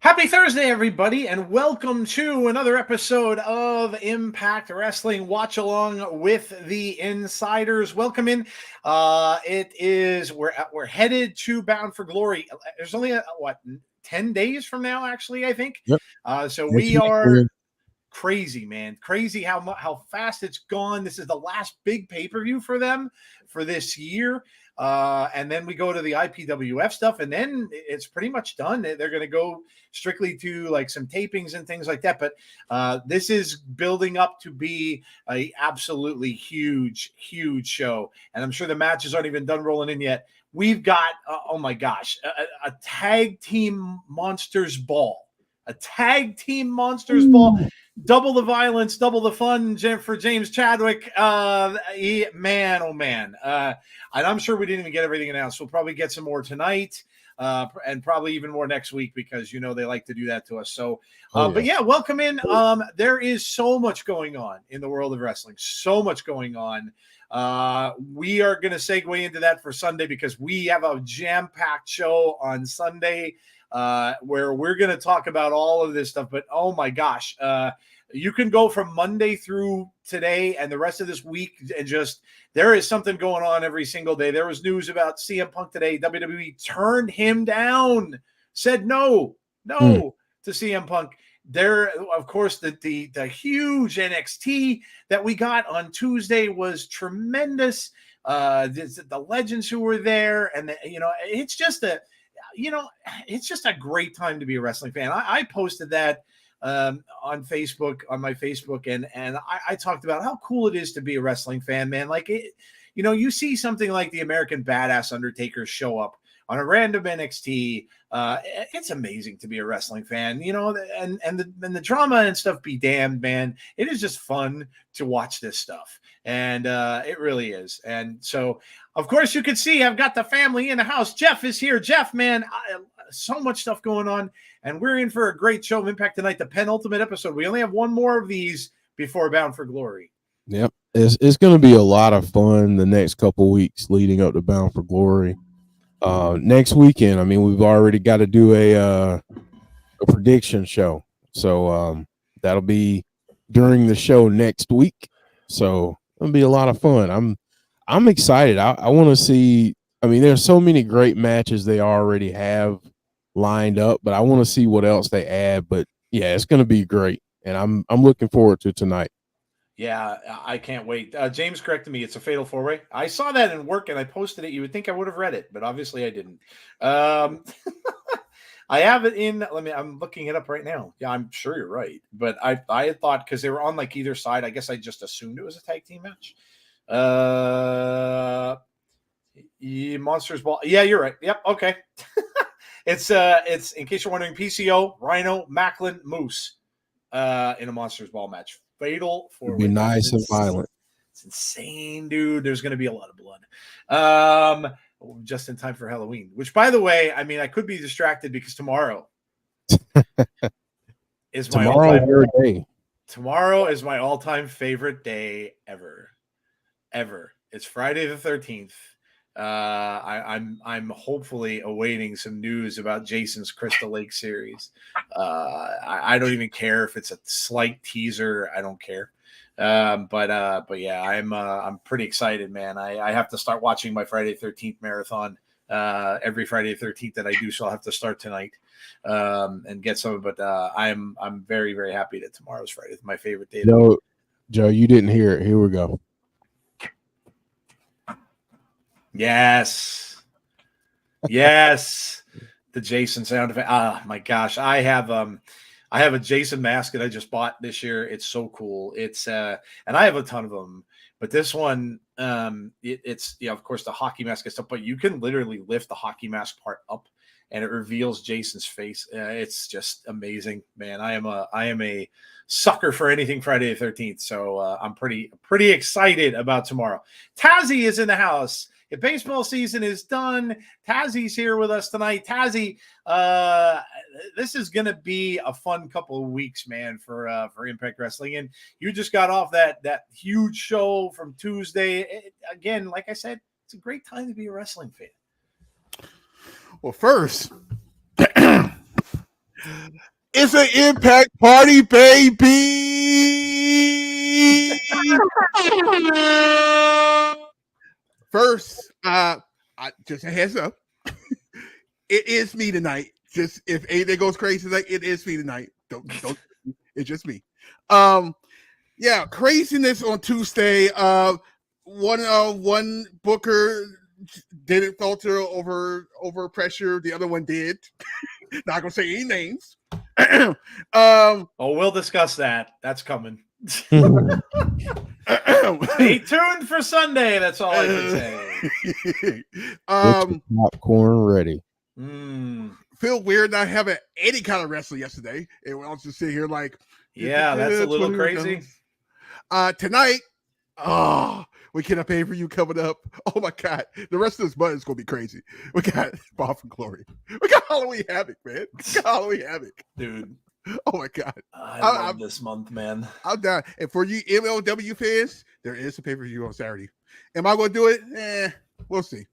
Happy Thursday, everybody, and welcome to another episode of Impact Wrestling Watch Along with the Insiders. Welcome in. We're headed to Bound for Glory. There's only 10 days from now, actually, I think. Yep. So we are crazy, man. Crazy how fast it's gone. This is the last big pay-per-view for them for this year. And then we go to the IPWF stuff, and then it's pretty much done. They're going to go strictly to like some tapings and things like that. But this is building up to be a absolutely huge show. And I'm sure the matches aren't even done rolling in yet. We've got, oh my gosh, a tag team monsters ball. A tag team monsters ball. Double the violence, double the fun for James Chadwick. Man, oh man. And I'm sure we didn't even get everything announced. We'll probably get some more tonight and probably even more next week because, you know, they like to do that to us. So, but yeah, welcome in. There is so much going on in the world of wrestling. So much going on. We are going to segue into that for Sunday because we have a jam-packed show on Sunday where we're going to talk about all of this stuff. But oh my gosh, you can go from Monday through today and the rest of this week and just there is something going on every single day. There was news about CM Punk today. WWE turned him down, said no to CM Punk. there, of course, the huge NXT that we got on Tuesday was tremendous. The legends who were there, and it's just a great time to be a wrestling fan. I posted that on Facebook, on my Facebook, and I talked about how cool it is to be a wrestling fan, man. Like you see something like the American Badass Undertaker show up on a random NXT. It's amazing to be a wrestling fan, and the drama and stuff be damned, man. It is just fun to watch this stuff. And it really is. And so, of course, you can see I've got the family in the house. Jeff is here. Jeff, man, so much stuff going on. And we're in for a great show of Impact tonight, the penultimate episode. We only have one more of these before Bound for Glory. Yep. It's going to be a lot of fun the next couple weeks leading up to Bound for Glory. Next weekend, I mean, we've already got to do a prediction show. So that'll be during the show next week. So it'll be a lot of fun. I'm excited. I want to see. I mean, there's so many great matches they already have lined up, but I want to see what else they add. But yeah, it's going to be great, and I'm looking forward to tonight. Yeah, I can't wait. James corrected me. It's a fatal four-way. I saw that in work, and I posted it. You would think I would have read it, but obviously I didn't. I have it in. I'm looking it up right now. Yeah, I'm sure you're right. But I had thought, because they were on like either side, I guess I just assumed it was a tag team match. Monsters Ball. Yeah, you're right. Yep. Okay. It's in case you're wondering, PCO, Rhino, Macklin, Moose, in a Monsters Ball match. Fatal four-way. Be nice and violent. It's insane, dude. There's going to be a lot of blood. Just in time for Halloween, which, by the way, I mean, I could be distracted because tomorrow is my day. Tomorrow is my all-time favorite day ever. It's Friday the 13th. I'm hopefully awaiting some news about Jason's Crystal Lake series. I don't even care if it's a slight teaser. I don't care. But yeah, I'm pretty excited, man. I have to start watching my Friday 13th marathon every Friday 13th that I do, so I'll have to start tonight and get some. But I'm very, very happy that tomorrow's Friday. It's my favorite day. No, Joe, you didn't hear it. Here we go. Yes. The Jason sound effect. Ah, my gosh. I have a Jason mask that I just bought this year. It's so cool. It's and I have a ton of them, but this one, it's of course the hockey mask and stuff, but you can literally lift the hockey mask part up and it reveals Jason's face. It's just amazing, man. I am a sucker for anything Friday the 13th. So I'm pretty excited about tomorrow. Tazzy is in the house. If baseball season is done, Tazzy's here with us tonight. Tazzy, this is going to be a fun couple of weeks, man, for Impact Wrestling. And you just got off that huge show from Tuesday. Again, like I said, it's a great time to be a wrestling fan. Well, first, it's an Impact party, baby. First, I just a heads up. It is me tonight. Just if anything goes crazy tonight, it is me tonight. Don't. It's just me. Yeah, craziness on Tuesday. One booker didn't falter over pressure. The other one did. Not gonna say any names. We'll discuss that. That's coming. Stay tuned for Sunday. That's all I can say. Popcorn ready. Feel weird not having any kind of wrestling yesterday. And I'll just sit here like, yeah, that's a little crazy. Tonight, we get a pay-per-view coming up. Oh my god, the rest of this month is gonna be crazy. We got Bound for Glory. We got Halloween Havoc, man. Dude. Oh my god, I love this month, man. I'm down. And for you MLW fans, there is a pay-per-view on Saturday. Am I going to do it? We'll see.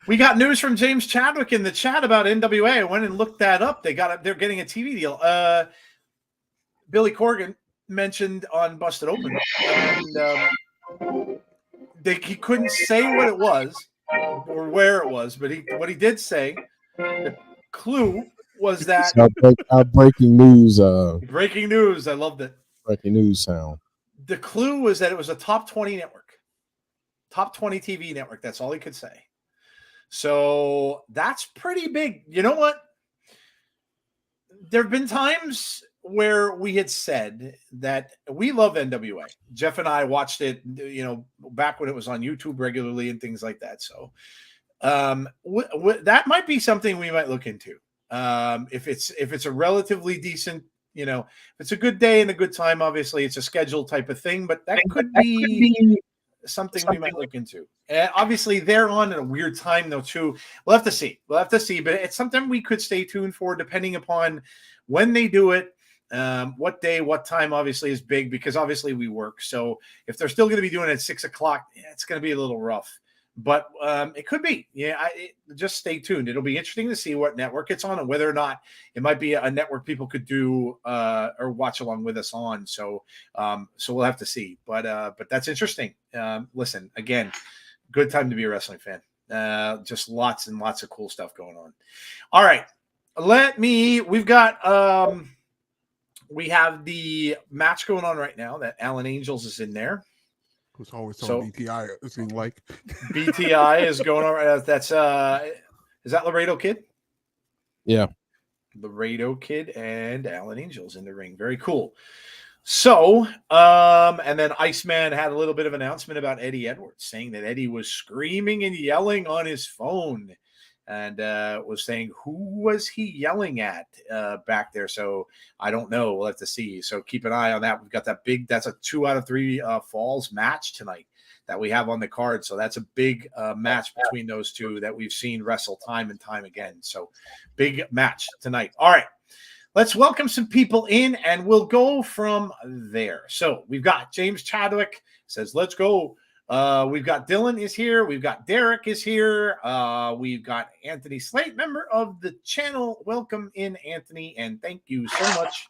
We got news from James Chadwick in the chat about NWA. I went and looked that up. They're getting a TV deal. Billy Corgan mentioned on Busted Open, and he couldn't say what it was or where it was, but what he did say, the clue was that our breaking news. breaking news. I loved it. Breaking news sound. The clue was that it was a top 20 network, top 20 TV network. That's all he could say. So that's pretty big. You know what? There have been times where we had said that we love NWA. Jeff and I watched it, back when it was on YouTube regularly and things like that. So that might be something we might look into. If it's a relatively decent, if it's a good day and a good time, obviously it's a scheduled type of thing, but that could be something we might look into. Obviously they're on at a weird time though too. We'll have to see, but it's something we could stay tuned for depending upon when they do it. What day, what time obviously is big because obviously we work. So if they're still going to be doing it at 6:00, it's going to be a little rough, but it could be. Yeah, just stay tuned. It'll be interesting to see what network it's on and whether or not it might be a network people could do or watch along with us on. So we'll have to see. But that's interesting. Listen, again, good time to be a wrestling fan. Just lots and lots of cool stuff going on. All right, we have the match going on right now that Alan Angels is in there. Who's always on BTI, it seems like. BTI is going on. That's is that Laredo Kid? Yeah. Laredo Kid and Alan Angels in the ring. Very cool. So, and then Iceman had a little bit of announcement about Eddie Edwards, saying that Eddie was screaming and yelling on his phone and was saying, who was he yelling at back there? So I don't know. We'll have to see. So keep an eye on that. We've got that's a 2 out of 3 falls match tonight that we have on the card. So that's a big match between those two that we've seen wrestle time and time again. So big match tonight. All right. Let's welcome some people in, and we'll go from there. So we've got James Chadwick says, let's go. We've got Dylan is here. We've got Derek is here. We've got Anthony Slate, member of the channel. Welcome in, Anthony, and thank you so much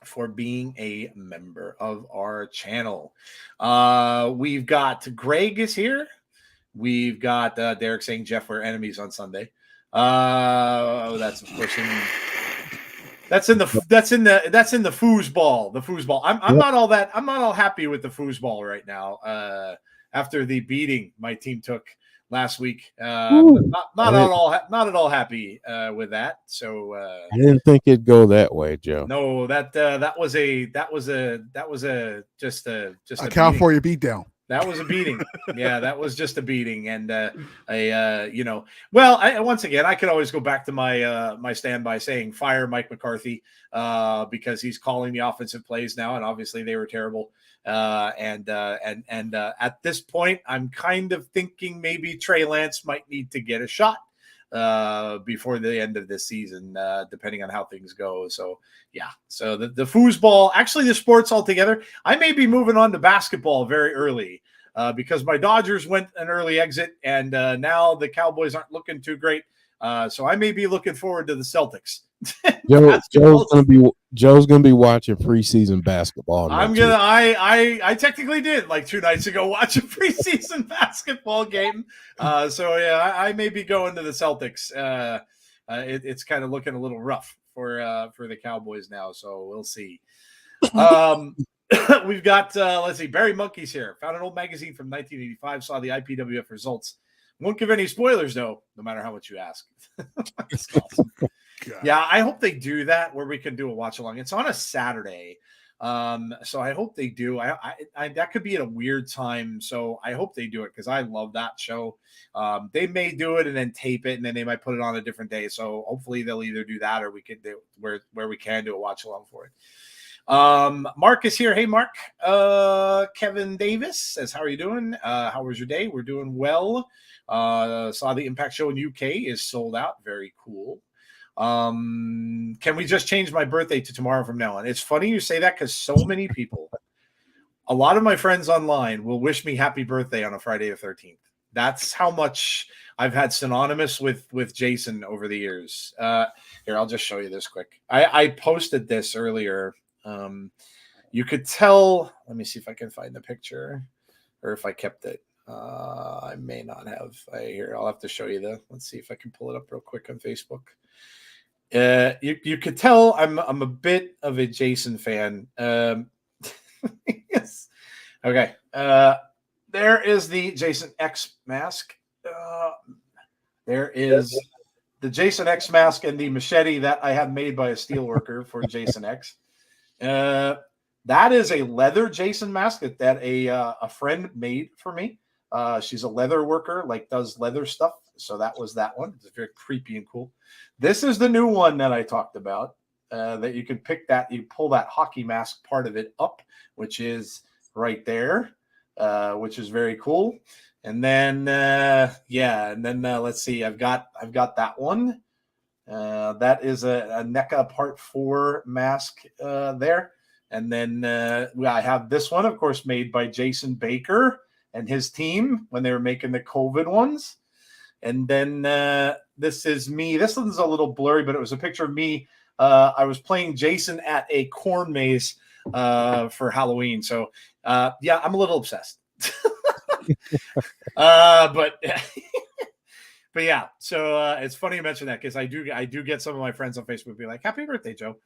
for being a member of our channel. We've got Greg is here. We've got Derek saying, Jeff, we're enemies on Sunday. That's of course that's in the foosball. The foosball. I'm not all happy with the foosball right now. After the beating my team took last week, not at all happy with that. So I didn't think it'd go that way, Joe. No, that was just a California beatdown. That was a beating. Yeah, that was just a beating. And once again, I could always go back to my standby saying fire Mike McCarthy because he's calling the offensive plays now, and obviously they were terrible. And at this point, I'm kind of thinking maybe Trey Lance might need to get a shot before the end of this season, depending on how things go. So yeah, so the foosball, actually the sports altogether, I may be moving on to basketball very early because my Dodgers went an early exit and now the Cowboys aren't looking too great. So I may be looking forward to the Celtics. Joe's gonna be watching preseason basketball. I technically did like 2 nights ago watch a preseason basketball game. So yeah, I may be going to the Celtics. It's kind of looking a little rough for the Cowboys now. So we'll see. We've got let's see, Barry Monkey's here. Found an old magazine from 1985. Saw the IPWF results. Won't give any spoilers though, no matter how much you ask. That's awesome. Yeah, I hope they do that where we can do a watch along. It's on a Saturday. So I hope they do. I that could be at a weird time. So I hope they do it because I love that show. They may do it and then tape it and then they might put it on a different day. So hopefully they'll either do that or we could do where we can do a watch along for it. Mark is here. Hey, Mark. Kevin Davis says, how are you doing? How was your day? We're doing well. Saw the Impact show in UK is sold out. Very cool. Can we just change my birthday to tomorrow from now on? It's funny you say that because so many people, a lot of my friends online will wish me happy birthday on a Friday the 13th. That's how much I've had synonymous with Jason over the years. Here, I'll just show you this quick. I posted this earlier. You could tell, let me see if I can find the picture or if I kept it. I may not have. Here, I'll have to show you let's see if I can pull it up real quick on Facebook. You could tell I'm a bit of a Jason fan. Yes. Okay. There is the Jason X mask. There is the Jason X mask and the machete that I have made by a steel worker for Jason X. That is a leather Jason mask that a friend made for me. She's a leather worker, like does leather stuff. So that was that one. It's very creepy and cool. This is the new one that I talked about. That you can pick that, you pull that hockey mask part of it up, which is right there, which is very cool. And then let's see. I've got that one. That is a NECA Part 4 mask there. And then I have this one, of course, made by Jason Baker and his team when they were making the COVID ones. And then this is me. This one's a little blurry, but it was a picture of me. I was playing Jason at a corn maze for Halloween. So, yeah, I'm a little obsessed. But yeah, so it's funny you mention that because I do get some of my friends on Facebook be like, "Happy birthday, Joe."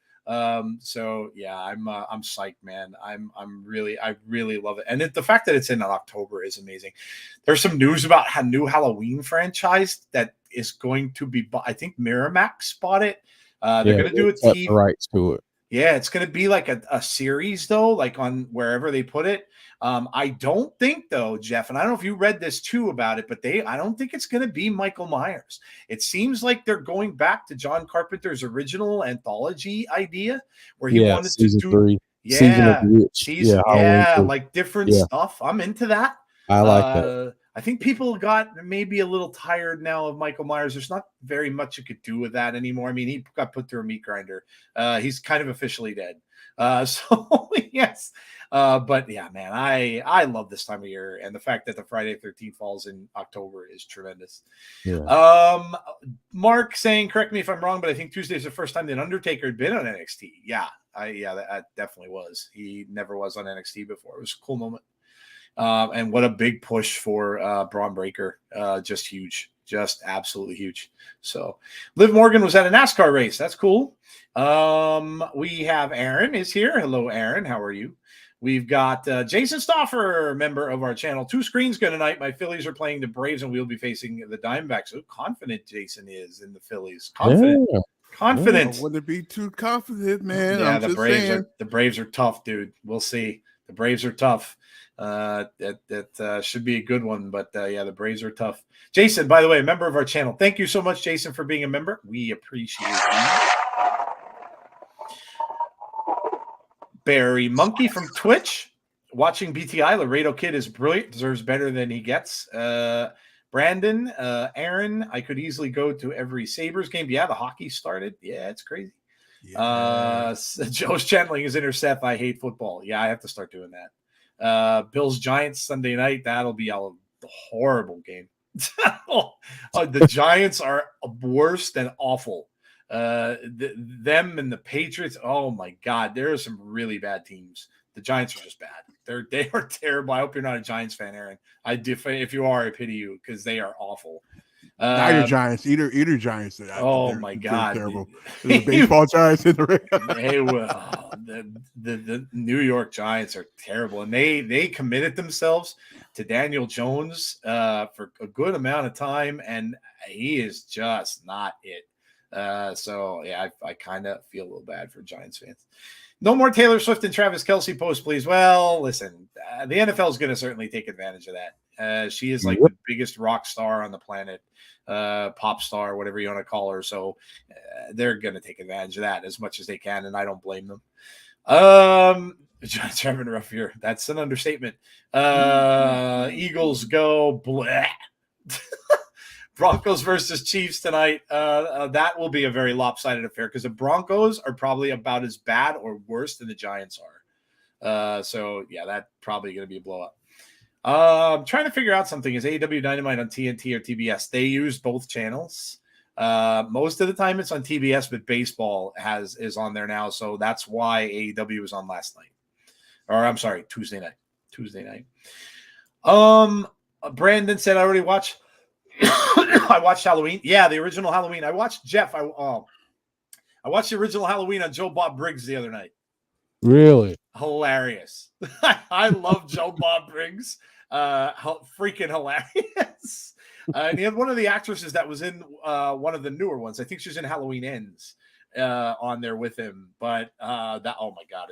So yeah, I'm psyched, man. I really love it, and the fact that it's in October is amazing. There's some news about a new Halloween franchise that is going to be. I think Miramax bought it. They're going to do a TV rights to it. Yeah, it's going to be like a series though, like on wherever they put it. I don't think though, Jeff, and I don't know if you read this too about it, but I don't think it's going to be Michael Myers. It seems like they're going back to John Carpenter's original anthology idea where he wanted to do 3. like different stuff. I'm into that. I like that. I think people got maybe a little tired now of Michael Myers. There's not very much you could do with that anymore. I mean, he got put through a meat grinder. He's kind of officially dead. So yes. But yeah, man, I love this time of year, and the fact that the Friday the 13th falls in October is tremendous. Yeah. Mark saying, correct me if I'm wrong, but I think Tuesday's the first time that Undertaker had been on NXT. Yeah, that definitely was. He never was on NXT before. It was a cool moment. And what a big push for Braun Breaker. Just huge. Just absolutely huge. So Liv Morgan was at a NASCAR race. That's cool. We have Aaron is here. Hello, Aaron. How are you? We've got Jason Stauffer, member of our channel. 2 screens good tonight. My Phillies are playing the Braves, and we'll be facing the Diamondbacks. So confident Jason is in the Phillies. Confident. Yeah. Confident. I wouldn't be too confident, man. Yeah, I'm the just Braves saying. the Braves are tough, dude. We'll see. The Braves are tough. That should be a good one, but yeah, the Braves are tough. Jason, by the way, a member of our channel. Thank you so much, Jason, for being a member. We appreciate you. Barry Monkey from Twitch, watching BTI. Laredo Kid is brilliant, deserves better than he gets. Brandon, Aaron, I could easily go to every Sabres game. Yeah, the hockey started. Yeah, it's crazy. Yeah. Joe's channeling his inner Seth. I hate football. Yeah, I have to start doing that. Bills Giants Sunday night. That'll be a horrible game. The Giants are worse than awful. Them and the Patriots. Oh my God, there are some really bad teams. The Giants are just bad. They are terrible. I hope you're not a Giants fan, Aaron. If you are, I pity you because they are awful. Either Giants, either Giants. Oh my God, terrible. The baseball Giants in the they will. The New York Giants are terrible, and they committed themselves to Daniel Jones for a good amount of time, and he is just not it. So yeah, I kind of feel a little bad for Giants fans. No more Taylor Swift and Travis Kelce posts, please. Well, listen, the NFL is going to certainly take advantage of that. She is like the biggest rock star on the planet, pop star, whatever you want to call her. So they're going to take advantage of that as much as they can, and I don't blame them. Giants are having a rough year. That's an understatement. Eagles go bleh. Broncos versus Chiefs tonight. That will be a very lopsided affair because the Broncos are probably about as bad or worse than the Giants are. So, yeah, that's probably going to be a blowout. I'm trying to figure out something. Is AEW Dynamite on TNT or TBS? They use both channels. Most of the time it's on TBS, but baseball is on there now. So that's why AEW was on last night. Or I'm sorry, Tuesday night. Brandon said I already watched I watched Halloween. Yeah, the original Halloween. I watched Jeff. I watched the original Halloween on Joe Bob Briggs the other night. Really? Hilarious. I love Joe Bob Briggs. Freaking hilarious. And he had one of the actresses that was in one of the newer ones. I think she's in Halloween Ends on there with him. But that, oh my God,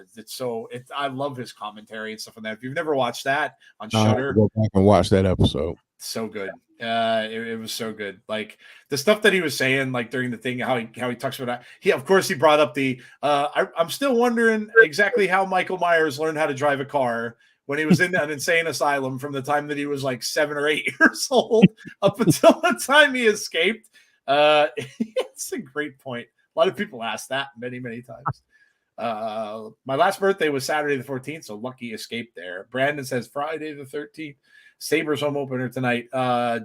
I love his commentary and stuff on that. If you've never watched that on Shudder, go back and watch that episode. So good. It was so good. Like the stuff that he was saying, like during the thing, how he talks about that. Of course, he brought up the. I'm still wondering exactly how Michael Myers learned how to drive a car when he was in an insane asylum from the time that he was like 7 or 8 years old up until the time he escaped. It's a great point. A lot of people ask that many, many times. My last birthday was Saturday the 14th, so lucky escape there. Brandon says Friday the 13th. Sabres home opener tonight.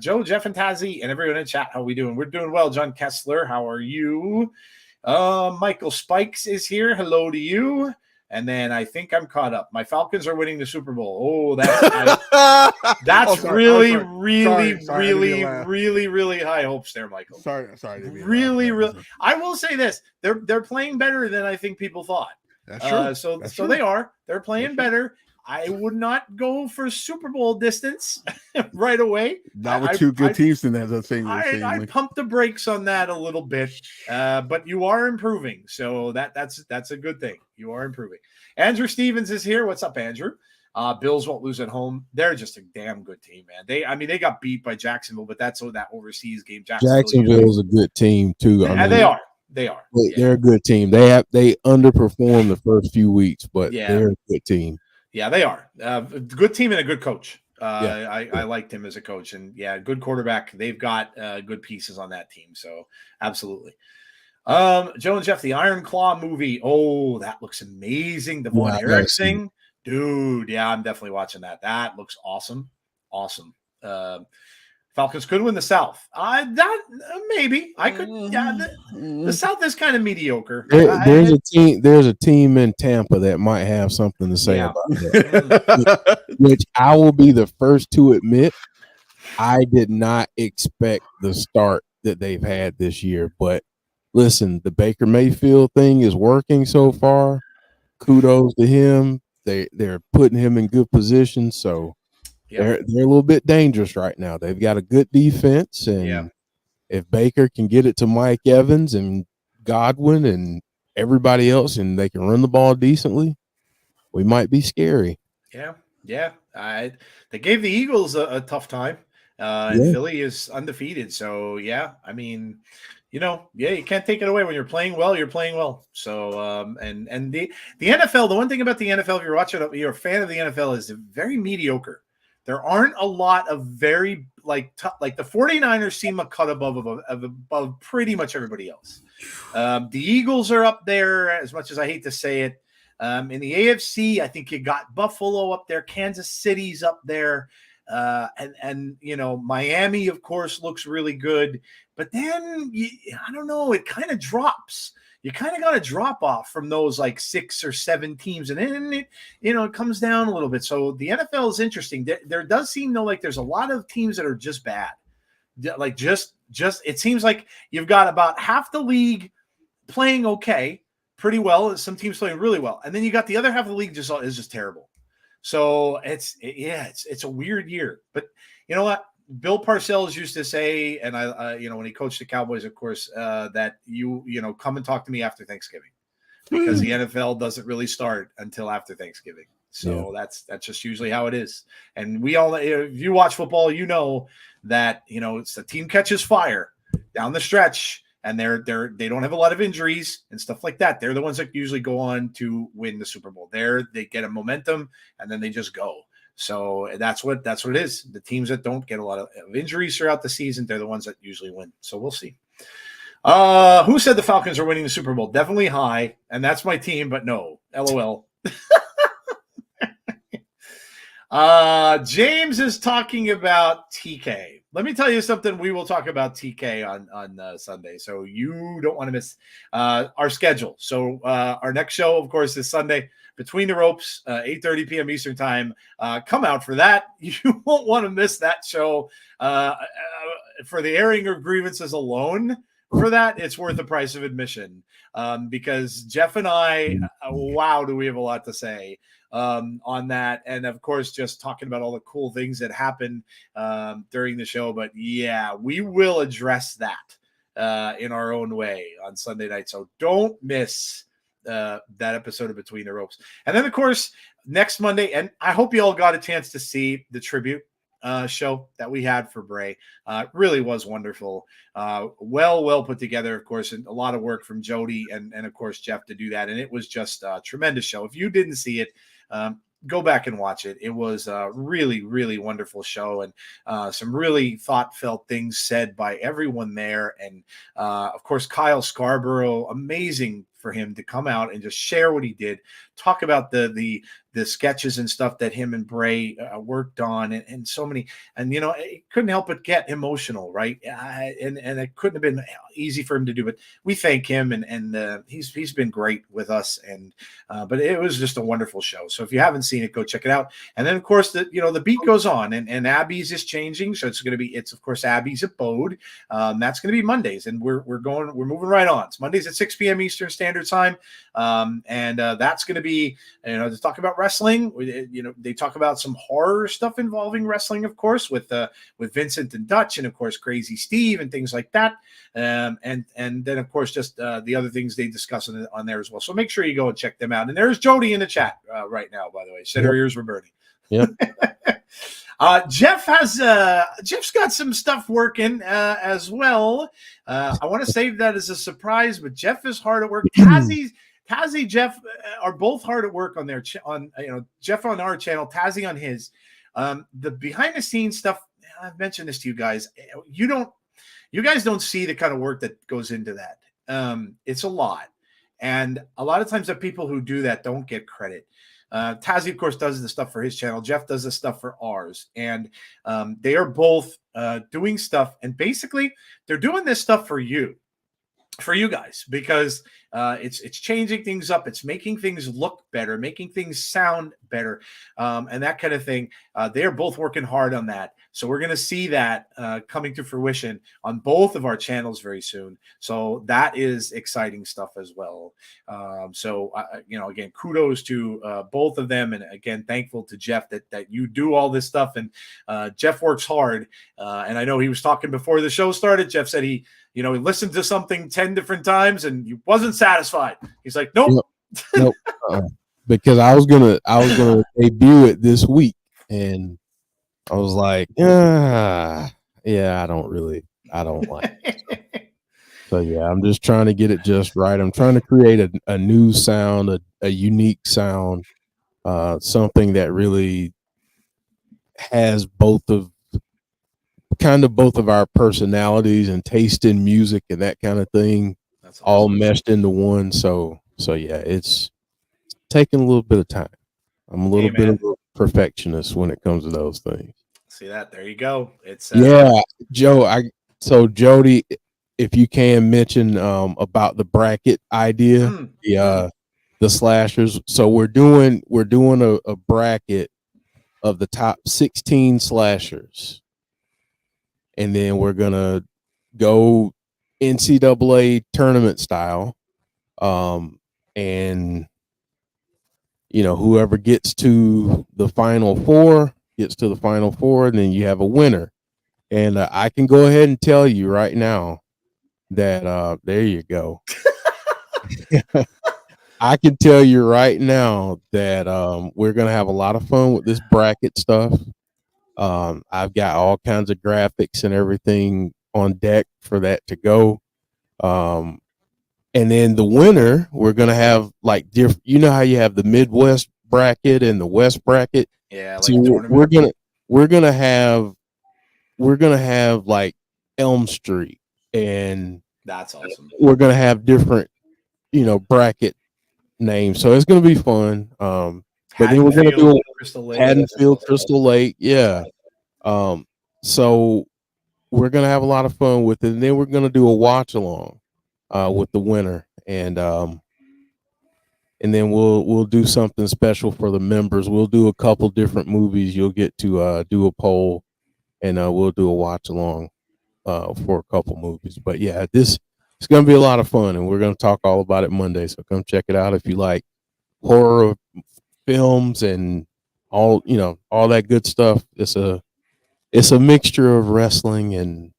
Joe, Jeff, and Tazzy, and everyone in chat, how are we doing? We're doing well. John Kessler, how are you? Michael Spikes is here. Hello to you. And then I think I'm caught up. My Falcons are winning the Super Bowl. Oh, that's really high hopes there, Michael. Sorry. Really. I will say this: they're playing better than I think people thought. That's true. That's true. They're playing better. I would not go for Super Bowl distance right away. Not with two good teams in that thing. I pumped the brakes on that a little bit, but you are improving, so that's a good thing. You are improving. Andrew Stevens is here. What's up, Andrew? Bills won't lose at home. They're just a damn good team, man. They got beat by Jacksonville, but that's that overseas game. Jacksonville is a good team too. They are. They're a good team. They underperformed the first few weeks, but they're a good team. Yeah, they are. Good team and a good coach. I liked him as a coach. And, good quarterback. They've got good pieces on that team. So, absolutely. Joe and Jeff, the Iron Claw movie. Oh, that looks amazing. The Von Erich thing. Dude, I'm definitely watching that. That looks awesome. Awesome. Falcons could win the South. Maybe I could. Yeah, the South is kind of mediocre. There's a team in Tampa that might have something to say about that. Which I will be the first to admit. I did not expect the start that they've had this year. But listen, the Baker Mayfield thing is working so far. Kudos to him. They're putting him in good position. So. They're a little bit dangerous right now. They've got a good defense, and if Baker can get it to Mike Evans and Godwin and everybody else, and they can run the ball decently, we might be scary. Yeah. They gave the Eagles a tough time. And Philly is undefeated, so I mean, you can't take it away when you're playing well. You're playing well. So, and the NFL. The one thing about the NFL, if you're a fan of the NFL, is very mediocre. There aren't a lot of very like the 49ers seem a cut above pretty much everybody else. The Eagles are up there, as much as I hate to say it. In the AFC, I think you got Buffalo up there, Kansas City's up there, and Miami, of course, looks really good. But then I don't know, it kind of drops. You kind of got to drop off from those like 6 or 7 teams, and then it comes down a little bit. So the NFL is interesting. There does seem like there's a lot of teams that are just bad. Like just it seems like you've got about half the league playing okay, pretty well. Some teams playing really well, and then you got the other half of the league is just terrible. So it's a weird year. But you know what? Bill Parcells used to say, and I when he coached the Cowboys, of course, that you come and talk to me after Thanksgiving, because the NFL doesn't really start until after Thanksgiving. So that's just usually how it is. And we all, if you watch football, that it's the team catches fire down the stretch, and they don't have a lot of injuries and stuff like that. They're the ones that usually go on to win the Super Bowl. They get a momentum, and then they just go. So that's what it is. The teams that don't get a lot of injuries throughout the season, they're the ones that usually win. So we'll see. Who said the Falcons are winning the Super Bowl? Definitely high, and that's my team, but no. LOL. James is talking about TK. Let me tell you something. We will talk about TK on Sunday, so you don't want to miss our schedule. So our next show, of course, is Sunday. Between the Ropes, 8:30 p.m. Eastern time. Come out for that. You won't want to miss that show. For the airing of grievances alone, for that, it's worth the price of admission, because Jeff and I, wow, do we have a lot to say on that. And of course, just talking about all the cool things that happen during the show. But yeah, we will address that in our own way on Sunday night. So don't miss that episode of Between the Ropes. And then, of course, next Monday, and I hope you all got a chance to see the tribute show that we had for Bray. It really was wonderful. Well put together, of course, and a lot of work from Jody and of course Jeff to do that. And it was just a tremendous show. If you didn't see it, go back and watch it. It was a really, really wonderful show, and some really thought-felt things said by everyone there. And of course, Kyle Scarborough, amazing for him to come out and just share what he did, talk about the sketches and stuff that him and Bray worked on, and so many, and it couldn't help but get emotional, right? And it couldn't have been easy for him to do, but we thank him, and he's been great with us, and but it was just a wonderful show. So if you haven't seen it, go check it out. And then of course the beat goes on, and Abby's is changing, so it's of course Abby's Abode. That's going to be Mondays, and we're moving right on. It's Mondays at 6 p.m. Eastern Standard Time, and that's going to be to talk about wrestling. They talk about some horror stuff involving wrestling, of course, with Vincent and Dutch, and of course Crazy Steve and things like that. And then of course just the other things they discuss on there as well. So make sure you go and check them out. And there's Jody in the chat right now, by the way. Said her ears were burning. Yeah. Jeff's got some stuff working as well. I want to save that as a surprise, but Jeff is hard at work. Tazzy, Jeff are both hard at work on their Jeff on our channel, Tazzy on his. The behind the scenes stuff. I've mentioned this to you guys. You guys don't see the kind of work that goes into that. It's a lot, and a lot of times the people who do that don't get credit. Tazzy, of course, does the stuff for his channel. Jeff does the stuff for ours, and they are both doing stuff. And basically, they're doing this stuff for you guys, because it's changing things up. It's making things look better, making things sound better, and that kind of thing. They are both working hard on that. So we're going to see that coming to fruition on both of our channels very soon. So that is exciting stuff as well. Again, kudos to both of them. And again, thankful to Jeff that you do all this stuff. And Jeff works hard. And I know he was talking before the show started. Jeff said he listened to something 10 different times and he wasn't satisfied. He's like, nope. Because I was gonna debut it this week, and I was like, I don't like it. So yeah, I'm just trying to get it just right. I'm trying to create a new sound, a unique sound, something that really has both of our personalities and taste in music and that kind of thing. That's awesome. All meshed into one. So yeah, it's taking a little bit of time. I'm a little bit of a perfectionist when it comes to those things. See that? There you go. It's Joe. Jody, if you can mention about the bracket idea, the slashers. So we're doing a bracket of the top 16 slashers, and then we're gonna go NCAA tournament style, and whoever gets to the final four, and then you have a winner. And I can go ahead and tell you right now that there you go. I can tell you right now that we're gonna have a lot of fun with this bracket stuff. I've got all kinds of graphics and everything on deck for that to go. And then the winner, we're gonna have like different. You know how you have the Midwest bracket and the West bracket. Yeah, like so we're gonna have like Elm Street, and that's awesome. We're gonna have different, bracket names. So it's gonna be fun. But then we're gonna do Haddonfield, Crystal Lake. Yeah. So we're gonna have a lot of fun with it, and then we're gonna do a watch along with the winner, and then we'll do something special for the members. We'll do a couple different movies. You'll get to do a poll, and we'll do a watch along for a couple movies. But yeah, this it's going to be a lot of fun, and we're going to talk all about it Monday. So come check it out if you like horror films and all that good stuff. It's a mixture of wrestling and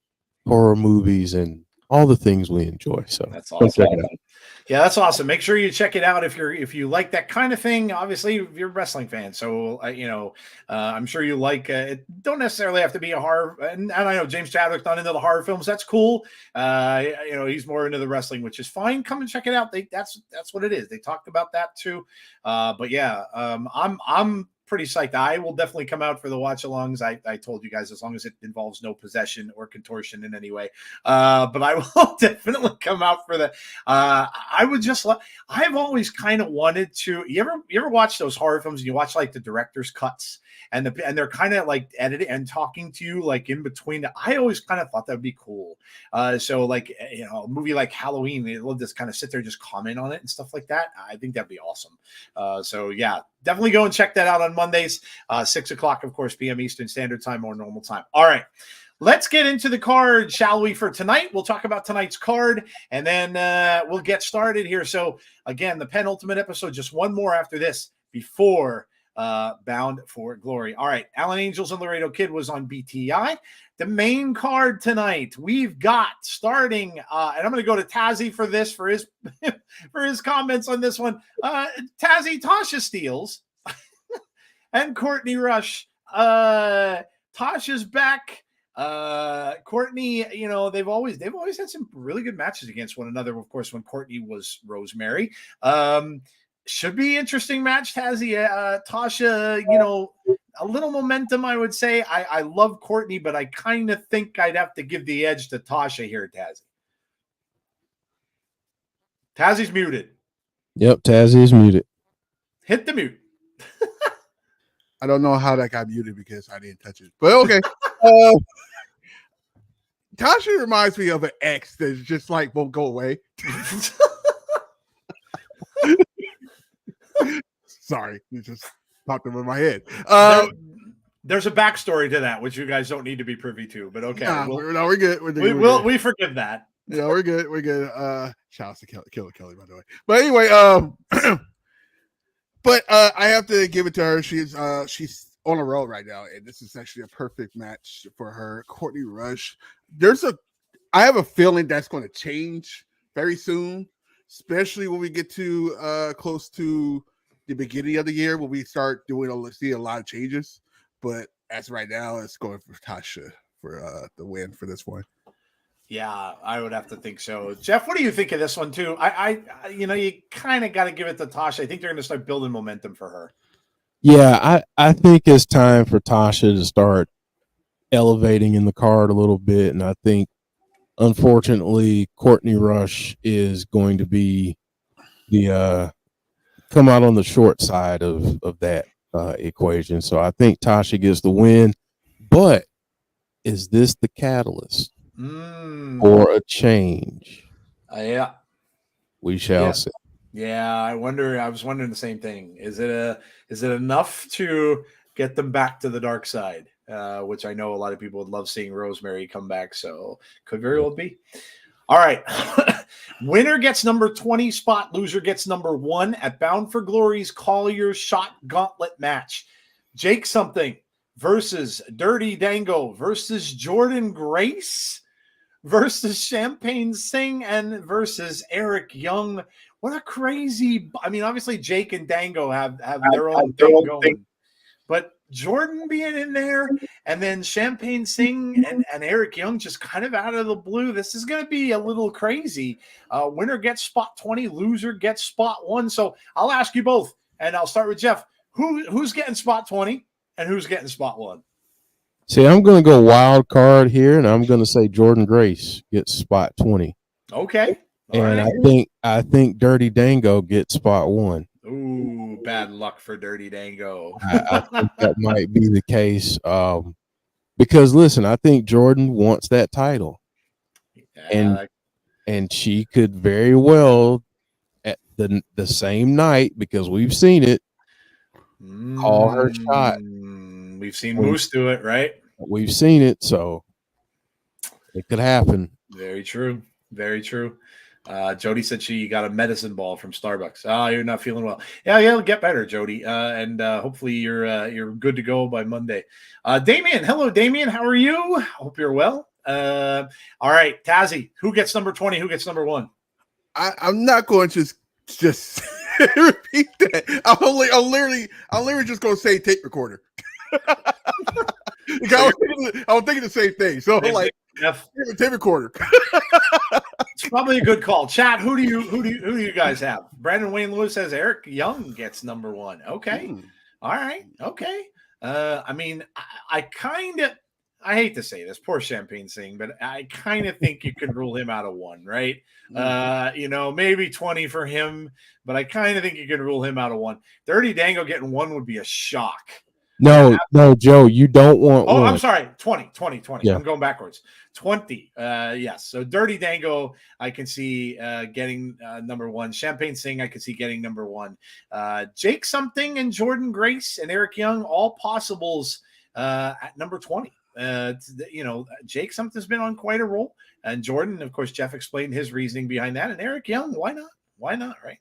horror movies and all the things we enjoy. So that's come awesome. check it out. Yeah, that's awesome. Make sure you check it out if you like that kind of thing. Obviously, you're a wrestling fan, so I'm sure you like. It don't necessarily have to be a horror. And I know James Chadwick's not into the horror films. That's cool. He's more into the wrestling, which is fine. Come and check it out. That's what it is. They talked about that too. But yeah, I'm pretty psyched. I will definitely come out for the watch-alongs. I told you guys, as long as it involves no possession or contortion in any way. But I will definitely come out for the. I would just. I've always kind of wanted to. You ever watch those horror films and you watch like the director's cuts and they're kind of like editing and talking to you like in between. I always kind of thought that would be cool. So like a movie like Halloween, they love just kind of sit there and just comment on it and stuff like that. I think that'd be awesome. So yeah, definitely go and check that out on Mondays, 6 o'clock, of course, p.m. Eastern Standard Time or normal time. All right. Let's get into the card, shall we, for tonight? We'll talk about tonight's card, and then we'll get started here. So, again, the penultimate episode, just one more after this before Bound for Glory. All right, Alan Angels and Laredo Kid was on BTI. The main card tonight, we've got starting, and I'm going to go to Tazzy for this, for his for his comments on this one. Tazzy, Tasha Steelz and Courtney Rush. Tasha's back. Courtney, they've always had some really good matches against one another. Of course, when Courtney was Rosemary, should be interesting match. Tazzy, Tasha, a little momentum, I would say. I love Courtney, but I kind of think I'd have to give the edge to Tasha here, Tazzy. Tazzy's muted. Yep, Tazzy is muted. Hit the mute. I don't know how that got muted because I didn't touch it, but okay. Tasha reminds me of an ex that's just like won't go away. Sorry, you just popped up in my head. There's a backstory to that, which you guys don't need to be privy to, but okay. We're good. We forgive that. Yeah, we're good. We're good. Shout out to Killer Kelly, by the way. But anyway, but I have to give it to her. She's on a roll right now, and this is actually a perfect match for her. Courtney Rush. I have a feeling that's going to change very soon, especially when we get to close to the beginning of the year when we start see a lot of changes. But as right now, it's going for Tasha for the win for this one. Yeah, I would have to think so. Jeff, what do you think of this one too? You kind of got to give it to Tasha. I think they're going to start building momentum for her. Yeah, I think it's time for Tasha to start elevating in the card a little bit, and I think, unfortunately, Courtney Rush is going to be the come out on the short side of that equation. So I think Tasha gets the win, but is this the catalyst for a change? Yeah, we shall see. Yeah, I was wondering the same thing. Is it enough to get them back to the dark side? Which I know a lot of people would love seeing Rosemary come back, so could very well be. All right. Winner gets number 20 spot, loser gets number 1 at Bound for Glory's Collier Shot Gauntlet match. Jake Something versus Dirty Dango versus Jordynne Grace versus Champagne Singh and versus Eric Young. What a crazy! I mean, obviously Jake and Dango have their own thing going, but Jordynne being in there, and then Champagne Singh and Eric Young just kind of out of the blue. This is going to be a little crazy. Winner gets spot 20, loser gets spot 1. So I'll ask you both, and I'll start with Jeff. Who's getting spot 20 and who's getting spot 1? See, I'm going to go wild card here, and I'm going to say Jordynne Grace gets spot 20. Okay. And I think Dirty Dango gets spot 1. Ooh, bad luck for Dirty Dango. I think that might be the case. Because listen, I think Jordynne wants that title. Yeah, and she could very well at the same night, because we've seen it, call her shot. We've seen Moose do it, right? We've seen it, so it could happen. Very true. Very true. Jody said she got a medicine ball from Starbucks. Oh, you're not feeling well. Yeah, it'll get better, Jody. And hopefully you're good to go by Monday. Damien, hello, Damien. How are you? Hope you're well. All right, Tazzy, who gets number 20? Who gets number 1? I'm not going to just repeat that. I'll literally just going to say tape recorder. I was thinking the same thing. So like tape recorder. It's probably a good call. Chat, who do you guys have? Brandon Wayne Lewis says Eric Young gets number 1. Okay. All right. Okay. I mean, I hate to say this, poor Champagne Singh, but I kind of think you can rule him out of 1, right? Maybe 20 for him, but I kind of think you can rule him out of 1. Dirty Dango getting 1 would be a shock. No, Joe, you don't want 1. I'm sorry, 20. Yeah. I'm going backwards. 20. Yes. So Dirty Dango, I can see getting number 1. Champagne Singh, I can see getting number 1. Jake Something and Jordynne Grace and Eric Young, all possibles at number 20. Jake Something's been on quite a roll. And Jordynne, of course, Jeff explained his reasoning behind that. And Eric Young, why not? Why not, right?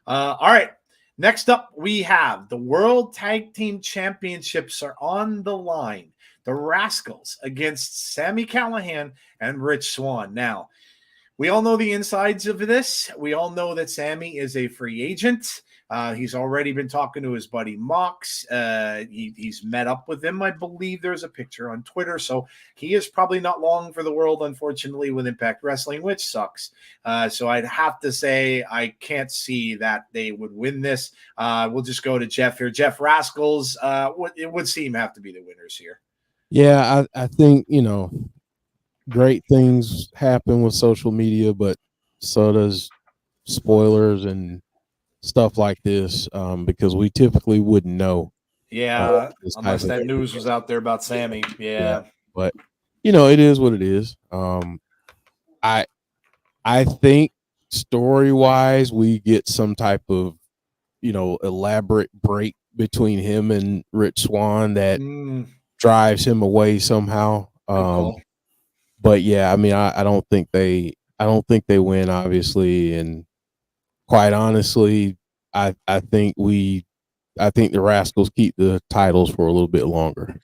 All right. Next up, we have the World Tag Team Championships are on the line. The Rascalz against Sami Callihan and Rich Swann. Now, we all know the insides of this. We all know that Sami is a free agent. He's already been talking to his buddy Mox. He's met up with him. I believe there's a picture on Twitter. So he is probably not long for the world, unfortunately, with Impact Wrestling, which sucks. So I'd have to say I can't see that they would win this. We'll just go to Jeff here. Jeff, Rascalz, it would seem have to be the winners here. Yeah, I think, great things happen with social media, but so does spoilers and stuff like this, because we typically wouldn't know. Yeah, unless that news was out there about Sami. Yeah. But it is what it is. I think story-wise we get some type of elaborate break between him and Rich Swann that drives him away somehow. But yeah, I mean, I don't think they win, obviously, and quite honestly, I think the Rascalz keep the titles for a little bit longer.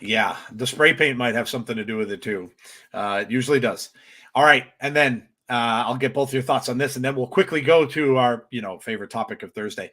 Yeah, the spray paint might have something to do with it too. It usually does. All right, and then I'll get both your thoughts on this, and then we'll quickly go to our favorite topic of Thursday.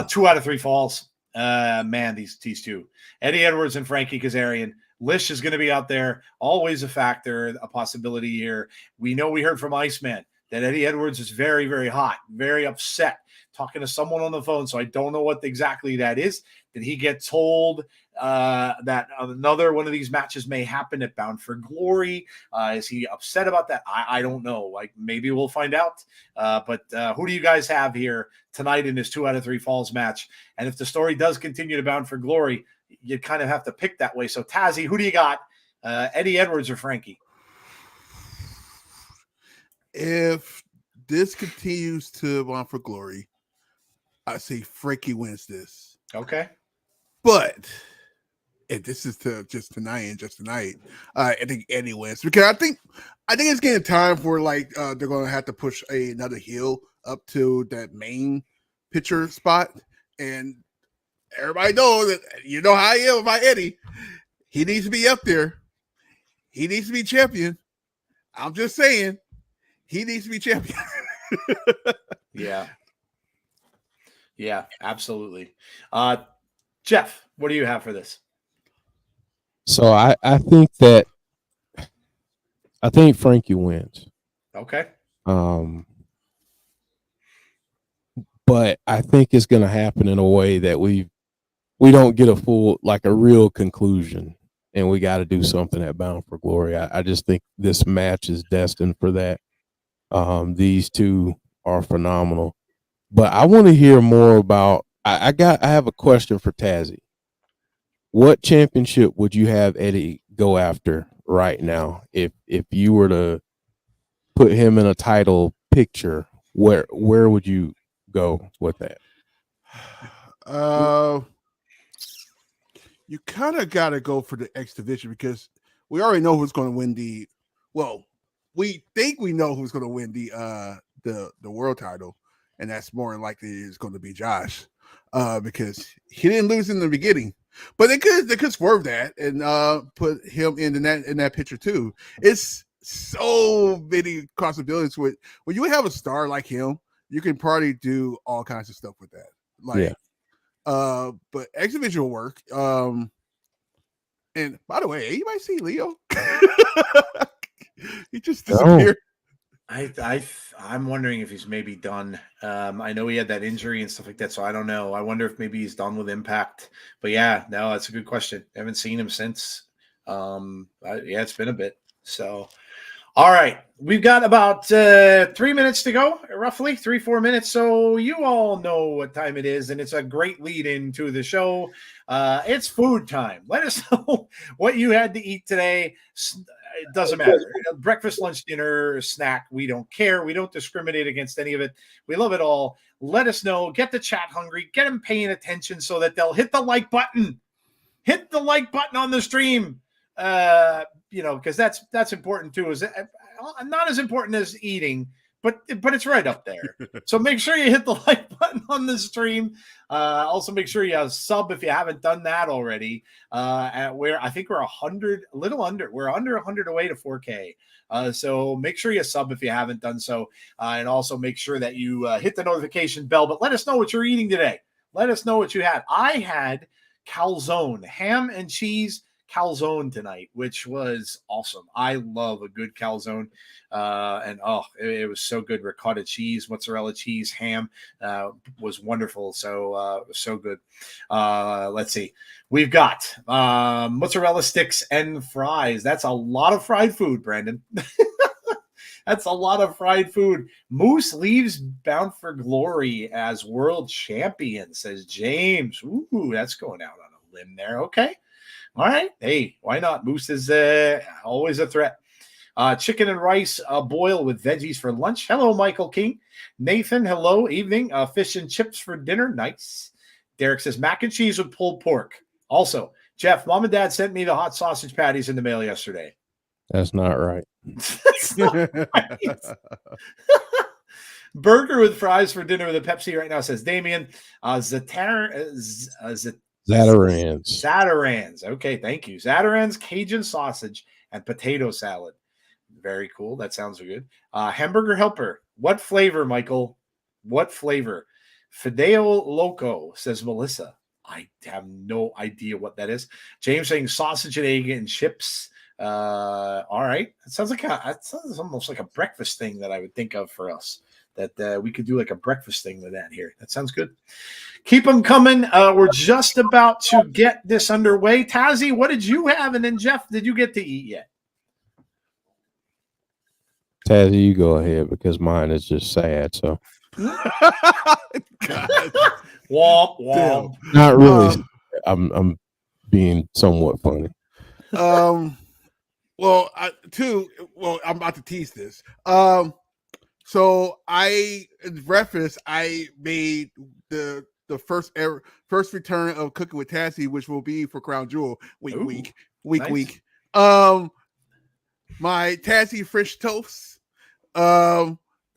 2 out of 3 falls. Man, these two, Eddie Edwards and Frankie Kazarian. Lish is going to be out there, always a factor, a possibility here. We heard from Iceman that Eddie Edwards is very, very hot, very upset, talking to someone on the phone. So I don't know what exactly that is. Did he get told that another one of these matches may happen at Bound for Glory? Is he upset about that? I don't know. Like, maybe we'll find out. But who do you guys have here tonight in this 2 out of 3 falls match? And if the story does continue to Bound for Glory, you kind of have to pick that way. So Tazzy, who do you got? Eddie Edwards or Frankie? If this continues to Bound for Glory, I say Frankie wins this. Okay. But if this is just tonight, I think Eddie wins, because I think it's getting time for they're going to have to push another heel up to that main picture spot, and everybody knows that how I am about Eddie. He needs to be up there. He needs to be champion. I'm just saying, he needs to be champion. Yeah, absolutely. Jeff, what do you have for this? So I think Frankie wins. Okay. But I think it's going to happen in a way that we don't get a real conclusion, and we got to do something at Bound for Glory. I just think this match is destined for that. These two are phenomenal, but I want to hear more about. I have a question for Tazzy. What championship would you have Eddie go after right now? If you were to put him in a title picture, where would you go with that? You kind of got to go for the X division, because we already know who's going to win we think we know who's going to win the world title, and that's more than likely is going to be Josh, because he didn't lose in the beginning. But they could swerve that and put him in that picture too. It's so many possibilities with when you have a star like him, you can probably do all kinds of stuff with that. Like, but exhibition work. And by the way, anybody see Leo? He just disappeared. I'm wondering if he's maybe done. I know he had that injury and stuff like that, so I don't know. I wonder if maybe he's done with Impact. But yeah, no, that's a good question. I haven't seen him since. It's been a bit. So, all right, we've got about 3 minutes to go, roughly 3-4 minutes. So you all know what time it is, and it's a great lead into the show. It's food time. Let us know what you had to eat today. It doesn't matter. Breakfast, lunch, dinner, snack. We don't care. We don't discriminate against any of it. We love it all. Let us know. Get the chat hungry. Get them paying attention so that they'll hit the like button. Hit the like button on the stream. Because that's important too. Is not as important as eating, but it's right up there. So make sure you hit the like button on the stream. Also make sure you sub if you haven't done that already. I think we're 100, a little under. We're under 100 away to 4K. So make sure you sub if you haven't done so, and also make sure that you hit the notification bell. But let us know what you're eating today. Let us know what you had. I had calzone, ham and cheese calzone tonight, which was awesome. I love a good calzone, it was so good. Ricotta cheese, mozzarella cheese, ham was wonderful. So so good. Let's see, we've got mozzarella sticks and fries. That's a lot of fried food, Brandon. That's a lot of fried food. Moose leaves Bound for Glory as world champion, says James. Ooh, that's going out on a limb there. Okay. All right. Hey, why not? Moose is always a threat. Chicken and rice boil with veggies for lunch. Hello, Michael King. Nathan, hello. Evening. Fish and chips for dinner. Nice. Derek says mac and cheese with pulled pork. Also, Jeff, mom and dad sent me the hot sausage patties in the mail yesterday. That's not right. That's not right. Burger with fries for dinner with a Pepsi right now, says Damien. Zatarans. Okay, thank you. Zatarans, Cajun sausage, and potato salad. Very cool. That sounds good. Hamburger helper. What flavor, Michael? What flavor? Fideo Loco, says Melissa. I have no idea what that is. James saying sausage and egg and chips. All right. It sounds almost like a breakfast thing that I would think of for us. That we could do like a breakfast thing with that here. That sounds good. Keep them coming. We're just about to get this underway. Tazzy, what did you have? And then Jeff, did you get to eat yet? Tazzy, you go ahead because mine is just sad. So, womp womp. Not really. I'm being somewhat funny. I'm about to tease this. So in breakfast, I made the first return of Cooking with Tassie, which will be for Crown Jewel week. My Tassie French toast.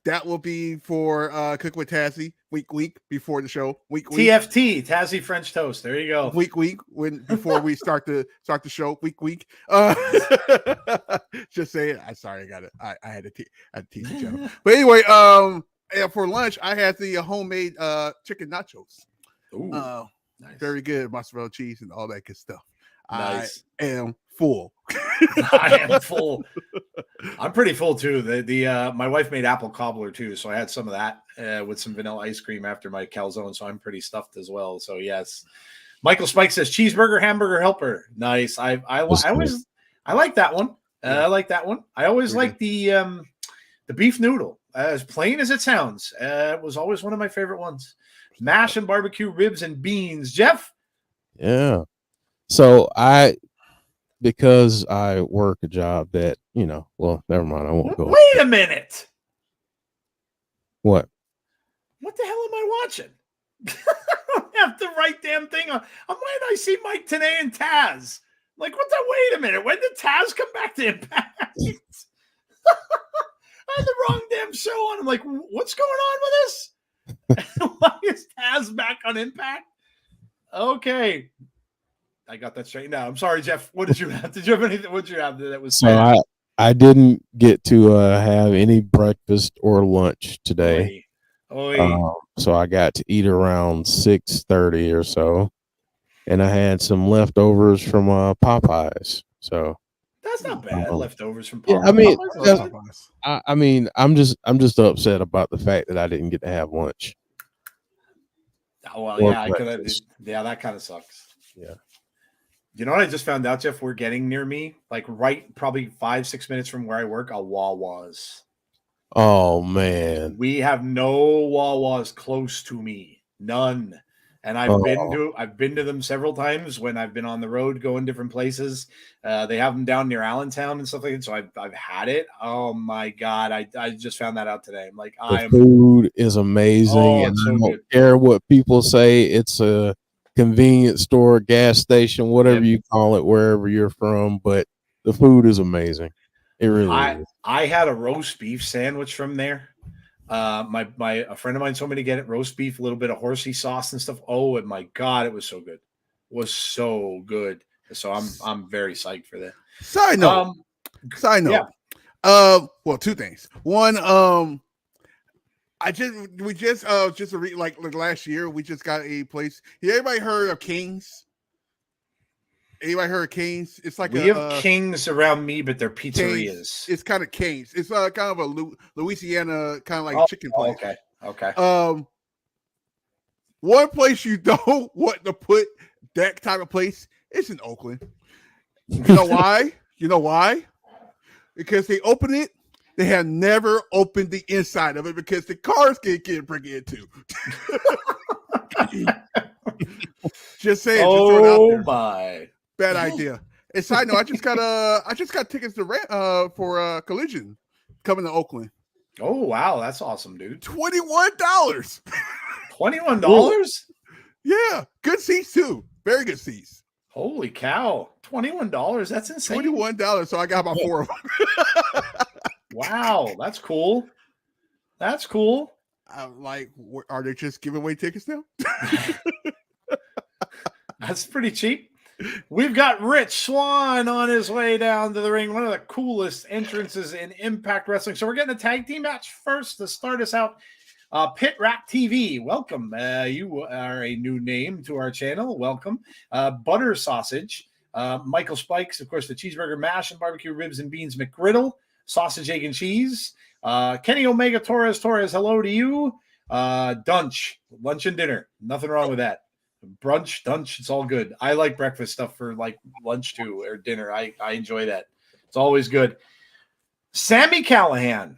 That will be for Cooking with Tassie week before the show. Week TFT Tassie French toast. There you go. Week before we start the show. Week. Just saying. I'm sorry. I got it. I had to teach the channel. But anyway, for lunch I had the homemade chicken nachos. Ooh, nice. Very good, mozzarella cheese and all that good stuff. Nice. I am full. I am full. I'm pretty full too. My wife made apple cobbler too, so I had some of that with some vanilla ice cream after my calzone. So I'm pretty stuffed as well. So yes, Michael Spike says cheeseburger, hamburger helper. Nice. I like that one. I like that one. I always like the beef noodle. As plain as it sounds, it was always one of my favorite ones. Mash and barbecue ribs and beans. Jeff. Yeah. So because I work a job that, never mind. I won't go. Wait a minute. What? What the hell am I watching? I don't have the right damn thing on. Why did I see Mike Tenay and Taz? Like, wait a minute. When did Taz come back to Impact? I had the wrong damn show on. I'm like, what's going on with this? Why is Taz back on Impact? Okay. I got that straight now. I'm sorry, Jeff. What did you have? Did you have anything? What did you have that was so I didn't get to have any breakfast or lunch today. So I got to eat around 6:30 or so, and I had some leftovers from Popeyes. So that's not bad. Leftovers from Popeyes. Yeah, I mean, I'm just upset about the fact that I didn't get to have lunch. Oh well, yeah, I could have. Yeah, that kind of sucks. Yeah. You know what I just found out, Jeff? We're getting near me, like probably 5-6 minutes from where I work, a Wawa's. Oh man, we have no Wawa's close to me, none. And I've been to them several times when I've been on the road going different places. They have them down near Allentown and stuff like that. So I've had it. Oh my God, I just found that out today. I'm like, the food is amazing, and so I don't care what people say. It's a convenience store, gas station, whatever you call it, wherever you're from, but the food is amazing. It really is. I had a roast beef sandwich from there. A friend of mine told me to get it, roast beef, a little bit of horsey sauce and stuff. Oh, and my God, it was so good. It was so good. So I'm very psyched for that. Side note. Yeah. Well, two things. One, like last year, we just got a place. Everybody heard of King's? Anybody heard of King's? It's like we have King's around me, but they're pizzerias. King's, it's kind of King's. It's kind of a Louisiana kind of like chicken place. Okay. One place you don't want to put that type of place is in Oakland. You know why? Because they open it. They have never opened the inside of it because the cars can't break it into. Just saying. Oh my. Bad idea. And side note, I just got tickets to rent for Collision coming to Oakland. Oh wow, that's awesome, dude. $21. $21? Yeah, good seats too. Very good seats. Holy cow. $21. That's insane. $21. So I got about 4 of them. Wow, that's cool. That's cool. I'm like, are they just giving away tickets now? That's pretty cheap. We've got Rich Swann on his way down to the ring. One of the coolest entrances in Impact Wrestling. So we're getting a tag team match first to start us out. Pit Rap TV, welcome. You are a new name to our channel. Welcome. Butter Sausage. Michael Spikes, of course, the cheeseburger mash and barbecue ribs and beans McGriddle. Sausage, egg, and cheese. Kenny Omega Torres, hello to you. Dunch, lunch and dinner. Nothing wrong with that. Brunch, dunch, it's all good. I like breakfast stuff for like lunch too, or dinner. I enjoy that. It's always good. Sami Callihan.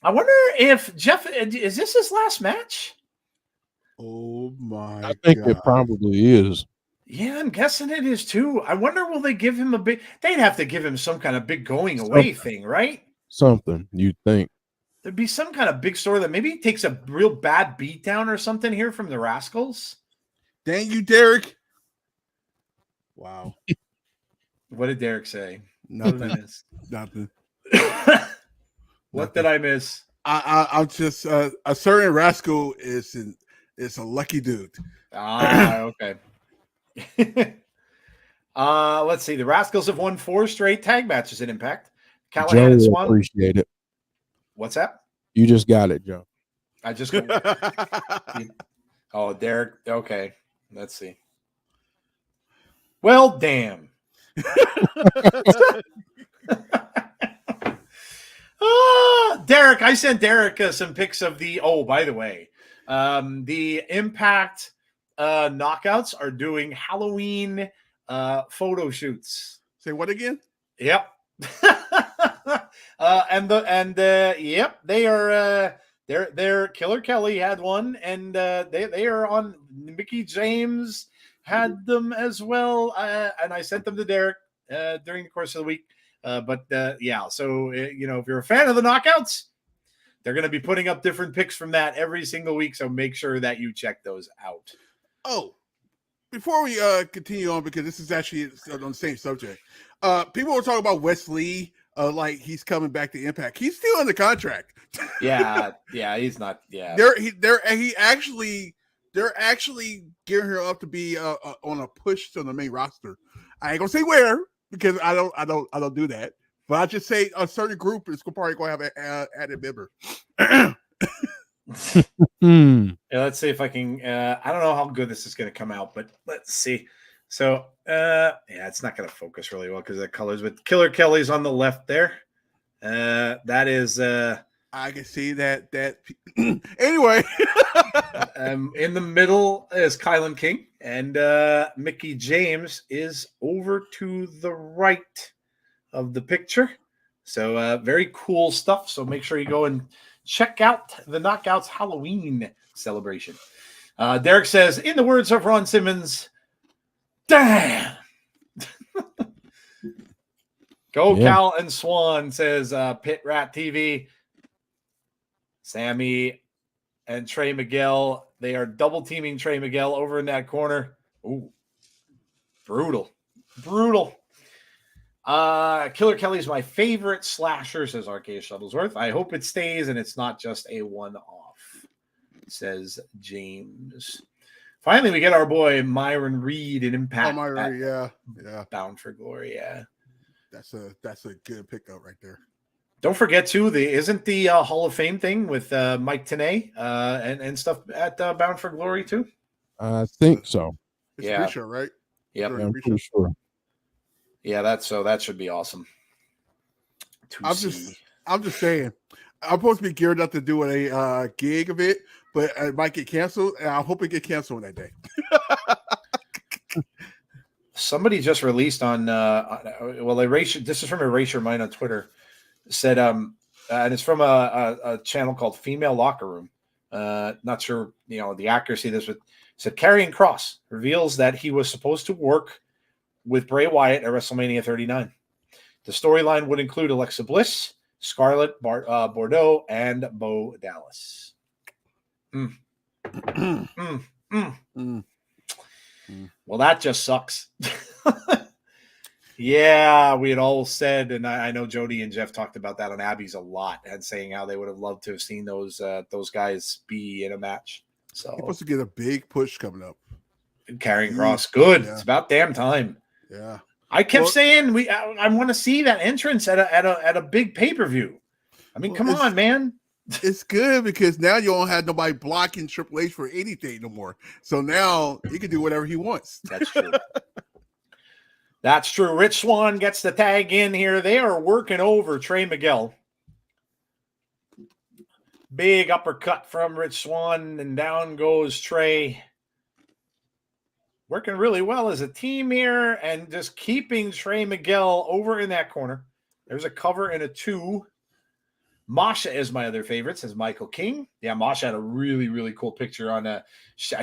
I wonder if Jeff, is this his last match? Oh my I think it probably is. Yeah, I'm guessing it is too. I wonder, will they give him they'd have to give him some kind of big going away thing, right? Something, you'd think. There'd be some kind of big story that maybe he takes a real bad beatdown or something here from the Rascalz. Dang you, Derek. Wow. What did Derek say? Nothing. What did I miss? I'm just a certain Rascal is a lucky dude. Okay. Let's see. The Rascalz have won 4 straight tag matches in Impact. Callihan and Swann. Appreciate it. What's that? You just got it, Joe. I just. Oh, Derek. Okay. Let's see. Well, damn. Derek, I sent Derek some pics of the. Oh, by the way, the Impact knockouts are doing Halloween photo shoots. Say what again? Yep. Yep, they are. They're Killer Kelly had one, and they are on. Mickey James had them as well, and I sent them to Derek during the course of the week. So if you're a fan of the knockouts, they're going to be putting up different pics from that every single week. So make sure that you check those out. Oh, before we continue on, because this is actually on the same subject, people were talking about Wes Lee like he's coming back to Impact. He's still under contract. Yeah, he's not. Yeah, they're actually gearing her up to be on a push to the main roster. I ain't gonna say where because I don't do that. But I just say a certain group is probably going to have an added member. Yeah, let's see if I can. I don't know how good this is going to come out, but let's see. So, yeah, it's not going to focus really well because of the colors. But Killer Kelly's on the left there. That is. I can see that. Anyway, in the middle is Kylan King, and Mickey James is over to the right of the picture. So very cool stuff. So make sure you go and check out the Knockouts Halloween celebration. Derek says, in the words of Ron Simmons, damn. Go Cal and Swann, says Pit Rat TV. Sammy and Trey Miguel, they are double teaming Trey Miguel over in that corner. Ooh, brutal. Killer Kelly's my favorite slasher, says RK Shuttlesworth. I hope it stays and it's not just a one-off, says James. Finally, we get our boy Myron Reed in Impact. Oh, Myron Reed, yeah. Bound for Glory, yeah. That's a good pickup right there. Don't forget too, isn't the Hall of Fame thing with Mike Tenay and stuff at Bound for Glory too? I think so. It's pre-show, right? Yep. I'm pretty sure. Yeah, that should be awesome. I'm just saying, I'm supposed to be geared up to do a gig of it, but it might get canceled, and I hope it get canceled that day. Somebody just released on this is from Erasure Mine on Twitter. Said and it's from a channel called Female Locker Room. Not sure the accuracy of this, but said Karrion Kross reveals that he was supposed to work with Bray Wyatt at WrestleMania 39. The storyline would include Alexa Bliss, Scarlett Bordeaux, and Bo Dallas. Well, that just sucks. Yeah, we had all said, and I know Jody and Jeff talked about that on Abby's a lot, and saying how they would have loved to have seen those guys be in a match. So he's supposed to get a big push coming up. Karrion Kross, good. Yeah. It's about damn time. Yeah, I kept saying I want to see that entrance at a big pay-per-view. I mean, come on, man. It's good because now you don't have nobody blocking Triple H for anything no more. So now he can do whatever he wants. That's true. That's true. Rich Swann gets the tag in here. They are working over Trey Miguel. Big uppercut from Rich Swann, and down goes Trey. Working really well as a team here, and just keeping Trey Miguel over in that corner. There's a cover and a 2. Masha is my other favorite, says Michael King. Yeah, Masha had a really, really cool picture on I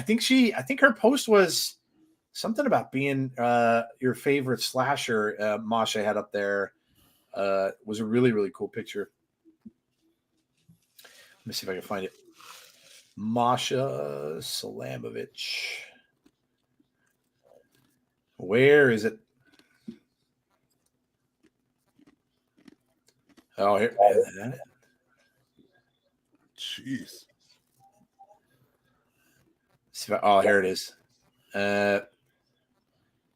think her post was something about being your favorite slasher. Masha had up there was a really, really cool picture. Let me see if I can find it. Masha Salamovich. Where is it? Oh, here. Jeez. Oh, here it is.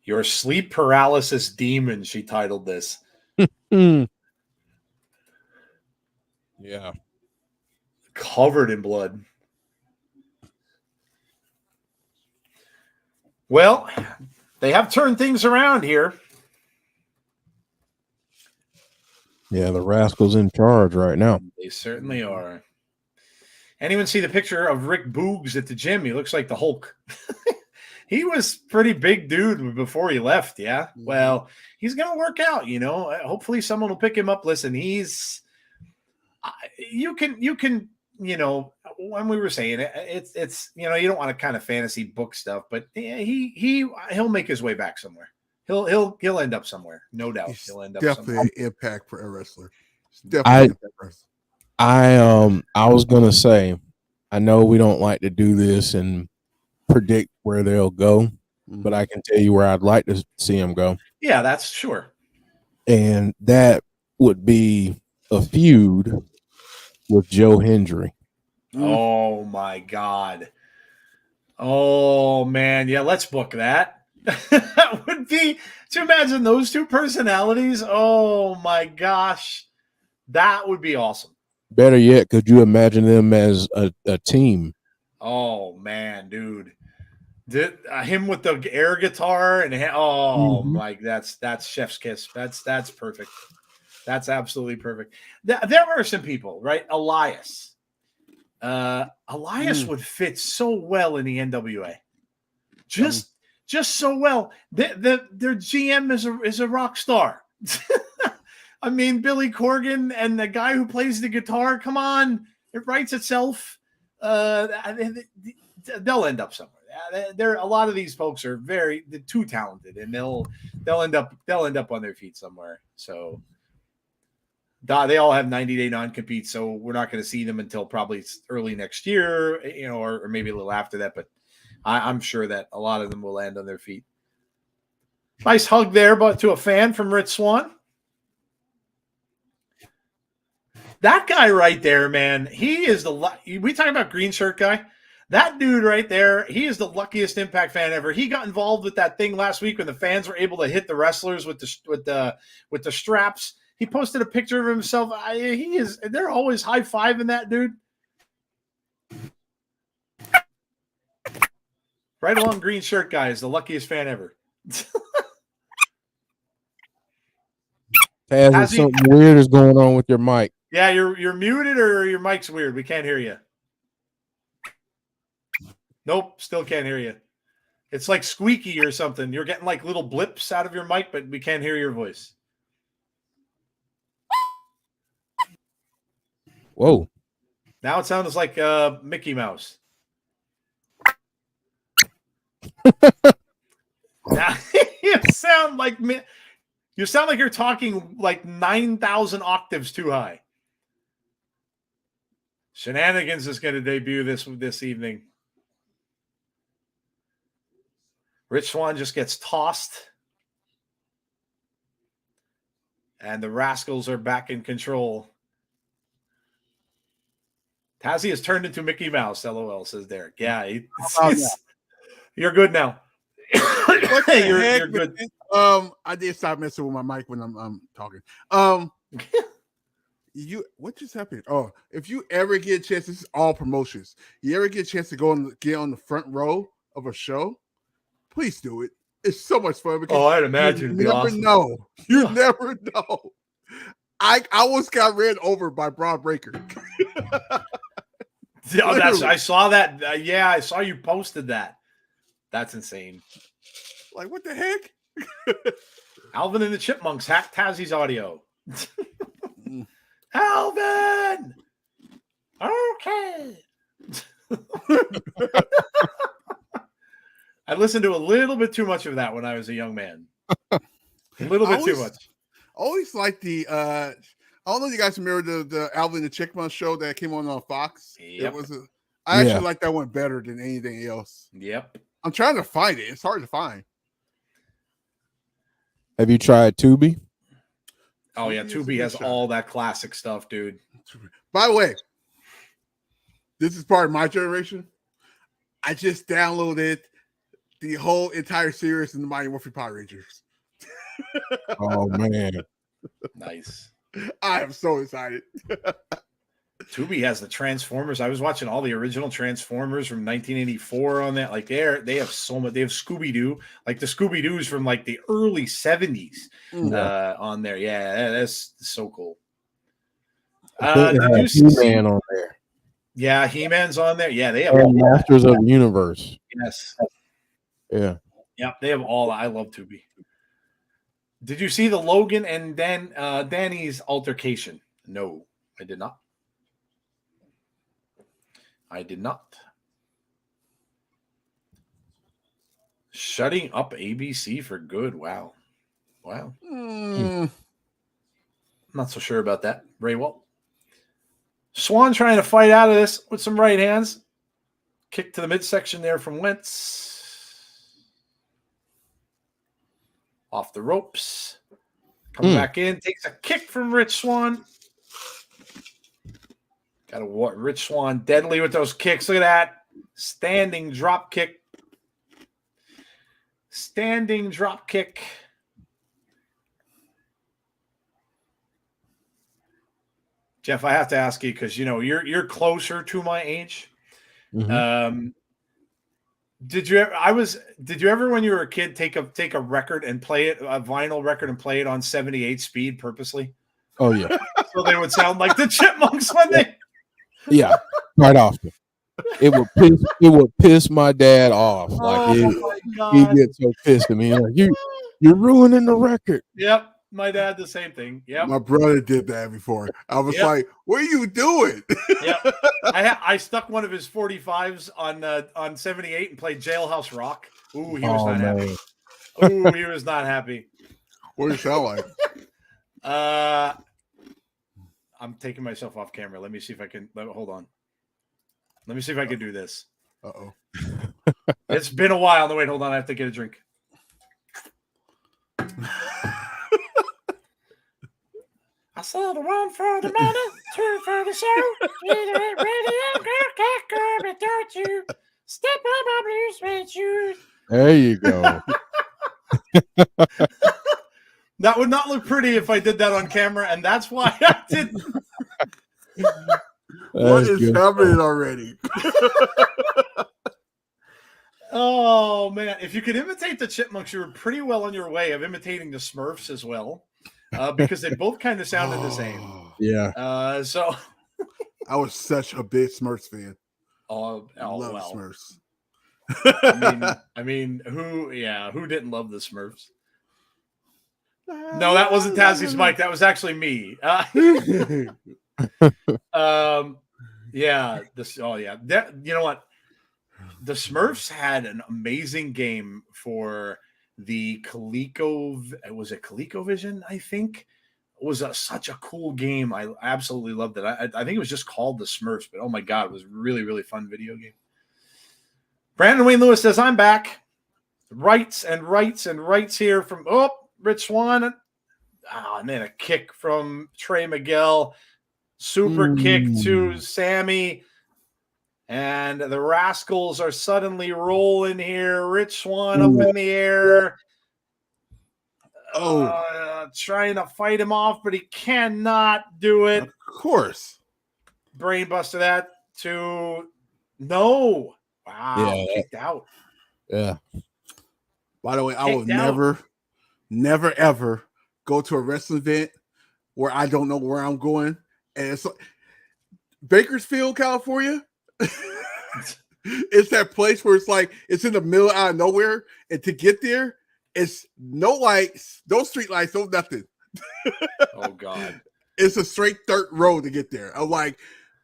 Your sleep paralysis demon, she titled this. Yeah. Covered in blood. Well, they have turned things around here. Yeah, the Rascalz in charge right now. They certainly are. Anyone see the picture of Rick Boogs at the gym? He looks like the Hulk. He was pretty big dude before he left, yeah? Well, he's going to work out, Hopefully someone will pick him up. Listen, he's you can when we were saying it, it's you don't want to kind of fantasy book stuff, but he'll make his way back somewhere. He'll end up somewhere, no doubt. He'll end up definitely somewhere. an impact for a wrestler. Definitely I was gonna say, I know we don't like to do this and predict where they'll go, but I can tell you where I'd like to see them go. Yeah, that's sure. And that would be a feud with Joe Hendry. Oh my God. Oh man, yeah, let's book that. That would be to imagine those two personalities. Oh my gosh. That would be awesome. Better yet, could you imagine them as a team? Oh man, dude. Him with the air guitar and like that's chef's kiss. That's perfect. That's absolutely perfect. There are some people, right? Elias would fit so well in the NWA. Just so well. Their GM is a rock star. I mean, Billy Corgan and the guy who plays the guitar. Come on, it writes itself. They'll end up somewhere. There, a lot of these folks are they're too talented, and they'll end up on their feet somewhere. So they all have 90-day non-compete, so we're not going to see them until probably early next year, or maybe a little after that. But I'm sure that a lot of them will land on their feet. Nice hug there, but to a fan from Rich Swann. That guy right there, man, he is we talking about green shirt guy. That dude right there, he is the luckiest Impact fan ever. He got involved with that thing last week when the fans were able to hit the wrestlers with the straps. He posted a picture of himself. They're always high-fiving that dude. Right along green shirt guy is the luckiest fan ever. Taz, something weird is going on with your mic. Yeah, you're muted or your mic's weird. We can't hear you. Nope, still can't hear you. It's like squeaky or something. You're getting like little blips out of your mic, but we can't hear your voice. Whoa. Now it sounds like Mickey Mouse. Now you sound like you're talking like 9,000 octaves too high. Shenanigans is going to debut this evening. Rich Swann just gets tossed. And the Rascalz are back in control. Tazzy has turned into Mickey Mouse, LOL, says Derek. Yeah, you're good now. You're good. I did stop messing with my mic when I'm talking. What just happened? Oh, if you ever get a chance, this is all promotions. You ever get a chance to get on the front row of a show, please do it. It's so much fun. I'd imagine you never awesome. know. You never know. I almost got ran over by Braun Breaker. I saw that. I saw you posted that. That's insane. Like, what the heck? Alvin and the Chipmunks hacked Tazzy's audio. Alvin! Okay. I listened to a little bit too much of that when I was a young man. A little bit too much. Always like the I don't know if you guys remember the Alvin and the Chipmunks show that came on Fox. Yep. I actually like that one better than anything else. Yep. I'm trying to find it. It's hard to find. Have you tried Tubi? Oh yeah, Tubi has all that classic stuff, dude. By the way, this is part of my generation. I just downloaded the whole entire series in the Mighty Morphin Power Rangers. Oh man, nice! I am so excited. Tubi has the Transformers. I was watching all the original Transformers from 1984 on that. Like they have so much. They have Scooby Doo, like the Scooby Doo's from like the early 70s on there. Yeah, that's so cool. He-Man on there. Yeah, He-Man's on there. Yeah, they have all Masters of the Universe. Yes. Yeah. Yep, they have all. I love Tubi. Did you see the Logan and Danny's altercation? No, I did not. I did not. Shutting up ABC for good. Wow. I'm not so sure about that. Ray Walt. Swann trying to fight out of this with some right hands. Kick to the midsection there from Wentz. Off the ropes. Comes back in, takes a kick from Rich Swann. Got a Rich Swann deadly with those kicks. Look at that. Standing drop kick. Standing drop kick. Jeff, I have to ask you because you're closer to my age. Mm-hmm. Did you ever when you were a kid take a record and play it, a vinyl record, and play it on 78 speed purposely? Oh yeah. So they would sound like the Chipmunks when they. Yeah, quite often. It would piss my dad off. Like he gets so pissed at me. Like you're ruining the record. Yep. My dad, the same thing. Yep. My brother did that before. I was like, "What are you doing?" Yep. I stuck one of his 45s on 78 and played Jailhouse Rock. Ooh, he was not happy. Ooh, he was not happy. What did it sound like? I'm taking myself off camera. Let me see if I can. Hold on. Let me see if I can do this. Uh-oh. It's been a while. No, wait, hold on. I have to get a drink. I said 1 for the money, 2 for the show. But don't you step on my blue suede shoes. There you go. That would not look pretty if I did that on camera, and that's why I didn't. What is happening already? Oh, man. If you could imitate the Chipmunks, you were pretty well on your way of imitating the Smurfs as well. Because they both kind of sounded the same. Yeah. So I was such a big Smurfs fan. Love well. Smurfs. I mean, who didn't love the Smurfs? No, that wasn't Tassie's mic. That was actually me. Yeah. You know what? The Smurfs had an amazing game for the ColecoVision, I think. It was such a cool game. I absolutely loved it. I think it was just called the Smurfs, but oh my God, it was a really, really fun video game. Brandon Wayne Lewis says, I'm back. Rights here from Rich Swann. And then a kick from Trey Miguel. Super kick to Sammy. And the Rascalz are suddenly rolling here. Rich Swann up in the air. Trying to fight him off, but he cannot do it. Of course. Brainbuster that to no. Wow. Yeah. Kicked out. Yeah. By the way, I will never, ever go to a wrestling event where I don't know where I'm going. And it's like Bakersfield, California. It's that place where it's like it's in the middle out of nowhere, and to get there, it's no lights, no street lights, no nothing. Oh God. It's a straight dirt road to get there. I'm like,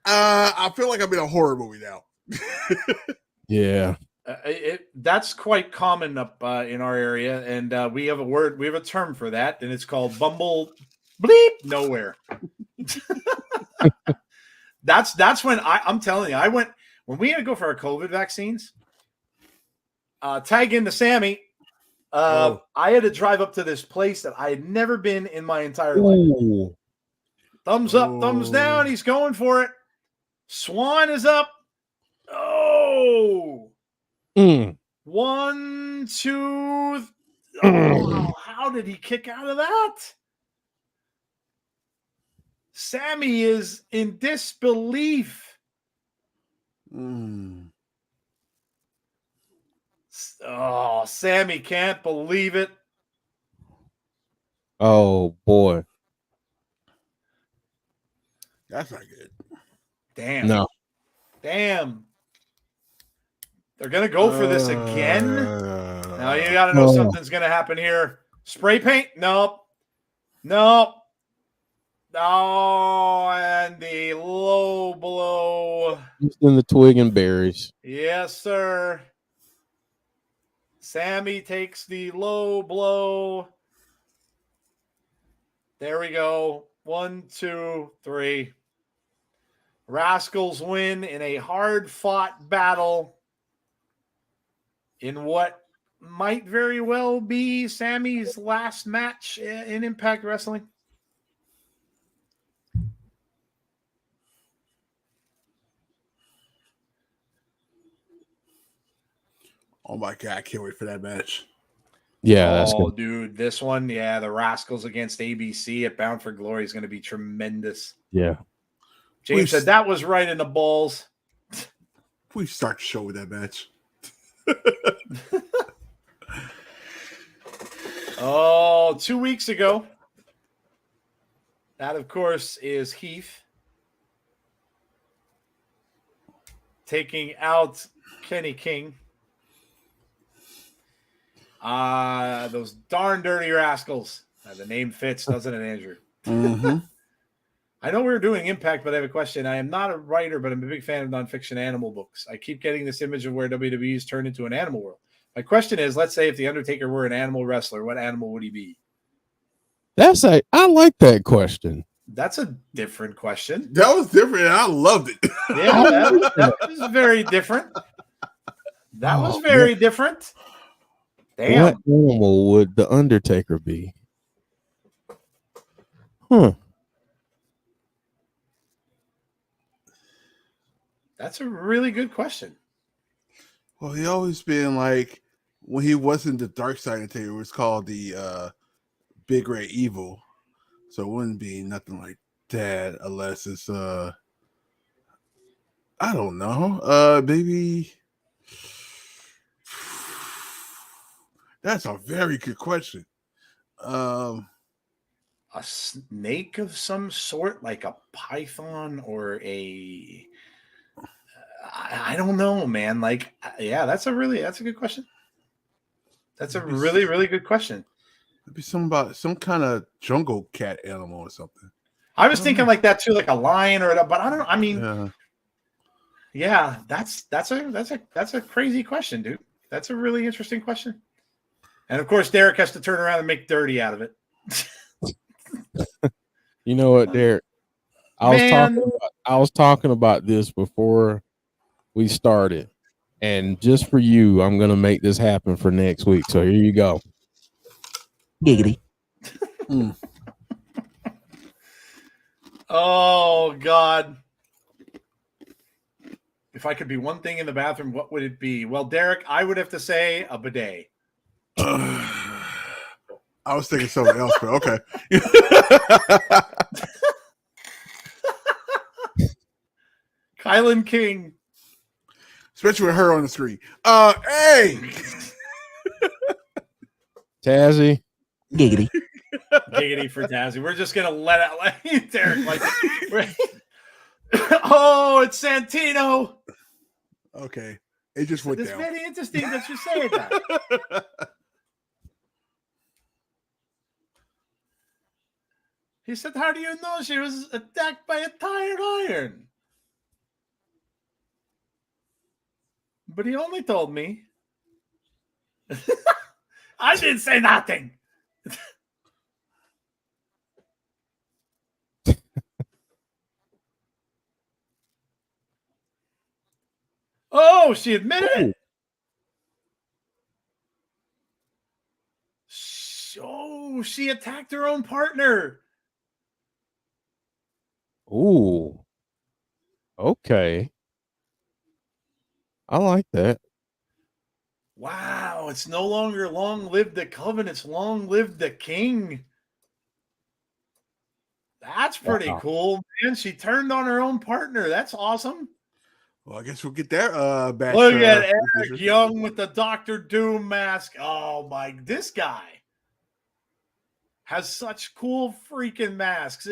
I feel like I'm in a horror movie now. Yeah. That's quite common up in our area, and we have a term for that, and it's called bumble bleep nowhere. That's when I'm telling you, when we had to go for our COVID vaccines, tag into Sammy. I had to drive up to this place that I had never been in my entire life. Thumbs up, thumbs down. He's going for it. Swann is up. Oh. 1, 2. Oh, how did he kick out of that? Sammy is in disbelief. Oh, Sammy can't believe it. Oh boy. That's not good. Damn. No. Damn. They're going to go for this again? Now you got to know something's going to happen here. Spray paint? Nope. Oh, and the low blow. Just in the twig and berries. Yes, sir. Sammy takes the low blow. There we go. 1, 2, 3. Rascalz win in a hard-fought battle in what might very well be Sammy's last match in Impact Wrestling. Oh my God, I can't wait for that match. Yeah, that's good. Dude, this one, the Rascalz against ABC at Bound for Glory is going to be tremendous. Yeah. James said that was right in the balls. We start the show with that match. 2 weeks ago. That, of course, is Heath taking out Kenny King. Those darn dirty Rascalz. The name fits, doesn't it, Andrew? Mm-hmm. I know we were doing Impact, but I have a question. I am not a writer, but I'm a big fan of nonfiction animal books. I keep getting this image of where WWE's turned into an animal world. My question is, let's say if The Undertaker were an animal wrestler, what animal would he be? I like that question. That's a different question. That was different. I loved it. Yeah, that was very different. That was very different. Damn. What animal would the Undertaker be? That's a really good question. Well, he always been like, when he wasn't the Dark Side Undertaker, it was called the Big Red Evil. So it wouldn't be nothing like that unless it's I don't know. Maybe that's a very good question. A snake of some sort, like a python or a I don't know, man. Like, yeah, that's a good question. That's a really, really good question. It'd be some kind of jungle cat animal or something. I was thinking like that too, like a lion but I don't know. I mean, yeah, that's a crazy question, dude. That's a really interesting question. And of course, Derek has to turn around and make dirty out of it. You know what, Derek? I was talking about this before we started, and just for you, I'm gonna make this happen for next week. So here you go. Giggity. Oh God. If I could be one thing in the bathroom, what would it be? Well, Derek, I would have to say a bidet. I was thinking something else, but okay. Kylan King. Especially with her on the screen. Hey! Tazzy. Giggity. Giggity for Tazzy. We're just going to let Derek like oh, it's Santino. Okay. It just went down. It's very interesting that you say that. He said, how do you know she was attacked by a tire iron? But he only told me. I didn't say nothing. Oh, she admitted it. Oh, she attacked her own partner. Ooh. Okay. I like that. Wow, it's no longer long live the coven, it's long live the king. That's pretty cool, man. She turned on her own partner. That's awesome. Well, I guess we'll get there back. Look at Eric Young with the Dr. Doom mask. Oh my, this guy has such cool freaking masks.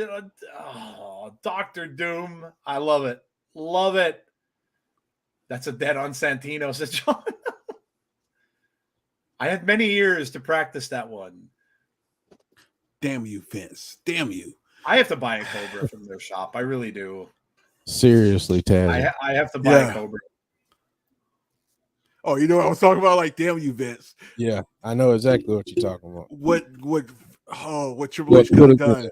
Dr. Doom. I love it. Love it. That's a dead on Santino, said John. I had many years to practice that one. Damn you, Vince. Damn you. I have to buy a Cobra from their shop. I really do. Seriously, Taz. I have to buy a Cobra. Oh, you know what I was talking about? Like, damn you, Vince. Yeah, I know exactly what you're talking about. What Triple H could have done.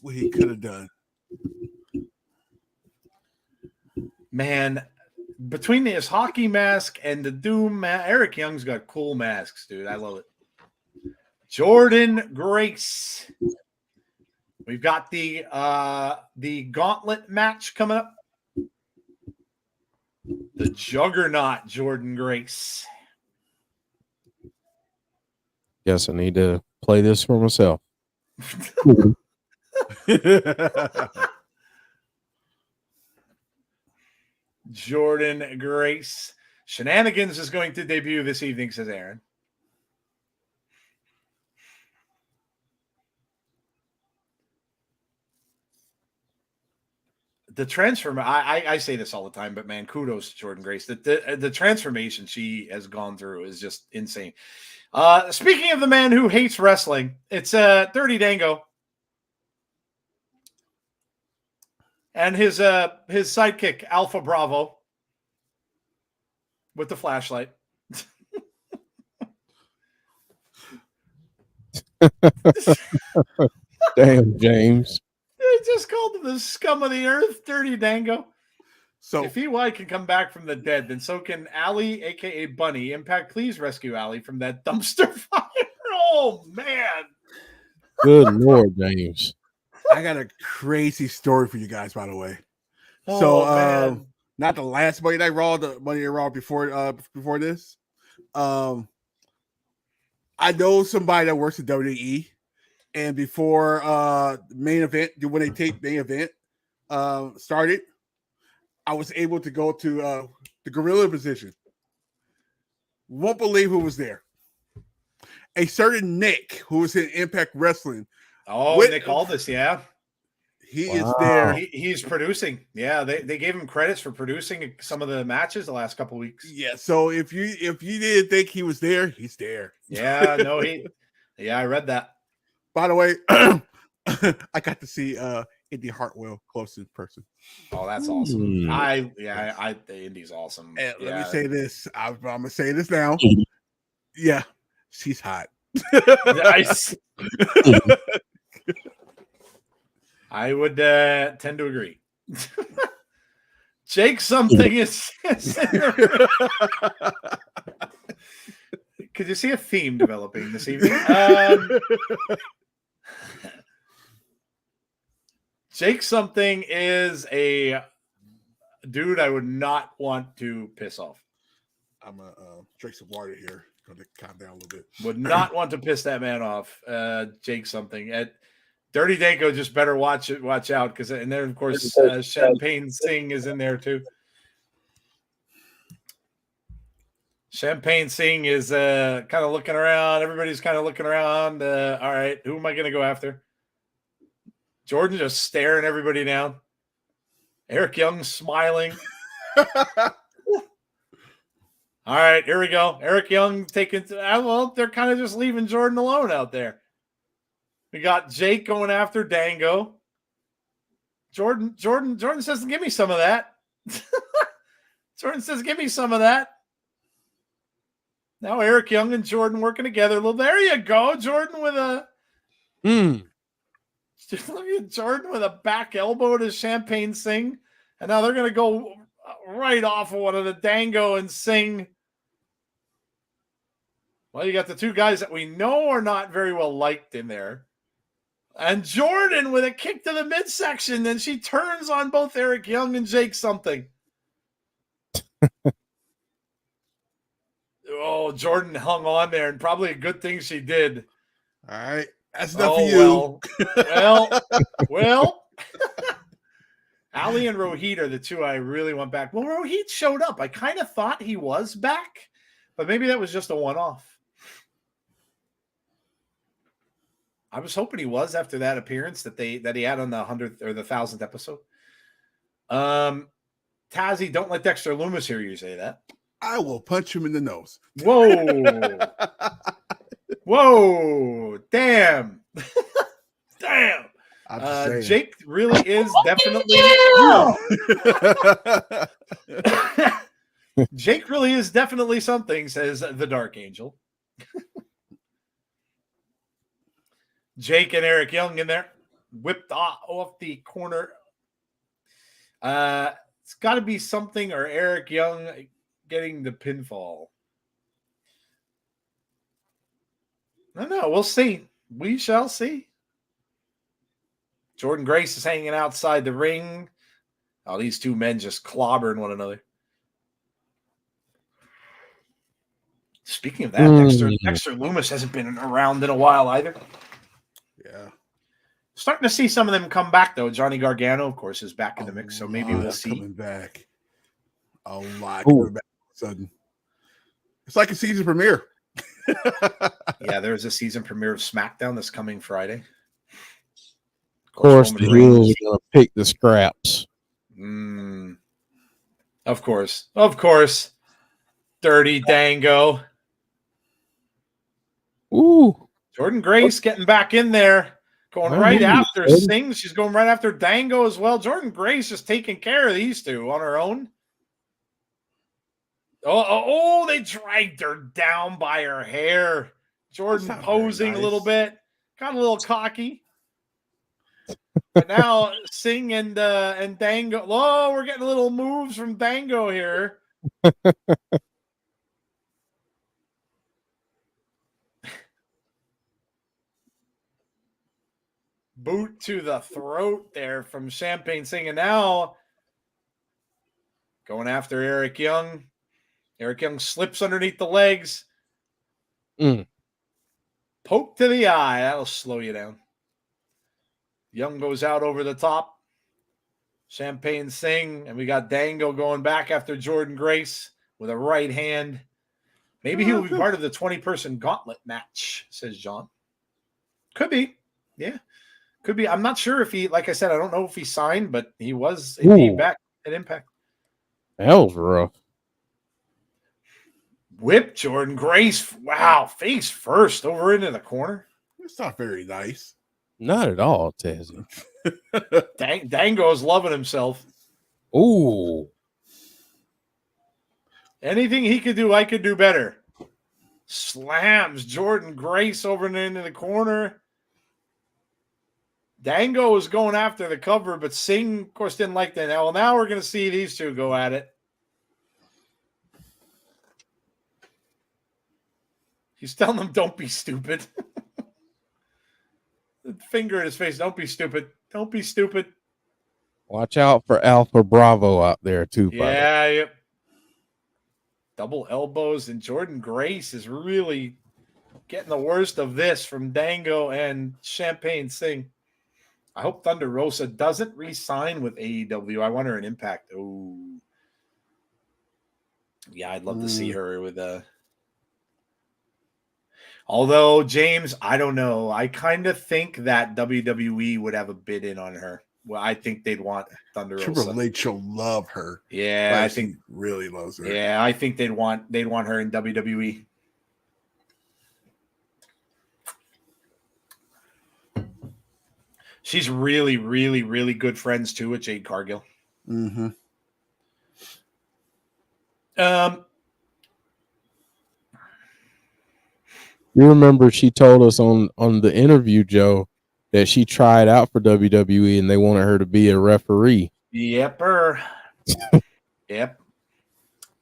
What he could have done. Man, Between his hockey mask and the Doom mask, Eric Young's got cool masks, dude. I love it. Jordynne Grace. We've got the Gauntlet match coming up. The Juggernaut, Jordynne Grace. Yes, I need to play this for myself. Jordynne Grace. Shenanigans is going to debut this evening, says Aaron. The transform, I say this all the time, but man, kudos to Jordynne Grace. The transformation she has gone through is just insane. Speaking of the man who hates wrestling, it's Dirty Dango. And his sidekick, Alpha Bravo, with the flashlight. Damn, James. They just called him the scum of the earth, Dirty Dango. So if EY can come back from the dead, then so can Allie, a.k.a. Bunny. Impact, please rescue Allie from that dumpster fire. Oh, man. Good Lord, James. I got a crazy story for you guys, by the way. Oh, So, man. not the last Monday Night Raw, the Monday Night Raw before this. I know somebody that works at WWE, and before main event, when they taped main event started, I was able to go to the gorilla position. Won't believe who was there. A certain Nick, who was in Impact Wrestling. Oh, Nick Aldis, yeah. He is there. He's producing. Yeah, they gave him credits for producing some of the matches the last couple weeks. Yeah, so if you didn't think he was there, he's there. Yeah, no, I read that. By the way, I got to see Indy Hartwell close in person. Oh, that's awesome. The Indy's awesome. And let me say this. I'm gonna say this now. Yeah, she's hot. Nice. I would tend to agree. Jake something is could you see a theme developing this evening? Jake something is a dude I would not want to piss off. I'm gonna drink some water here. Going to calm down a little bit. Would not want to piss that man off. Jake something. Dirty Dango just better watch out, because and then of course Champagne Singh is in there too. Champagne Singh is kind of looking around. Everybody's kind of looking around. All right, who am I going to go after? Jordynne just staring everybody down. Eric Young smiling. All right, here we go. Eric Young taking. Well, they're kind of just leaving Jordynne alone out there. We got Jake going after Dango. Jordynne says, "Give me some of that." Jordynne says, "Give me some of that." Now Eric Young and Jordynne working together. Well, there you go, Jordynne with a. Jordynne with a back elbow to Champagne Singh, and now they're going to go right off of one of the Dango and Singh. Well, you got the two guys that we know are not very well liked in there. And Jordynne with a kick to the midsection. Then she turns on both Eric Young and Jake something. Oh, Jordynne hung on there, and probably a good thing she did. All right. That's enough for you. Well. Ali and Rohit are the two I really want back. Well, Rohit showed up. I kind of thought he was back, but maybe that was just a one-off. I was hoping he was after that appearance that he had on the 100th or the 1000th episode. Tazzy, don't let Dexter Loomis hear you say that. I will punch him in the nose. Whoa. Whoa. Damn. Damn. Jake really is definitely. Jake really is definitely something, says the Dark Angel. Jake and Eric Young in there, whipped off the corner. It's got to be something or Eric Young getting the pinfall. No, we'll see. We shall see. Jordynne Grace is hanging outside the ring. Oh, these two men just clobbering one another. Speaking of that, Dexter Loomis hasn't been around in a while either. Yeah. Starting to see some of them come back, though. Johnny Gargano, of course, is back in the mix, so maybe we'll see. Coming back. A lot coming back all of a sudden. It's like a season premiere. Yeah, there's a season premiere of SmackDown this coming Friday. Of course, the heels are going to pick the scraps. Of course. Dirty Dango. Ooh. Jordynne Grace getting back in there. Going right after Singh. She's going right after Dango as well. Jordynne Grace just taking care of these two on her own. Oh, they dragged her down by her hair. Jordynne posing a little bit. Got a little cocky. But now Singh and Dango. Oh, we're getting little moves from Dango here. Boot to the throat there from Champagne Singh. And now going after Eric Young. Eric Young slips underneath the legs. Poke to the eye. That'll slow you down. Young goes out over the top. Champagne Singh. And we got Dango going back after Jordynne Grace with a right hand. Maybe he will be part of the 20-person gauntlet match, says John. Could be. Yeah. Could be. I'm not sure if he, like I said, I don't know if he signed, but he was indeed back at Impact. That was rough. Whip Jordynne Grace. Wow. Face first over into the corner. It's not very nice. Not at all, Tazzy. Dango's loving himself. Ooh. Anything he could do, I could do better. Slams Jordynne Grace over and into the corner. Dango was going after the cover, but Singh, of course, didn't like that. Well, now we're going to see these two go at it. He's telling them, don't be stupid. The finger in his face, don't be stupid. Don't be stupid. Watch out for Alpha Bravo out there, too. Yeah, yep. Double elbows, and Jordynne Grace is really getting the worst of this from Dango and Champagne Singh. I hope Thunder Rosa doesn't re-sign with AEW. I want her in Impact. Oh, yeah, I'd love to see her with a. Although, James, I don't know. I kind of think that WWE would have a bid in on her. Well, I think they'd want Thunder Rosa. Triple H will love her. Yeah, I think really loves her. Yeah, I think they'd want her in WWE. She's really, really, really good friends too with Jade Cargill. Mm-hmm. You remember she told us on the interview, Joe, that she tried out for WWE and they wanted her to be a referee. Yepper. Yep.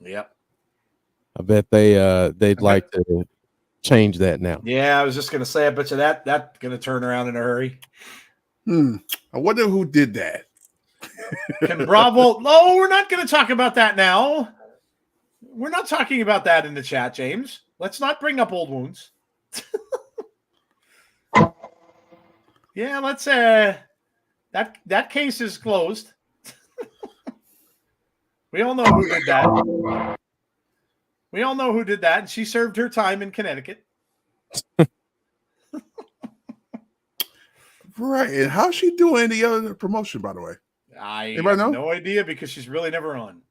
I bet they'd like to change that now. Yeah, I was just gonna say, I bet you that's gonna turn around in a hurry. I wonder who did that. Can Bravo? No, we're not gonna talk about that now. We're not talking about that in the chat, James. Let's not bring up old wounds. Yeah, let's that case is closed. We all know who did that. We all know who did that, and she served her time in Connecticut. Right. And how's she doing the other promotion, by the way? I have no idea because she's really never on.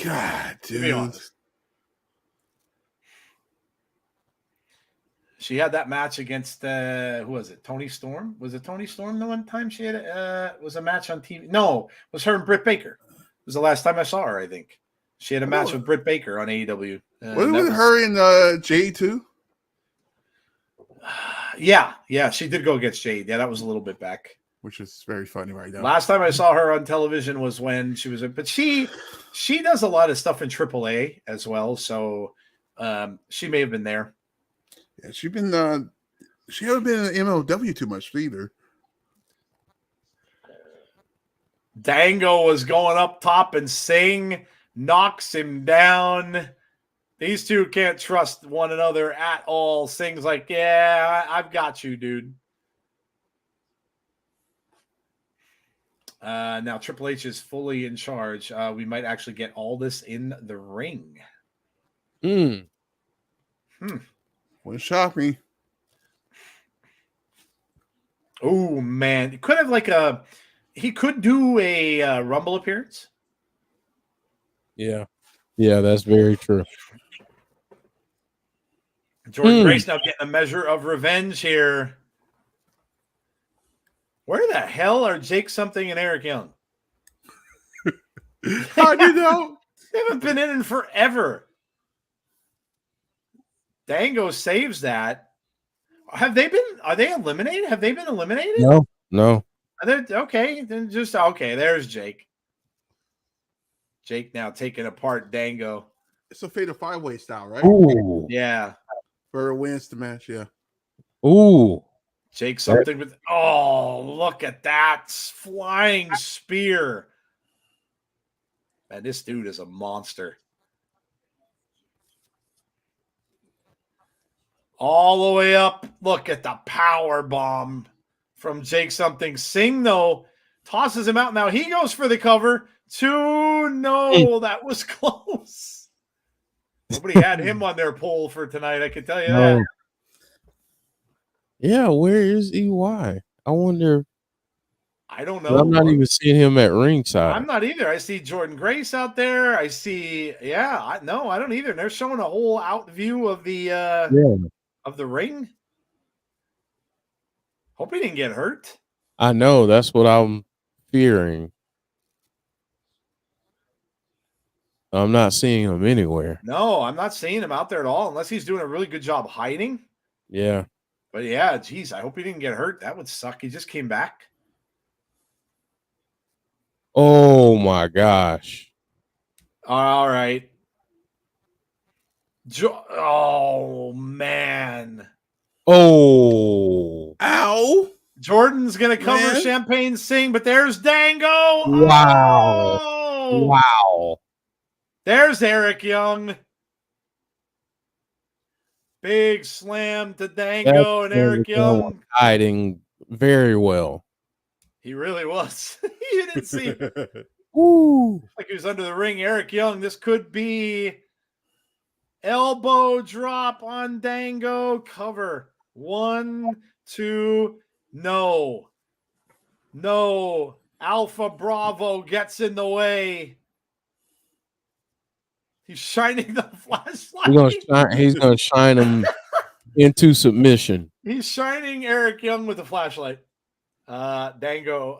God, dude. To be honest. She had that match against who was it? Tony Storm? Was it Tony Storm the one time she had was a match on TV? No, it was her and Britt Baker. It was the last time I saw her, I think. She had a match with Britt Baker on AEW. Was it her and Jade too? Yeah, she did go against Jade. Yeah, that was a little bit back. which is very funny right now. Last time I saw her on television was when she was, but she does a lot of stuff in AAA as well. So she may have been there. Yeah, she hasn't been in MLW too much either. Dango was going up top and Singh knocks him down. These two can't trust one another at all. Singh's like, yeah, I've got you, dude. Now Triple H is fully in charge. We might actually get all this in the ring. Wouldn't shock me. Oh man, it could have he could do a Rumble appearance. Yeah, that's very true. Jordynne Grace now getting a measure of revenge here. Where the hell are Jake Something and Eric Young? How do you know? They haven't been in forever. Dango saves that. Are they eliminated? Have they been eliminated? No. Okay, then there's Jake. Jake now taking apart Dango. It's a fatal 5-way style, right? Ooh. Yeah. Whoever wins the match, yeah. Ooh. Jake Something with look at that flying spear. Man, this dude is a monster. All the way up. Look at the power bomb from Jake Something. Singh, though, tosses him out. Now he goes for the cover. No, that was close. Nobody had him on their poll for tonight, I can tell you that. Yeah, where is EY? I wonder. I don't know. I'm not even seeing him at ringside. I'm not either. I see Jordynne Grace out there. I see, I don't either. They're showing a whole out view of the of the ring. Hope he didn't get hurt. I know. That's what I'm fearing. I'm not seeing him anywhere. No, I'm not seeing him out there at all, unless he's doing a really good job hiding. Yeah. But yeah, geez, I hope he didn't get hurt. That would suck. He just came back. Oh my gosh. All right. Oh man. Oh. Ow. Jordynne's gonna cover Champagne Singh, but there's Dango. Wow. Oh! Wow. There's Eric Young. Big slam to Dango and Eric Young. Hiding very well. He really was. You didn't see. Ooh. Like he was under the ring. Eric Young. This could be elbow drop on Dango. Cover. 1, 2. No. Alpha Bravo gets in the way. He's shining the flashlight. He's gonna shine him into submission. He's shining Eric Young with a flashlight. Dango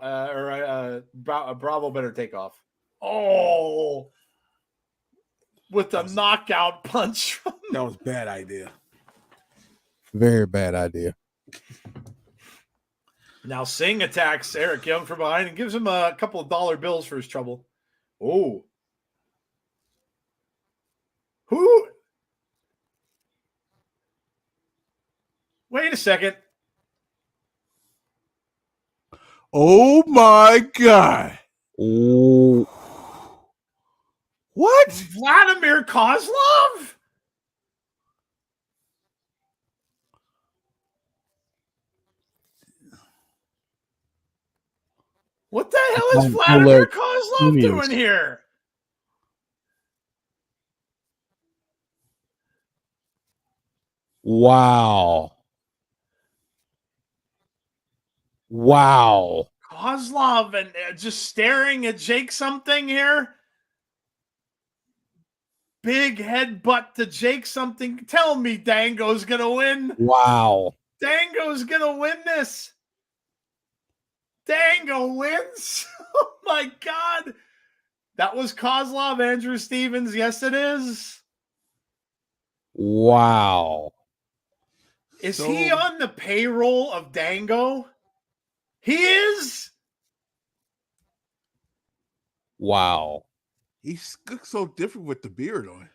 Bravo better take off. Oh, with the knockout punch. That was a bad idea. Very bad idea. Now Singh attacks Eric Young from behind and gives him a couple of dollar bills for his trouble. Oh. Who? Wait a second. Oh my God. Oh. What? Vladimir Kozlov? What the hell is Vladimir Kozlov doing here? Wow. Kozlov and just staring at Jake Something here. Big headbutt to Jake Something. Tell me Dango's going to win. Wow. Dango's going to win this. Dango wins. Oh my God. That was Kozlov, Andrew Stevens. Yes, it is. Wow. Is he on the payroll of Dango? He is. Wow. He looks so different with the beard on.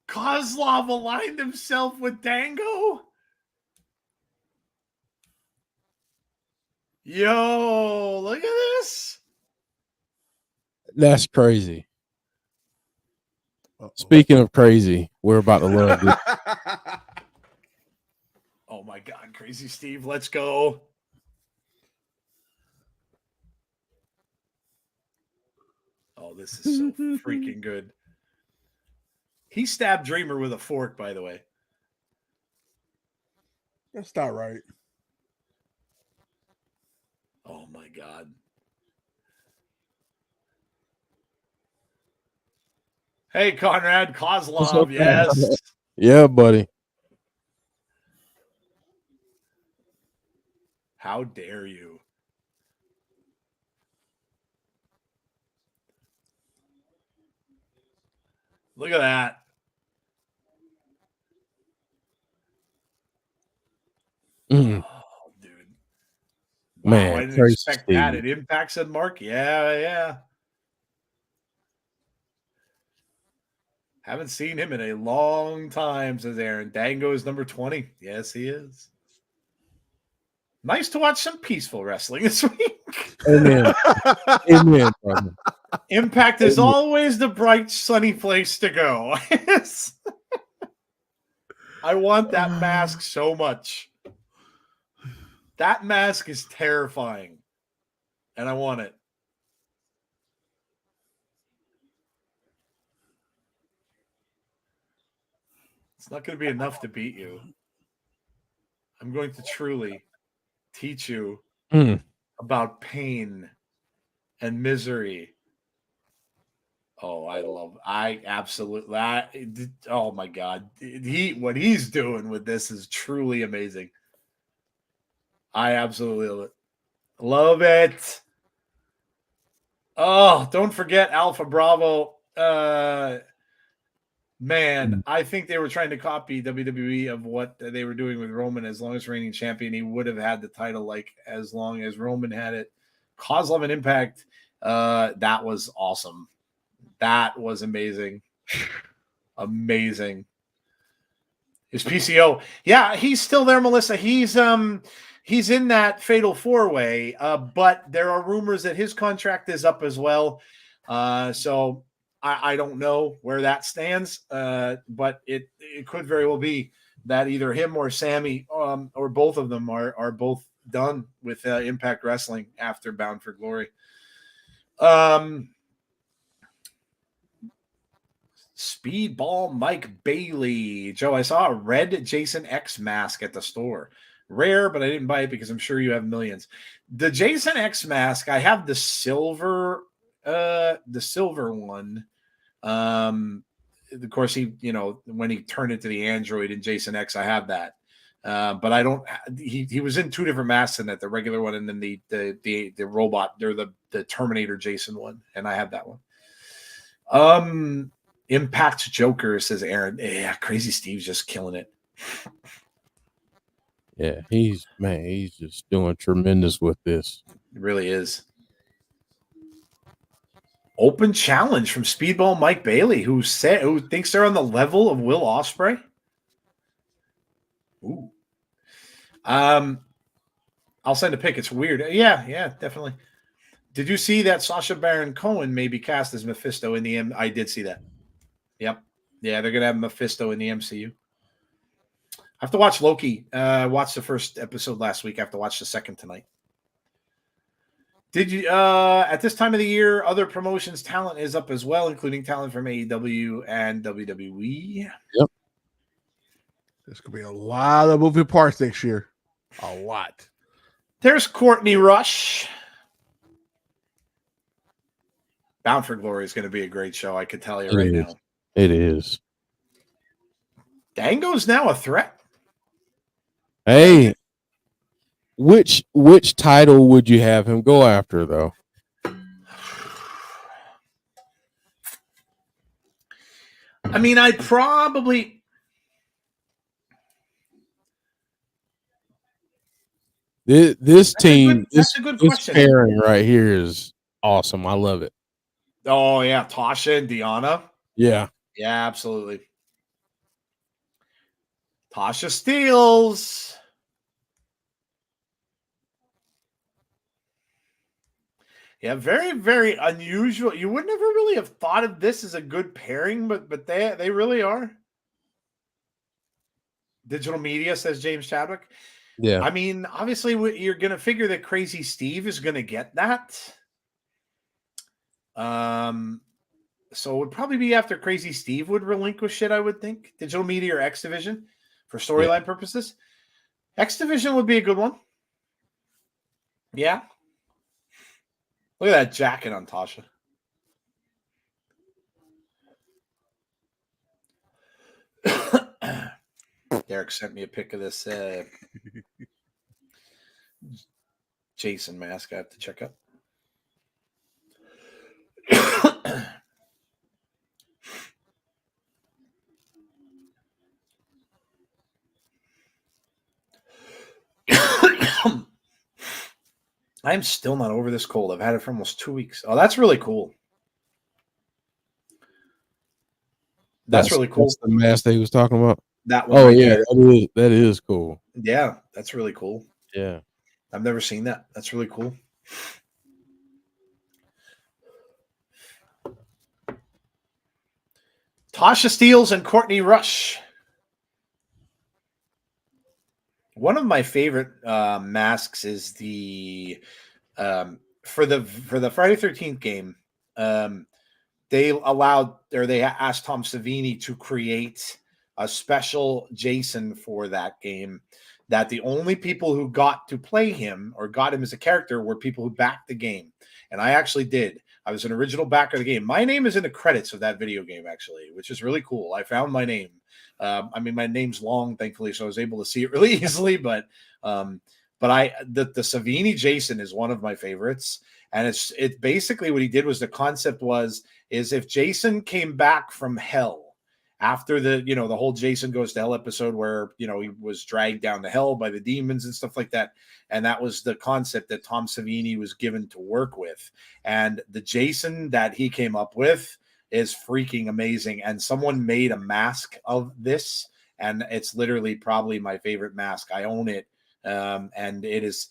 Kozlov aligned himself with Dango. Yo, look at this. That's crazy. Uh-oh. Speaking of crazy, we're about to love this. Oh my God, Crazy Steve, let's go. Oh, this is so freaking good. He stabbed Dreamer with a fork, by the way. That's not right. Oh my God. Hey, Conrad Kozlov, yes. Yeah, buddy. How dare you? Look at that. Mm. Oh, dude. Wow, man, I didn't Crazy expect Steve. that. It impacts said Mark. Yeah. Haven't seen him in a long time, says Aaron. Dango is number 20. Yes, he is. Nice to watch some peaceful wrestling this week. Amen. Amen, brother. Impact is always the bright, sunny place to go. I want that mask so much. That mask is terrifying. And I want it. It's not going to be enough to beat you. I'm going to truly teach you about pain and misery. Oh, I absolutely, oh my God. What he's doing with this is truly amazing. I absolutely love it. Love it. Oh, don't forget Alpha Bravo. Man, I think they were trying to copy WWE of what they were doing with Roman. As long as reigning champion, he would have had the title like as long as Roman had it. Kozlov and Impact, that was awesome. That was amazing. Amazing. His PCO. Yeah, he's still there, Melissa. He's in that fatal 4-way, but there are rumors that his contract is up as well. So I don't know where that stands, but it could very well be that either him or Sammy or both of them are both done with Impact Wrestling after Bound for Glory. Speedball Mike Bailey. Joe, I saw a red Jason X mask at the store. Rare, but I didn't buy it because I'm sure you have millions. The Jason X mask, I have the silver one. Of course, he, when he turned into the android in Jason X, I have that. But I don't. He was in two different masks in that, the regular one and then the robot, or the Terminator Jason one, and I have that one. Impact Joker, says Aaron. Yeah, Crazy Steve's just killing it. Yeah, he's just doing tremendous with this. It really is. Open challenge from Speedball Mike Bailey, who thinks they're on the level of Will Ospreay. Ooh. I'll send a pic. It's weird. Yeah, definitely. Did you see that Sacha Baron Cohen may be cast as Mephisto in the I did see that. Yep. Yeah, they're gonna have Mephisto in the MCU. I have to watch Loki. Watched the first episode last week. I have to watch the second tonight. Did you at this time of the year, other promotions talent is up as well, including talent from AEW and WWE? Yep. There's gonna be a lot of moving parts next year. A lot. There's Courtney Rush. Bound for Glory is going to be a great show. I could tell you right now. It is. Dango's now a threat. Hey, which title would you have him go after, though? I mean, I'd probably. This team, That's a good this question. pairing right here is awesome. I love it. Oh yeah, Tasha and Deanna. Yeah. Yeah, absolutely. Tasha Steelz. Yeah, very, very unusual. You would never really have thought of this as a good pairing, but they really are. Digital media, says James Chadwick. Yeah. I mean, obviously, you're going to figure that Crazy Steve is going to get that. So it would probably be after Crazy Steve would relinquish it, I would think. Digital media or X Division for storyline purposes. X Division would be a good one. Yeah. Look at that jacket on Tasha. Derek sent me a pic of this Jason mask I have to check out. I'm still not over this cold. I've had it for almost 2 weeks. Oh, that's really cool. That's really cool. That's the mask that he was talking about. That one. Oh right yeah, there. that is cool. Yeah, that's really cool. Yeah. I've never seen that. That's really cool. Tasha Steelz and Courtney Rush. One of my favorite masks is the for the Friday 13th game. They asked Tom Savini to create a special Jason for that game, that the only people who got to play him or got him as a character were people who backed the game. And I actually did. I was an original backer of the game. My name is in the credits of that video game, actually, which is really cool. I found my name. I mean, my name's long, thankfully, so I was able to see it really easily. But the Savini Jason is one of my favorites. And it's basically what he did was the concept is if Jason came back from hell after the whole Jason Goes to Hell episode where, he was dragged down to hell by the demons and stuff like that. And that was the concept that Tom Savini was given to work with. And the Jason that he came up with is freaking amazing. And someone made a mask of this, and it's literally probably my favorite mask. I own it. And it is,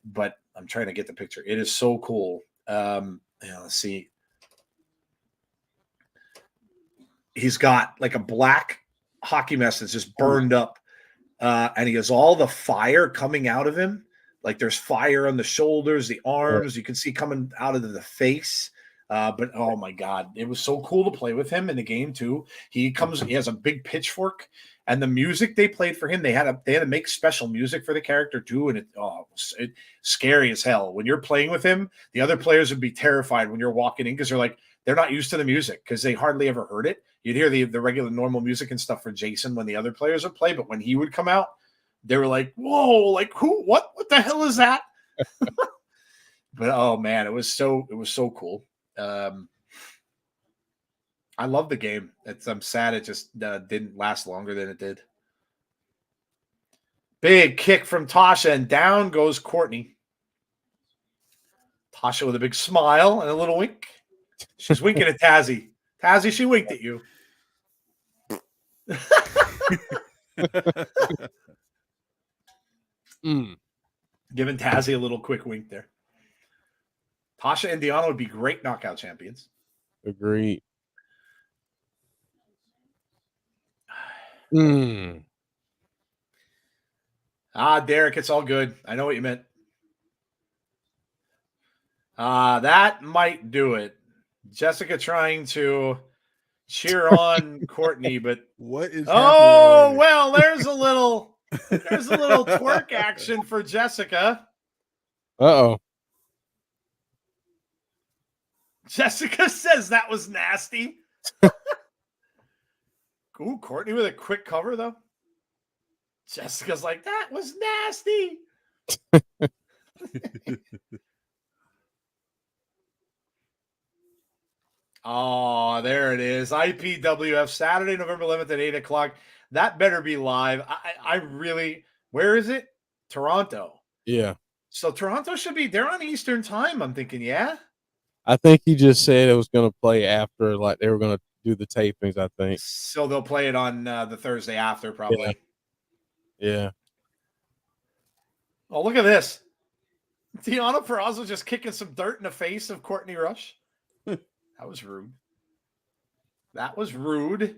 but I'm trying to get the picture. It is so cool. Let's see. He's got like a black hockey mask that's just burned up. And he has all the fire coming out of him. Like there's fire on the shoulders, the arms, you can see coming out of the face. But oh my God, it was so cool to play with him in the game too. He has a big pitchfork, and the music they played for him, they had to make special music for the character too. And it's scary as hell. When you're playing with him, the other players would be terrified when you're walking in, because they're not used to the music because they hardly ever heard it. You'd hear the regular normal music and stuff for Jason when the other players would play, but when he would come out, they were like, whoa, like what the hell is that? But oh man, it was so cool. I love the game. I'm sad it just didn't last longer than it did. Big kick from Tasha, and down goes Courtney. Tasha with a big smile and a little wink. She's winking at Tazzy. Tazzy, she winked at you. Giving Tazzy a little quick wink there. Tasha and Deanna would be great knockout champions. Agreed. Derek, it's all good. I know what you meant. That might do it. Jessica trying to cheer on Courtney, but what is happening? Well, there's a little twerk action for Jessica. Uh-oh. Jessica says that was nasty. Ooh, Courtney with a quick cover, though. Jessica's like, that was nasty. Oh, there it is. IPWF, Saturday, November 11th at 8 o'clock. That better be live. I really, where is it? Toronto. Yeah. So Toronto should be, they're on Eastern time, I'm thinking, yeah? I think he just said it was going to play after, like they were going to do the tapings, I think. So they'll play it on the Thursday after, probably. Yeah. Oh, look at this. Deonna Purrazzo just kicking some dirt in the face of Courtney Rush. That was rude. That was rude.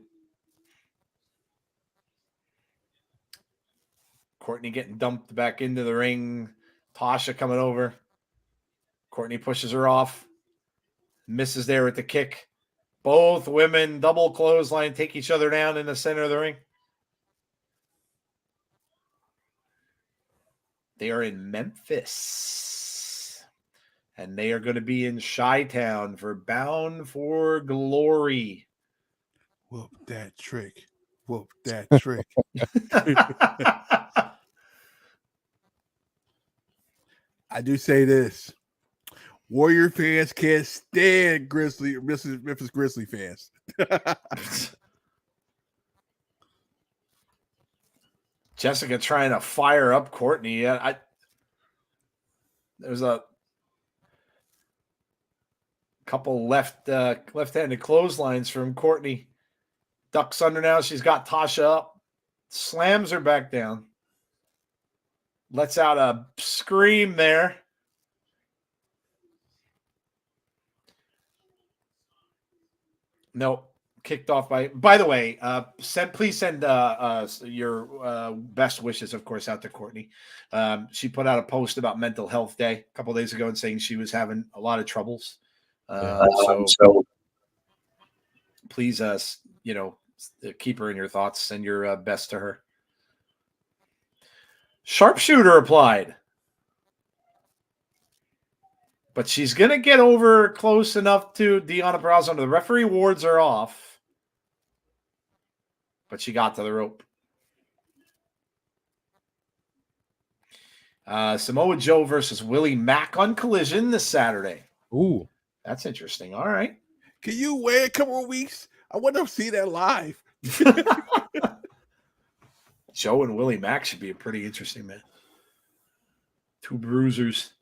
Courtney getting dumped back into the ring. Tasha coming over. Courtney pushes her off. Misses there with the kick. Both women double clothesline, take each other down in the center of the ring. They are in Memphis. And they are going to be in Chi-Town for Bound for Glory. Whoop that trick. Whoop that trick. I do say this. Warrior fans can't stand Memphis Grizzly fans. Jessica trying to fire up Courtney. There's a couple left-handed clotheslines from Courtney. Ducks under now. She's got Tasha up. Slams her back down. Lets out a scream there. Nope. Kicked off by the way, please send your best wishes, of course, out to Courtney. She put out a post about Mental Health Day a couple days ago and saying she was having a lot of troubles. So please, keep her in your thoughts. Send your best to her. Sharpshooter applied. But she's going to get over close enough to Deonna Purrazzo. The referee wards are off. But she got to the rope. Samoa Joe versus Willie Mack on Collision this Saturday. Ooh. That's interesting. All right. Can you wait a couple of weeks? I want to see that live. Joe and Willie Mack should be a pretty interesting man. Two bruisers.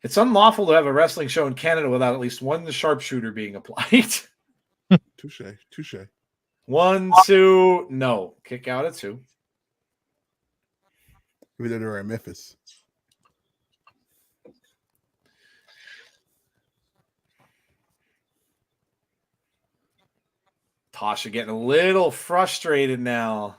It's unlawful to have a wrestling show in Canada without at least one sharpshooter being applied. Touche. 1, 2, no. Kick out at 2. Maybe they're in Memphis. Tasha getting a little frustrated now.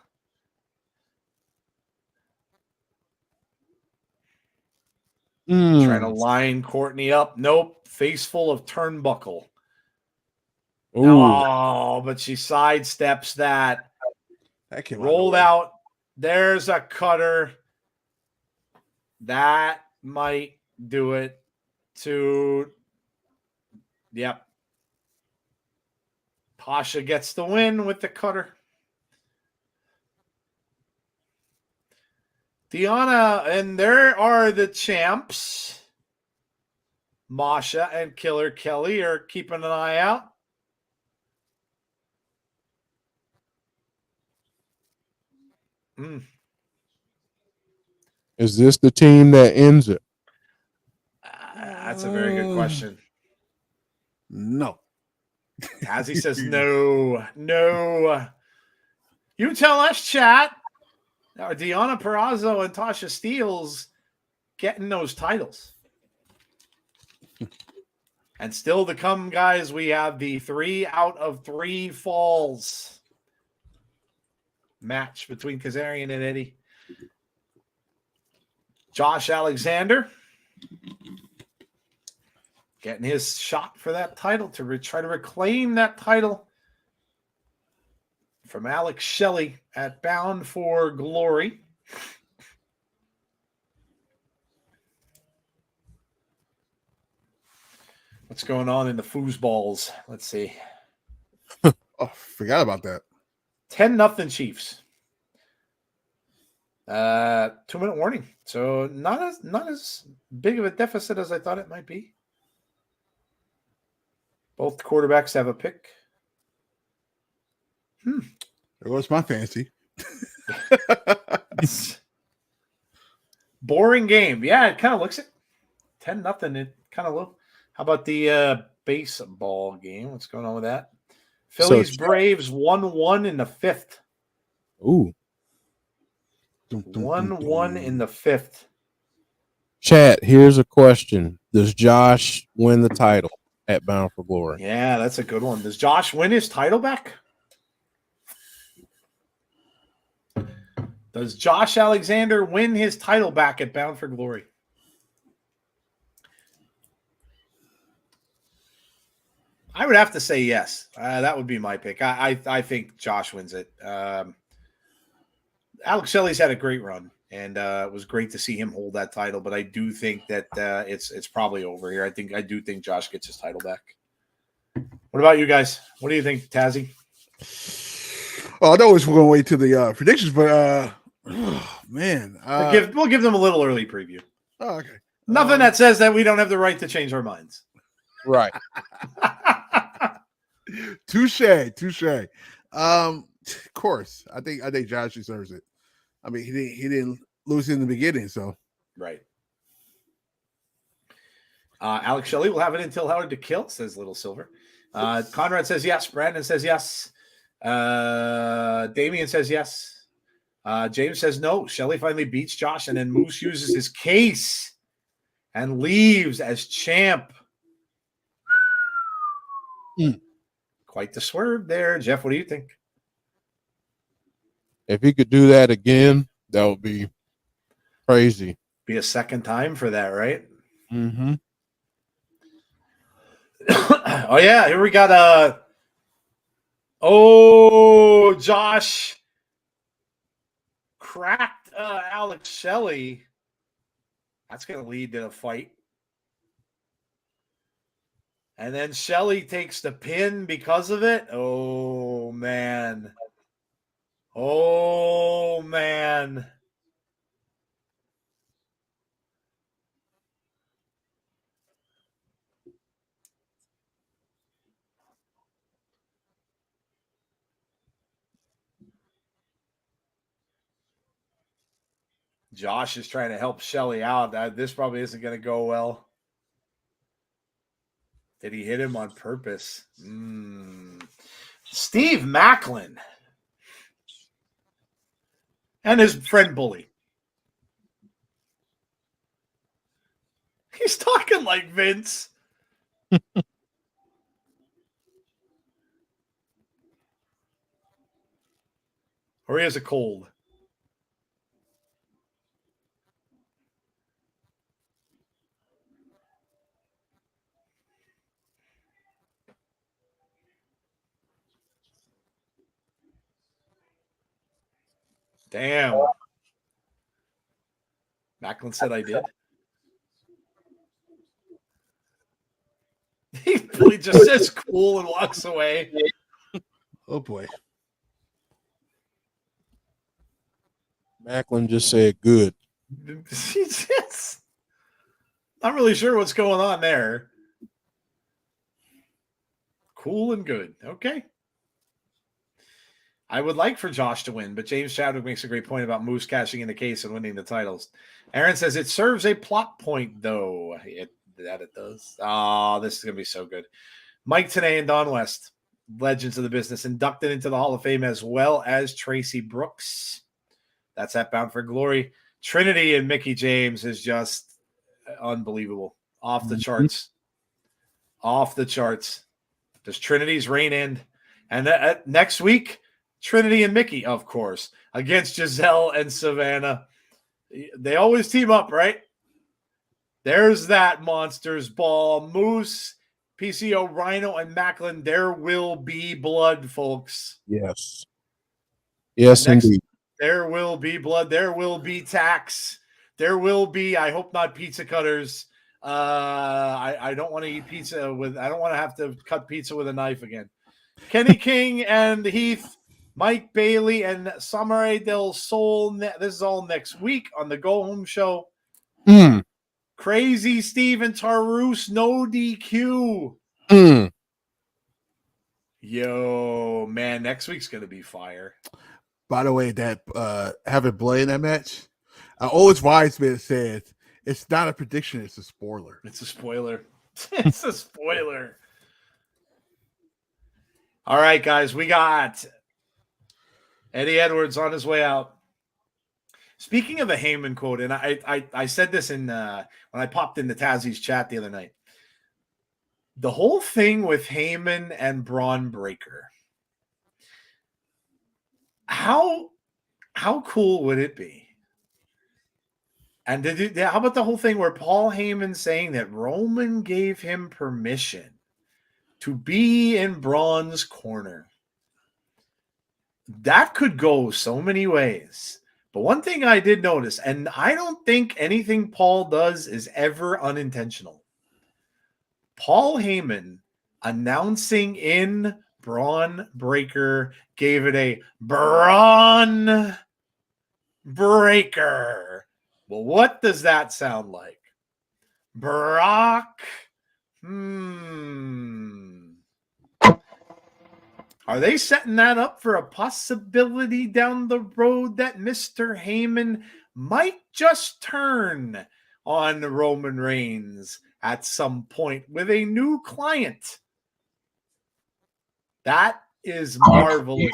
Trying to line Courtney up. Nope. Face full of turnbuckle. Ooh. Oh, but she sidesteps that. That came rolled out. There's a cutter. That might do it. Yep. Tasha gets the win with the cutter. Deonna, and there are the champs. Masha and Killer Kelly are keeping an eye out. Is this the team that ends it? That's a very good question. No. As he says, no. You tell us, chat. Now, Deonna Purrazzo and Tasha Steelz getting those titles. And still to come, guys, we have the 3 out of 3 falls match between Kazarian and Eddie. Josh Alexander getting his shot for that title to try to reclaim that title from Alex Shelley at Bound for Glory. What's going on in the foosballs? Let's see. Oh, forgot about that. 10-0 Chiefs. 2-minute warning. So not as big of a deficit as I thought it might be. Both quarterbacks have a pick. There goes my fancy. Boring game. Yeah, it kind of looks it 10-0. It kind of look. How about the baseball game? What's going on with that? Phillies Braves 1-1 in the 5th. Ooh. 1-1 in the 5th. Chat, here's a question. Does Josh win the title at Bound for Glory? Yeah, that's a good one. Does Josh win his title back? Does Josh Alexander win his title back at Bound for Glory? I would have to say yes. That would be my pick. I think Josh wins it. Alex Shelley's had a great run, and it was great to see him hold that title. But I do think that it's probably over here. I do think Josh gets his title back. What about you guys? What do you think, Tazzy? Oh, I know we're going to wait to the predictions, but man, we'll give them a little early preview. Oh, okay. Nothing that says that we don't have the right to change our minds. Right. Touche. Of course, I think Josh deserves it. I mean, he didn't lose in the beginning, so right. Alex Shelley will have it until Howard to kill, says Little Silver. Conrad says yes. Brandon says yes. Damian says yes. James says no. Shelley finally beats Josh, and then Moose uses his case and leaves as champ. Quite the swerve there. Jeff, what do you think? If he could do that again, that would be crazy. Be a second time for that, right? Mm-hmm. Oh, yeah. Here we got Josh cracked Alex Shelley. That's going to lead to a fight. And then Shelley takes the pin because of it. Oh, man. Oh, man. Josh is trying to help Shelley out. This probably isn't going to go well. Did he hit him on purpose? Steve Macklin and his friend Bully. He's talking like Vince. Or he has a cold. Damn. Macklin said I did. He just says cool and walks away. oh boy. Macklin just said good. Not really sure what's going on there. Cool and good. Okay. I would like for Josh to win, but James Chadwick makes a great point about Moose cashing in the case and winning the titles. Aaron says it serves a plot point, though. It does. Oh, this is going to be so good. Mike Tenay and Don West, legends of the business, inducted into the Hall of Fame, as well as Tracy Brooks. That's at Bound for Glory. Trinity and Mickey James is just unbelievable. Off the charts. Off the charts. Does Trinity's reign end? And next week, Trinity and Mickey, of course, against Giselle and Savannah. They always team up, right? There's that Monsters Ball. Moose, PCO, Rhino, and Macklin. There will be blood, folks. Yes. Yes, indeed. There will be blood. There will be tax. There will be, I hope not, pizza cutters. I don't want to eat pizza I don't want to have to cut pizza with a knife again. Kenny King and Heath, Mike Bailey, and Samurai Del Sol. This is all next week on the Go Home Show. Crazy Steve and Taroose, no DQ. Yo, man, next week's going to be fire. By the way, that having Blay in that match, Always wise man said, "It's not a prediction; it's a spoiler." It's a spoiler. It's a spoiler. All right, guys, we got Eddie Edwards on his way out. Speaking of the Heyman quote, and I said this in when I popped into Tazzy's chat the other night. The whole thing with Heyman and Braun Breaker. How cool would it be? And how about the whole thing where Paul Heyman saying that Roman gave him permission to be in Braun's corner? That could go so many ways. But one thing I did notice, and I don't think anything Paul does is ever unintentional. Paul Heyman announcing in Braun Breaker gave it a Braun Breaker. Well, what does that sound like? Brock? Are they setting that up for a possibility down the road that Mr. Heyman might just turn on Roman Reigns at some point with a new client? That is marvelous.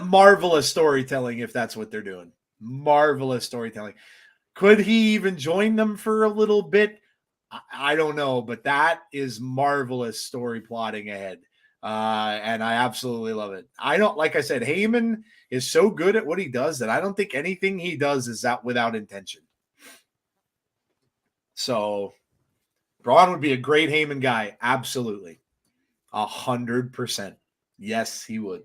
Marvelous storytelling if that's what they're doing. Marvelous storytelling. Could he even join them for a little bit? I don't know, but that is marvelous story plotting ahead. And I absolutely love it. Like I said, Heyman is so good at what he does that I don't think anything he does is out without intention. So Braun would be a great Heyman guy. Absolutely. 100%. Yes, he would.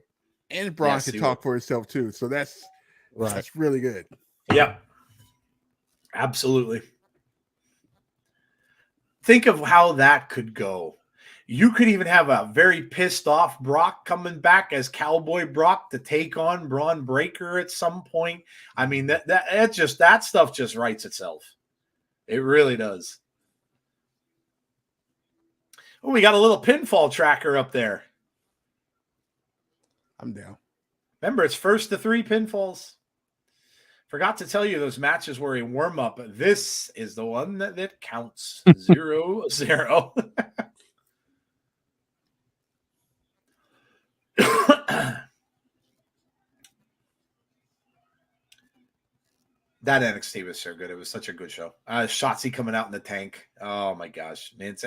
And Braun can talk for himself too. So that's really good. Yep. Absolutely. Think of how that could go. You could even have a very pissed off Brock coming back as Cowboy Brock to take on Braun Breaker at some point. I mean, that stuff just writes itself. It really does. Oh, we got a little pinfall tracker up there. I'm down. Remember, it's 1st to 3 pinfalls. Forgot to tell you those matches were a warm-up. This is the one that counts. 0-0. That NXT was so good. It was such a good show. Shotzi coming out in the tank. Oh my gosh, man, it's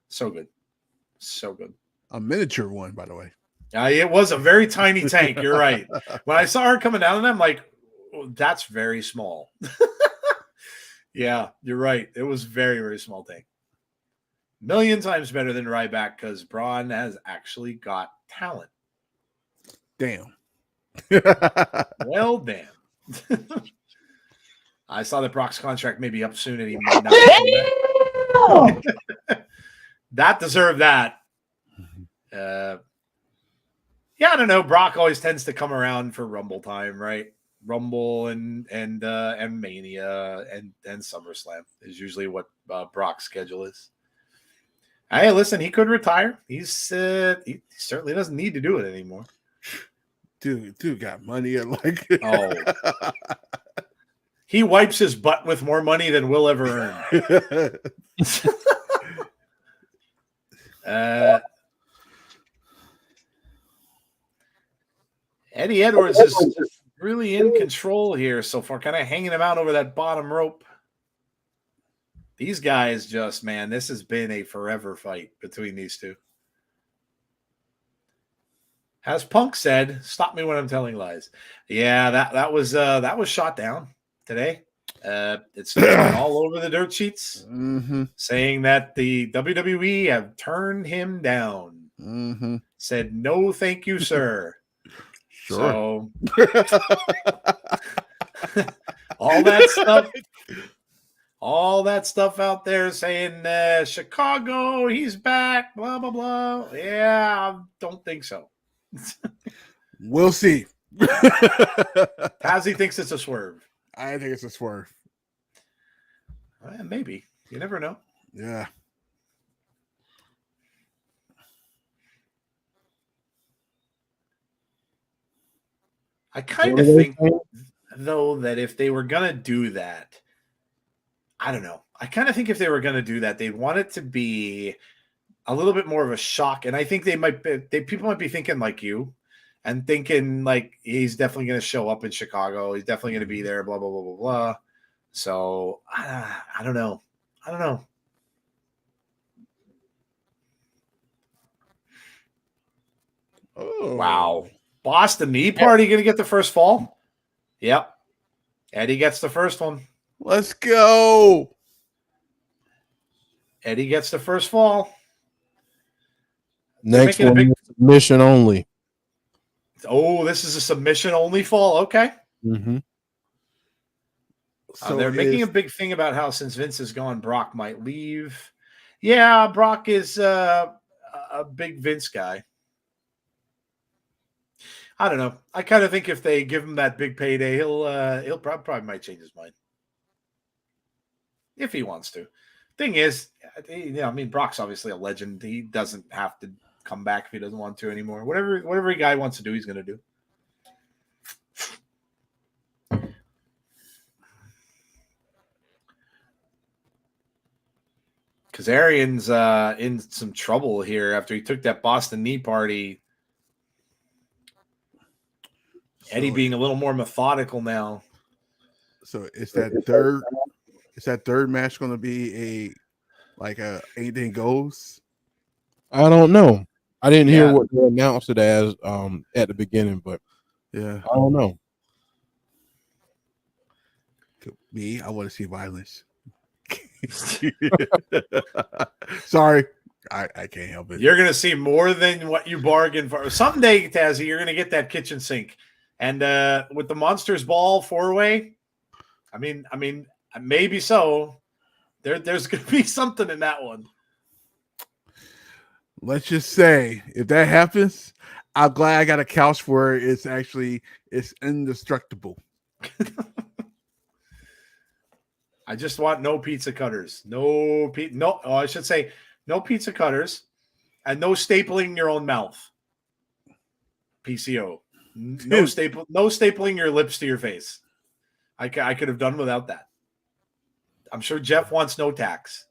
so good, so good. A miniature one, by the way. It was a very tiny tank. You're right. When I saw her coming out, and I'm like, oh, that's very small. Yeah, you're right. It was very, very small tank. Million times better than Ryback because Braun has actually got talent. Damn. Well, damn. I saw that Brock's contract may be up soon, and he might not. That deserved that. Yeah, I don't know. Brock always tends to come around for Rumble time, right? Rumble and Mania and SummerSlam is usually what Brock's schedule is. Hey, listen, he could retire. He certainly doesn't need to do it anymore. Dude got money and like he wipes his butt with more money than we'll ever earn. Eddie Edwards is really in control here so far, kind of hanging him out over that bottom rope. These guys just, man, this has been a forever fight between these two. As Punk said, stop me when I'm telling lies. Yeah, that was shot down today. It's all over the dirt sheets, saying that the WWE have turned him down. Said no, thank you, sir. Sure. So all that stuff out there saying Chicago, he's back, blah blah blah. Yeah, I don't think so. We'll see. Tazzy thinks it's a swerve. I think it's a swerve. Maybe. You never know. Yeah. I kind of think though, that if they were gonna do that, I don't know. I kind of think if they were gonna do that, they'd want it to be a little bit more of a shock. And I think people might be thinking like you and thinking like he's definitely going to show up in Chicago. He's definitely going to be there, blah, blah, blah, blah, blah. So I don't know. I don't know. Oh, Wow. Boston knee party going to get the first fall? Yep. Eddie gets the first one. Let's go. Eddie gets the first fall. Next one, submission only. Oh, this is a submission only fall. Okay. Mm-hmm. So they're making a big thing about how since Vince is gone, Brock might leave. Yeah, Brock is a big Vince guy. I don't know. I kind of think if they give him that big payday, he'll probably might change his mind if he wants to. Thing is, I mean, Brock's obviously a legend. He doesn't have to come back if he doesn't want to anymore. Whatever a guy wants to do, he's going to do. Kazarian's in some trouble here after he took that Boston knee party. Eddie being a little more methodical now. So is that third match going to be a anything goes? I don't know. I didn't hear what they announced it as at the beginning, but yeah, I don't know. Me, I want to see violence. Sorry, I can't help it. You're going to see more than what you bargained for. Someday, Tazzy, you're going to get that kitchen sink. And with the Monsters Ball 4-way, I mean, maybe so. There's going to be something in that one. Let's just say if that happens, I'm glad I got a couch where it's indestructible. I just want no pizza cutters. I should say no pizza cutters and no stapling your own mouth. PCO. No stapling your lips to your face. I could have done without that. I'm sure Jeff wants no tax.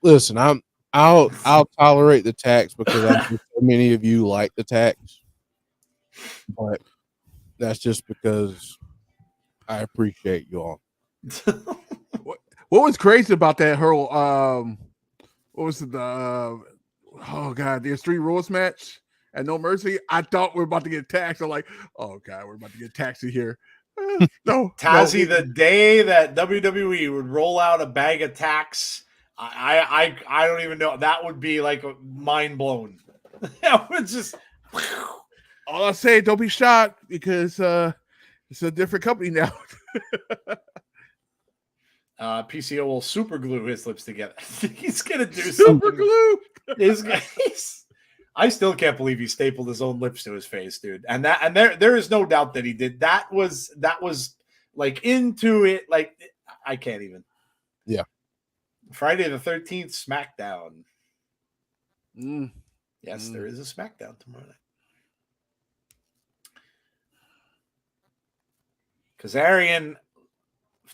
Listen, I'll tolerate the tax because I know so many of you like the tax, but that's just because I appreciate you all. What was crazy about that whole what was it, oh god, there's 3 rules match and No Mercy? I thought we were about to get taxed. I'm like, oh god, we're about to get taxed here. No, Tazzy, the day that WWE would roll out a bag of tax, I don't even know. That would be like mind blown. That would just. All I say, don't be shocked because it's a different company now. PCO will super glue his lips together. He's gonna do super glue. I still can't believe he stapled his own lips to his face, dude. And there is no doubt that he did. That was like into it. Like I can't even. Yeah. Friday the 13th SmackDown. Yes, there is a SmackDown tomorrow night. Kazarian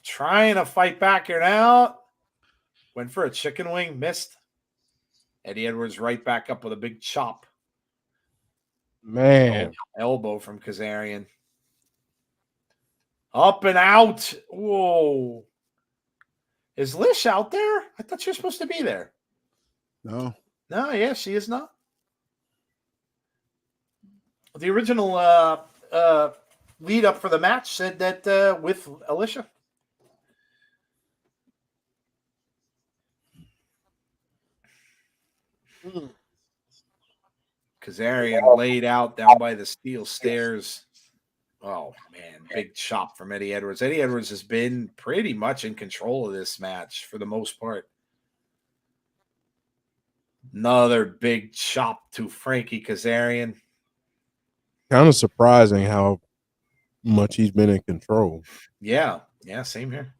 trying to fight back here now. Went for a chicken wing, missed. Eddie Edwards right back up with a big chop. Man. Elbow from Kazarian. Up and out. Whoa. Is Lish out there? I thought she was supposed to be there. No, yeah, she is not. The original lead up for the match said that with Alicia. Kazarian laid out down by the steel stairs. Oh, man. Big chop from Eddie Edwards. Eddie Edwards has been pretty much in control of this match for the most part. Another big chop to Frankie Kazarian. Kind of surprising how much he's been in control. Yeah, same here.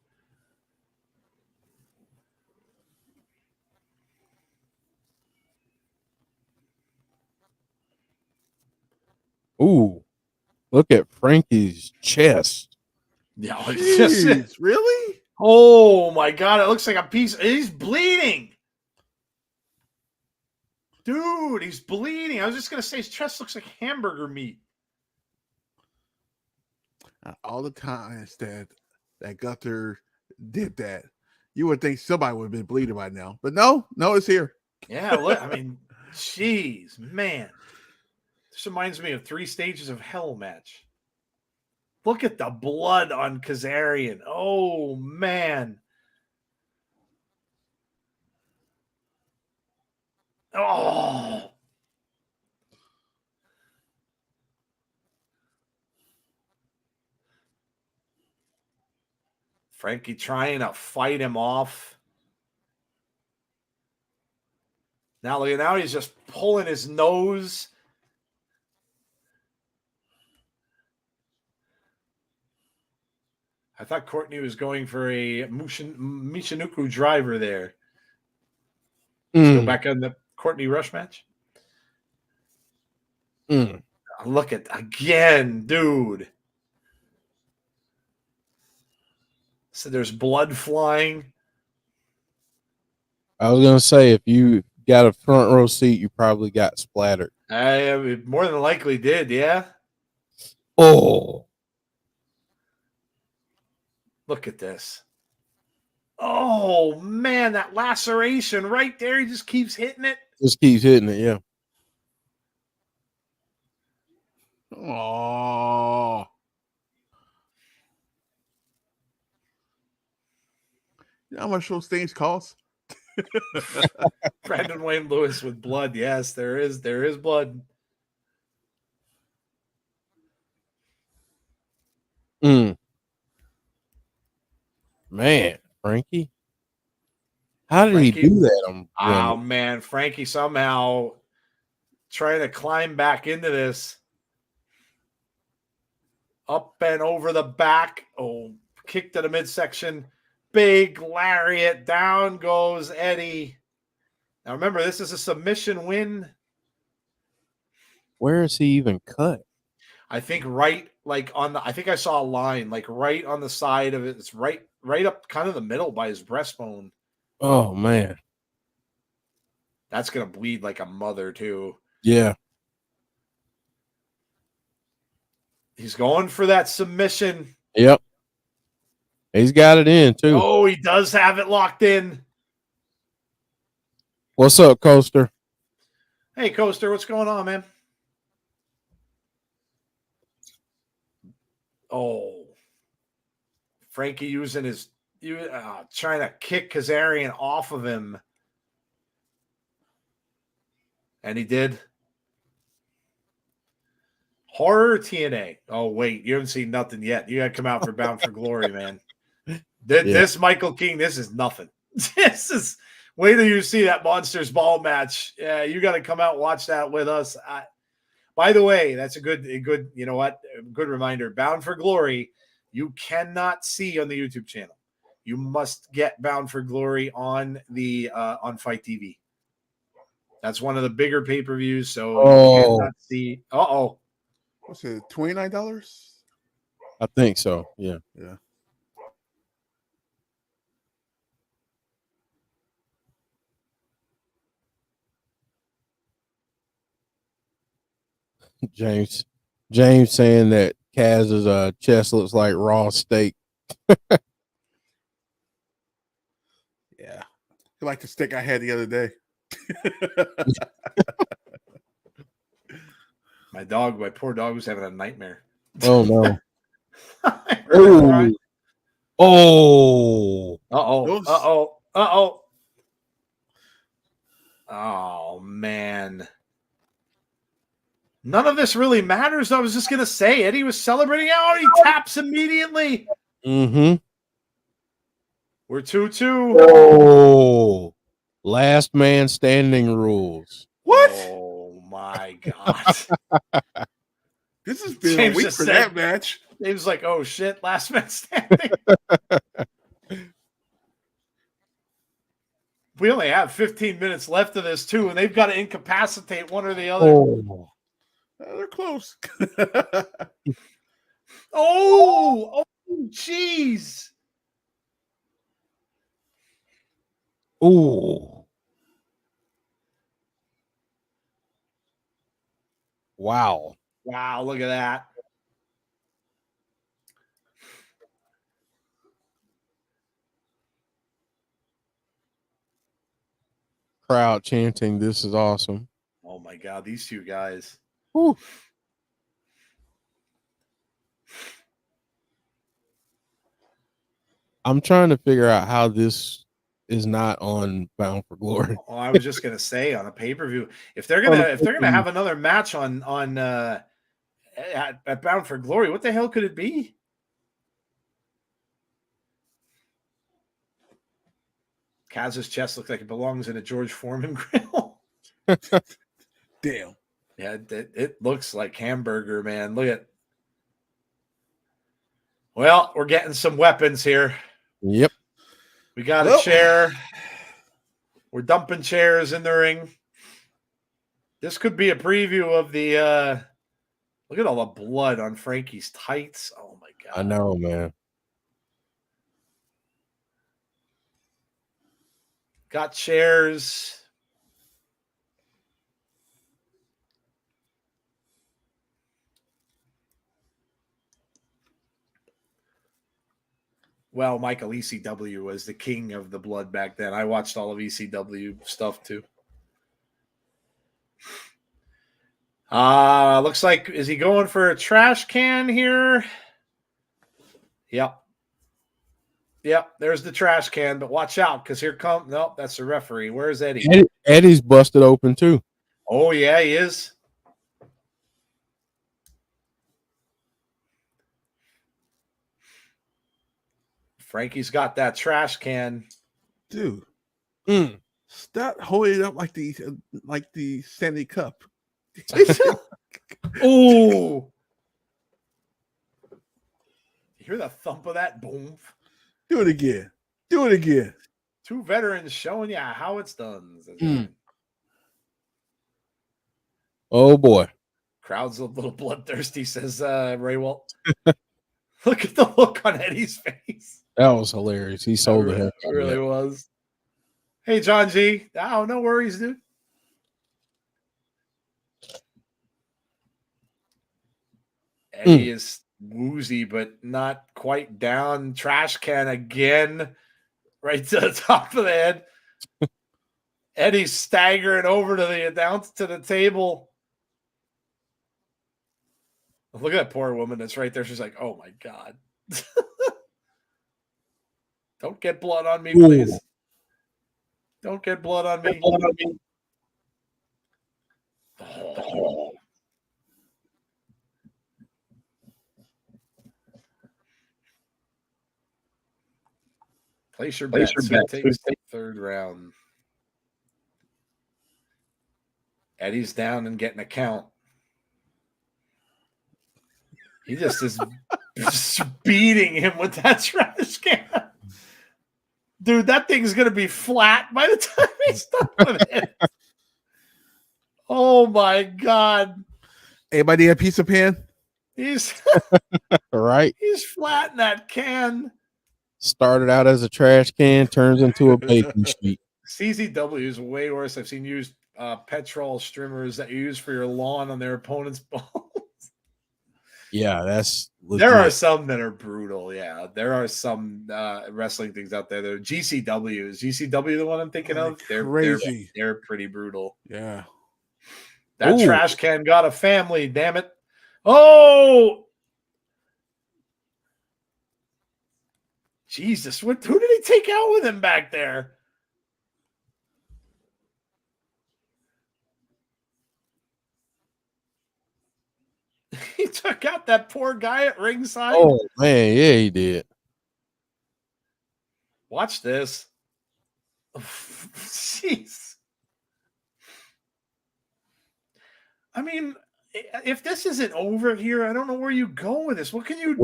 Ooh, Look at Frankie's chest. Yeah, it's just Jeez, really? oh my god, it looks like a piece. He's bleeding. Dude, he's bleeding. I was just gonna say his chest looks like hamburger meat. All the times that Gunther did that, you would think somebody would have been bleeding by now. But no, it's here. Yeah, look, I mean, jeez, man. This reminds me of 3 Stages of Hell match. Look at the blood on Kazarian. Oh, man. Oh. Frankie trying to fight him off. Now he's just pulling his nose. I thought Courtney was going for a Michinoku driver there. Go back on the Courtney Rush match. Look at again, dude. So there's blood flying. I was gonna say, if you got a front row seat, you probably got splattered. I more than likely did, yeah. Oh, look at this. Oh man, that laceration right there. He just keeps hitting it. Just keeps hitting it, yeah. Oh, you know how much those things cost? Brandon Wayne Lewis with blood. Yes, there is blood. Man, Frankie. How did he do that? Oh man, Frankie somehow trying to climb back into this. Up and over the back. Oh, kick to the midsection. Big lariat. Down goes Eddie. Now remember, this is a submission win. Where is he even cut? I think right like on the I think I saw a line like right on the side of it. It's right up kind of the middle by his breastbone. Oh man. That's gonna bleed like a mother too. Yeah. He's going for that submission. Yep. He's got it in too. Oh, he does have it locked in. What's up, Coaster? Hey, Coaster, what's going on, man? Oh, Frankie using his trying to kick Kazarian off of him. And he did. Horror TNA. Oh, wait. You haven't seen nothing yet. You got to come out for Bound for Glory, man. This Michael King, this is nothing. This is, wait till you see that Monsters Ball match. Yeah, you got to come out and watch that with us. By the way, that's a good, you know what? A good reminder. Bound for Glory, you cannot see on the YouTube channel. You must get Bound for Glory on the on Fight TV. That's one of the bigger pay-per-views, so you cannot see. What's it? $29? I think so. Yeah. Yeah. James saying that Kaz's chest looks like raw steak. Yeah. Like the steak I had the other day. My poor dog was having a nightmare. Oh no. Oh. Oh man. None of this really matters. I was just gonna say Eddie was celebrating. Oh, he taps immediately. Mm-hmm. We're 2-2. Oh, last man standing rules. What? Oh my god. This has been a week for that match. James like, oh shit, last man standing. We only have 15 minutes left of this too, and they've got to incapacitate one or the other. They're They're close. Oh, jeez. Ooh. Wow. Wow, look at that. Crowd chanting, "This is awesome." Oh my God, these two guys. Whew. I'm trying to figure out how this is not on Bound for Glory. Oh, I was just gonna say on a pay-per-view, if they're gonna have another match on at Bound for Glory, what the hell could it be? Kaz's chest looks like it belongs in a George Foreman grill. Damn. Yeah, it looks like hamburger, man. Look at. Well, we're getting some weapons here. Yep. We got a chair. We're dumping chairs in the ring. This could be a preview of the look at all the blood on Frankie's tights. Oh my God. I know, man. Got chairs. Well, Michael ECW was the king of the blood back then. I watched all of ECW stuff too. Looks like, is he going for a trash can here? Yep. Yep, there's the trash can, but watch out because here comes, nope, that's the referee. Where's Eddie? Eddie's busted open too. Oh, yeah, he is. Frankie's got that trash can. Dude. Mm. Stop holding it up like the Stanley Cup. Oh. You hear the thump of that? Boom. Do it again. Do it again. Two veterans showing you how it's done. Mm. Oh boy. Crowd's a little bloodthirsty, says Ray Walt. Look at the look on Eddie's face. That was hilarious. He sold the heck It really was. Hey, John G. Oh, no worries, dude. Eddie is woozy, but not quite down. Trash can again, right to the top of the head. Eddie's staggering over to the table. Look at that poor woman that's right there. She's like, "Oh my God." Don't get blood on me, please. Ooh. Don't get blood on me. Oh. Place your bet. Takes the third round. Eddie's down and getting a count. He just is beating him with that trash can. Dude, that thing's going to be flat by the time he's done with it. Oh, my God. Anybody a piece of pan? He's right. He's flat in that can. Started out as a trash can, turns into a baking sheet. CZW is way worse. I've seen used petrol streamers that you use for your lawn on their opponent's balls. Yeah, that's legit. There are some that are brutal. Yeah, there are some wrestling things out there that are GCW. Is GCW the one I'm thinking of? They're crazy. They're pretty brutal. Yeah. That trash can got a family, damn it. Oh! Jesus, who did he take out with him back there? He took out that poor guy at ringside. Oh, man. Yeah, he did. Watch this. Jeez. I mean, if this isn't over here, I don't know where you go with this. What can you do?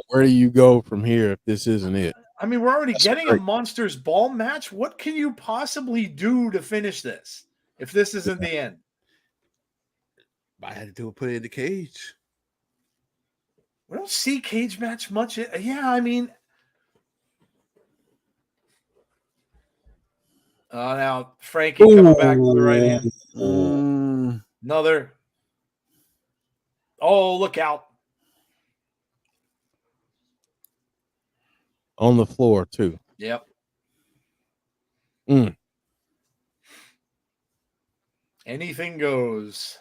Where do you go from here if this isn't it? I mean, we're already getting a Monsters Ball match. What can you possibly do to finish this if this isn't the end? I had to do put it in the cage. We don't see cage match much. Yeah, I mean, now Frankie coming back to the right hand. Another. Oh, look out. On the floor, too. Yep. Anything goes.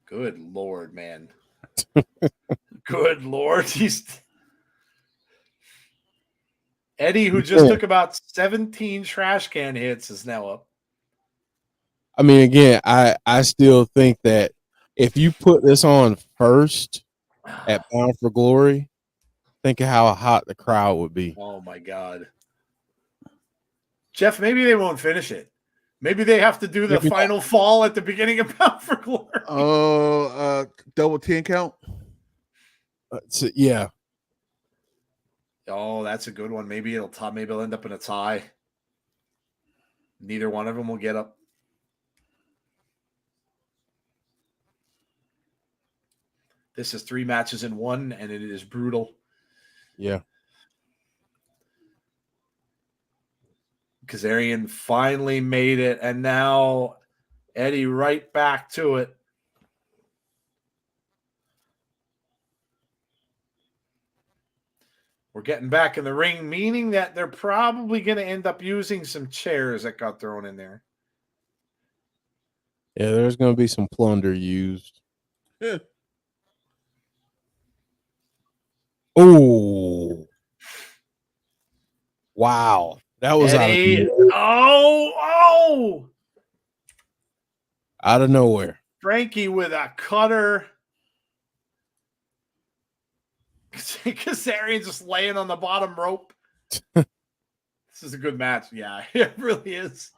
Good Lord, man. Good Lord. Eddie, who just took about 17 trash can hits, is now up. I mean, again, I still think that if you put this on first at Bound for Glory, think of how hot the crowd would be. Oh, my God. Jeff, maybe they won't finish it. Maybe they have to do the final fall at the beginning of Bound for Glory. Oh, double 10 count? So, yeah. Oh, that's a good one. Maybe it'll end up in a tie. Neither one of them will get up. This is 3 matches in one, and it is brutal. Yeah. Kazarian finally made it, and now Eddie right back to it. We're getting back in the ring, meaning that they're probably going to end up using some chairs that got thrown in there. Yeah, there's going to be some plunder used. Yeah. Oh. Wow. That was Eddie. Out of nowhere. Frankie with a cutter. Kazarian just laying on the bottom rope. This is a good match. Yeah, it really is.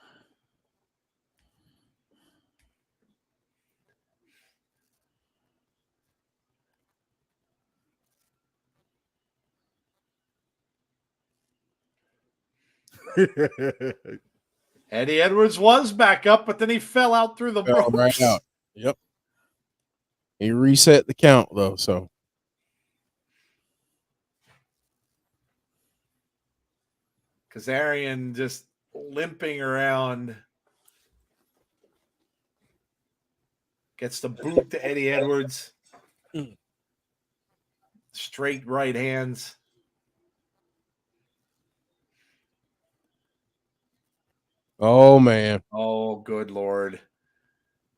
Eddie Edwards was back up, but then he fell out through the ropes. Right out. Yep. He reset the count, though, so. Kazarian just limping around. Gets the boot to Eddie Edwards. Straight right hands. Oh, man. Oh, good Lord.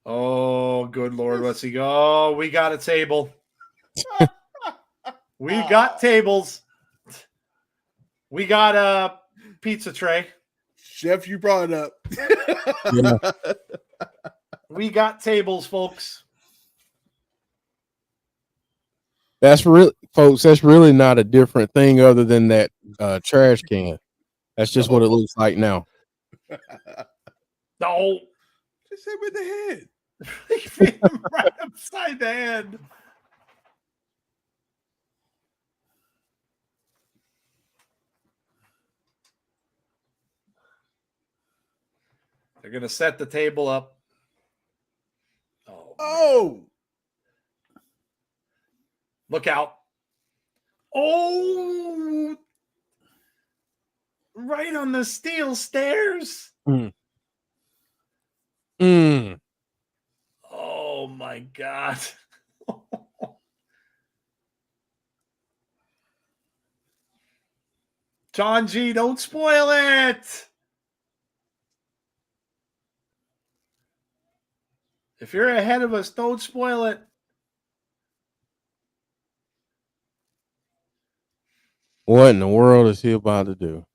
Oh, good Lord. What's he go? Oh, we got a table. We got tables. We got a pizza tray. Chef, you brought it up. Yeah. We got tables, folks. That's really not a different thing other than that trash can. That's just what it looks like now. No. Just hit with the head. He hit him right upside the head. They're going to set the table up. Oh. Look out. Oh. Right on the steel stairs. Oh, my God. John G., don't spoil it. If you're ahead of us, don't spoil it. What in the world is he about to do?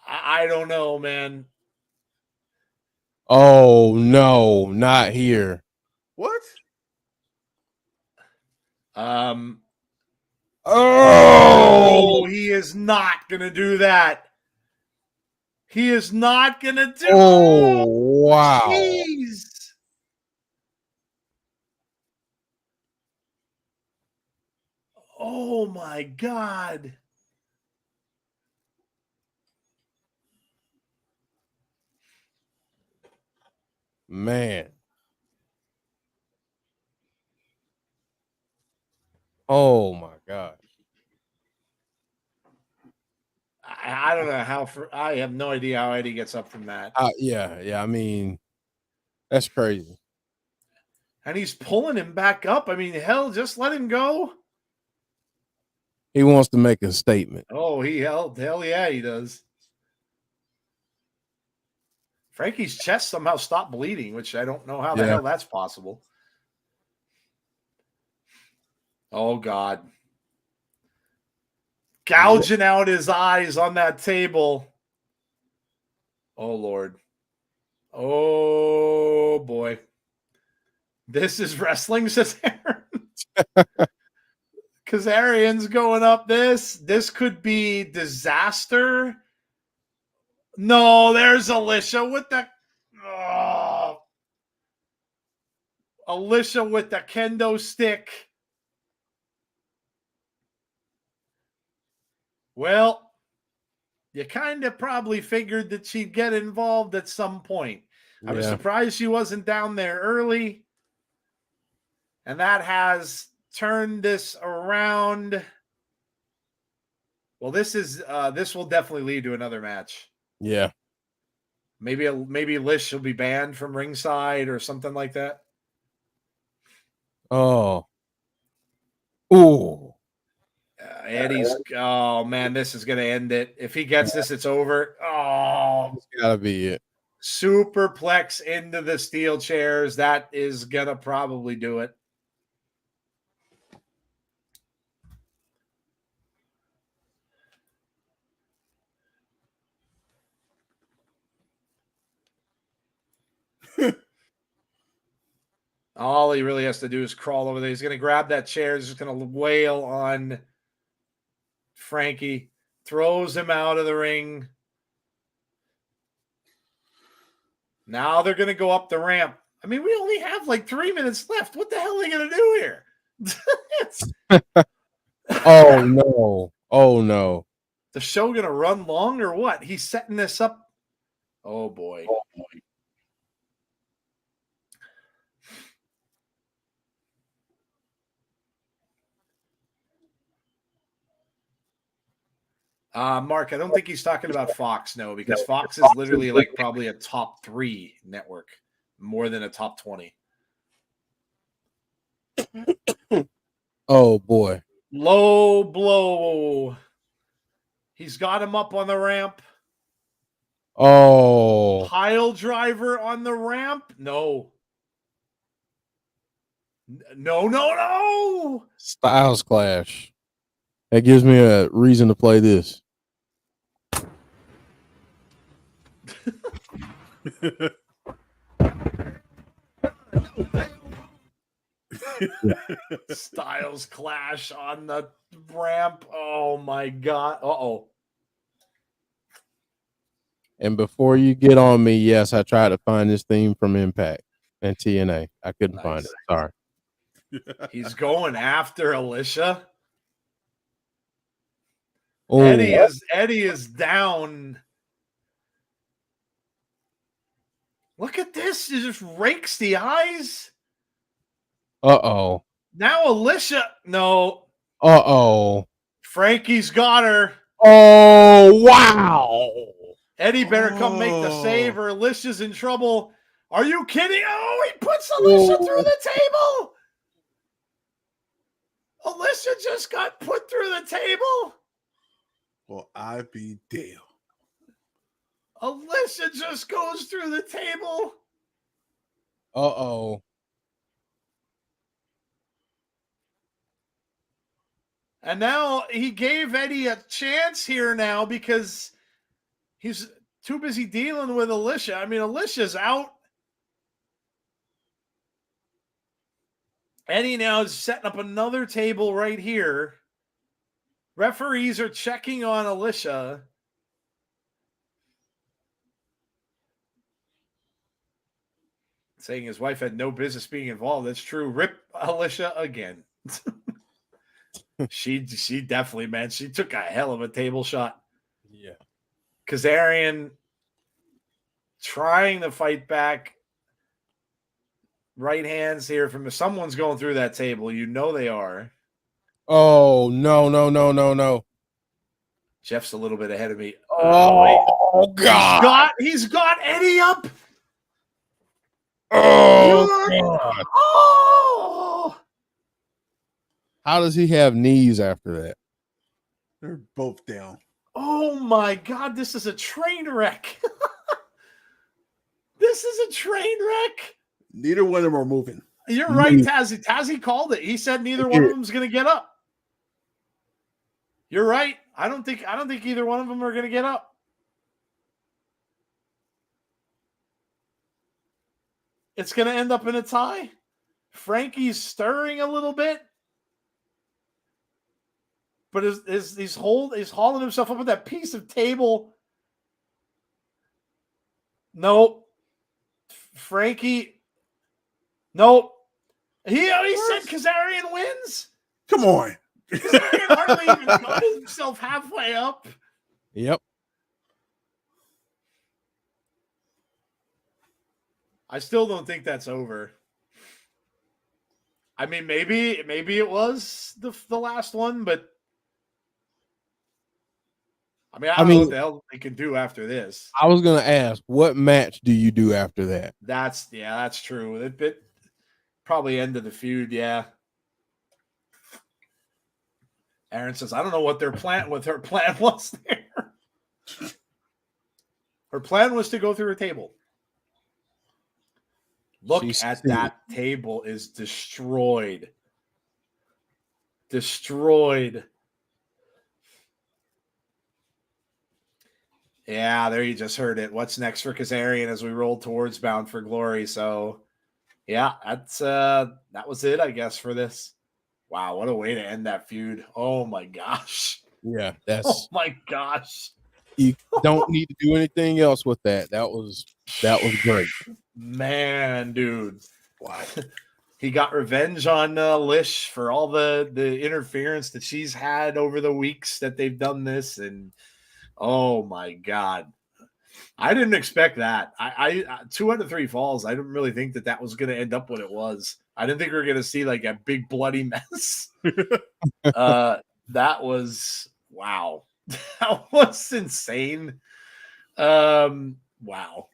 I don't know, man. Oh, no, not here. What? Oh, he is not going to do that. He is not going to do it. Oh, wow. Jeez. Oh, my God. Man. Oh my gosh. I don't know how. I have no idea how Eddie gets up from that. Yeah. I mean, that's crazy. And he's pulling him back up. I mean, hell, just let him go. He wants to make a statement. Oh, hell yeah, he does. Frankie's chest somehow stopped bleeding, which I don't know how the hell that's possible. Oh, God. Gouging out his eyes on that table. Oh, Lord. Oh, boy. This is wrestling, says Aaron. Kazarian's going up this. This could be disaster. No, there's Alicia with the... Oh. Alicia with the kendo stick. Well, you kind of probably figured that she'd get involved at some point. I was surprised she wasn't down there early. And that has turned this around. Well, this will definitely lead to another match. Yeah. Maybe Lish will be banned from ringside or something like that. Oh. Ooh. Eddie's, oh man, this is going to end it. If he gets this, it's over. Oh, it's got to be it. Superplex into the steel chairs. That is going to probably do it. All he really has to do is crawl over there. He's going to grab that chair. He's just going to wail on Frankie. Throws him out of the ring. Now they're going to go up the ramp. I mean, we only have like 3 minutes left. What the hell are they going to do here? Oh, no. Oh, no. The show going to run long or what? He's setting this up. Oh, boy. Mark, I don't think he's talking about Fox, no, because Fox is literally like probably a top 3 network, more than a top 20. Oh, boy. Low blow. He's got him up on the ramp. Oh. Pile driver on the ramp? No. No. Styles clash. That gives me a reason to play this. Styles clash on the ramp. Oh my God. Uh-oh. And before you get on me, yes, I tried to find this theme from Impact and TNA. I couldn't find it. Sorry. He's going after Alicia. Oh. Eddie is down. Look at this. He just rakes the eyes. Uh-oh. Now Alicia. No. Uh-oh. Frankie's got her. Oh, wow. Eddie better come make the save or Alicia's in trouble. Are you kidding? Oh, he puts Alicia through the table. Alicia just got put through the table. Well, I be damned. Alicia just goes through the table. Uh-oh. And now he gave Eddie a chance here now because he's too busy dealing with Alicia. I mean, Alicia's out. Eddie now is setting up another table right here. Referees are checking on Alicia. Saying his wife had no business being involved. That's true. Rip Alicia again. She definitely, man, she took a hell of a table shot. Yeah. Kazarian trying to fight back. right hands here from someone's going through that table. You know they are. Oh, no. Jeff's a little bit ahead of me. Oh, God. He's got Eddie up. Oh, God. Oh. How does he have knees after that? They're both down. Oh, my God. This is a train wreck. This is a train wreck. Neither one of them are moving. You're right, Tazzy. Tazzy called it. He said neither one of them's going to get up. You're right. I don't think either one of them are going to get up. It's going to end up in a tie. Frankie's stirring a little bit, but he's hauling himself up with that piece of table. Nope. Frankie. Nope. He said Kazarian wins. Come on. Kazarian hardly even got himself halfway up. Yep. I still don't think that's over. I mean, maybe it was the last one, but I mean, I don't know what the hell they can do after this. I was gonna ask, what match do you do after that? That's true. It probably ended the feud, yeah. Aaron says, I don't know what her plan was there. Her plan was to go through her table. Look at that table is destroyed. Destroyed. Yeah, there you just heard it. What's next for Kazarian as we roll towards Bound for Glory? So, yeah, that was it, I guess, for this. Wow, what a way to end that feud. Oh, my gosh. Yeah, oh, my gosh. You don't need to do anything else with that. That was great. Man, dude. Wow. He got revenge on Lish for all the interference that she's had over the weeks that they've done this. And, oh, my God. I didn't expect that. I 2 out of 3 falls. I didn't really think that was going to end up what it was. I didn't think we were going to see like a big bloody mess. That was wow. That was insane. Wow.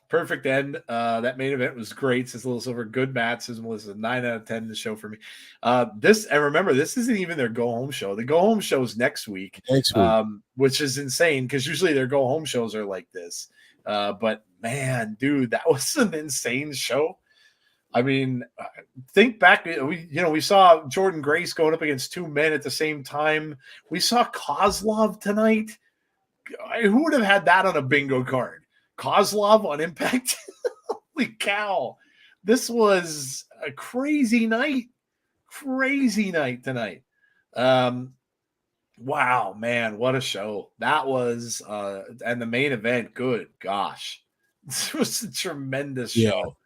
Perfect end. That main event was great. Says Little Silver. Good match. Says Melissa. 9 out of 10 to show for me. And remember, this isn't even their go home show. The go home show is next week. Which is insane because usually their go home shows are like this. But man, dude, that was an insane show. I mean, think back. We saw Jordynne Grace going up against 2 men at the same time. We saw Kozlov tonight. Who would have had that on a bingo card? Kozlov on Impact? Holy cow. This was a crazy night. Crazy night tonight. Wow, man, what a show. That was and the main event, good gosh. This was a tremendous show.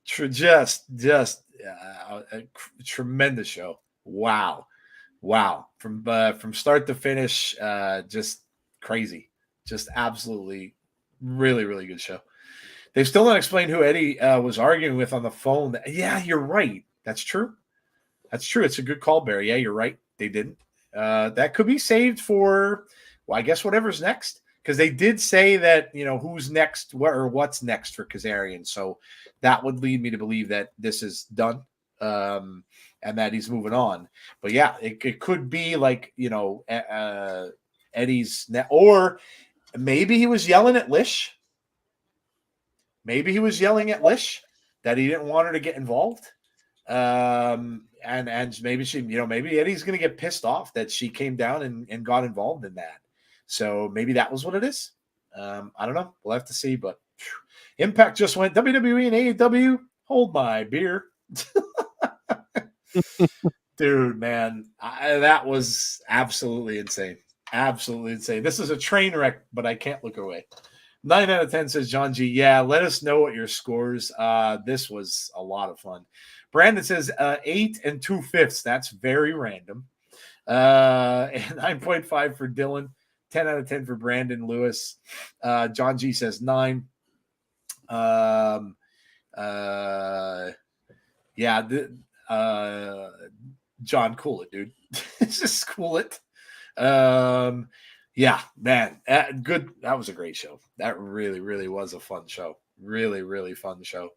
Just a tremendous show. Wow. From start to finish, just crazy. Just absolutely really, really good show. They've still not explained who Eddie was arguing with on the phone. Yeah, you're right. That's true. It's a good call, Barry. Yeah, you're right. They didn't. That could be saved for, well, I guess whatever's next. Because they did say that, who's next or what's next for Kazarian. So that would lead me to believe that this is done and that he's moving on. But yeah, it could be like, Eddie's or maybe he was yelling at Lish. Maybe he was yelling at Lish that he didn't want her to get involved. And maybe maybe Eddie's going to get pissed off that she came down and got involved in that. So maybe that was what it is. I don't know. We'll have to see. But Impact just went WWE and AEW. Hold my beer. Dude, man, that was absolutely insane. Absolutely insane. This is a train wreck, but I can't look away. 9 out of 10 says John G. Yeah, let us know what your scores. This was a lot of fun. Brandon says 8 2/5. That's very random. And 9.5 for Dylan. 10 out of 10 for Brandon Lewis. John G says 9. Yeah, John, cool it, dude. Just cool it. Yeah, man, good. That was a great show. That really, really was a fun show. Really, really fun show.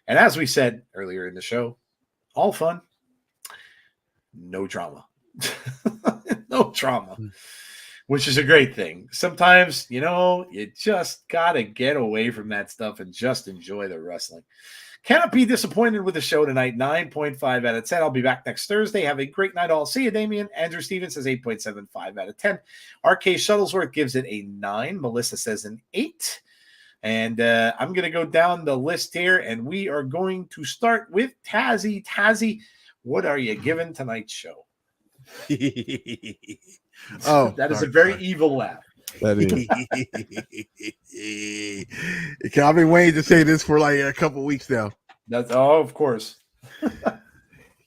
And as we said earlier in the show, all fun, no drama. No drama, which is a great thing. Sometimes, you just got to get away from that stuff and just enjoy the wrestling. Cannot be disappointed with the show tonight. 9.5 out of 10. I'll be back next Thursday. Have a great night all. See you, Damien. Andrew Stevens says 8.75 out of 10. RK Shuttlesworth gives it a 9. Melissa says an 8. And I'm going to go down the list here, and we are going to start with Tazzy. Tazzy, what are you giving tonight's show? Oh, that is a very evil laugh. That is. I've been waiting to say this for like a couple weeks now. Of course. You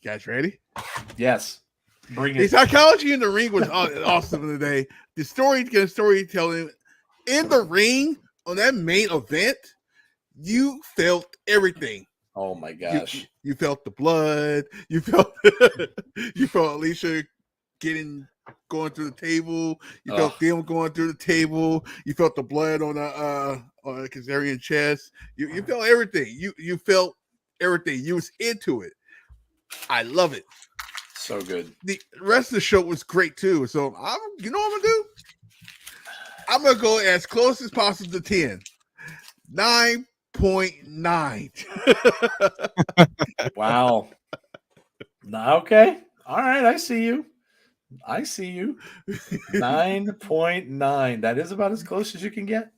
guys ready? Yes. Bring it. The psychology in the ring was awesome today. The storytelling in the ring on that main event, you felt everything. Oh my gosh! You felt the blood. You felt Alicia going through the table. You felt them going through the table. You felt the blood on the Kazarian chest. You felt everything. You felt everything. You was into it. I love it. So good. The rest of the show was great too. So you know what I'm gonna do? I'm gonna go as close as possible to 10. 9.9. Wow. Okay. All right. I see you. 9.9. That is about as close as you can get.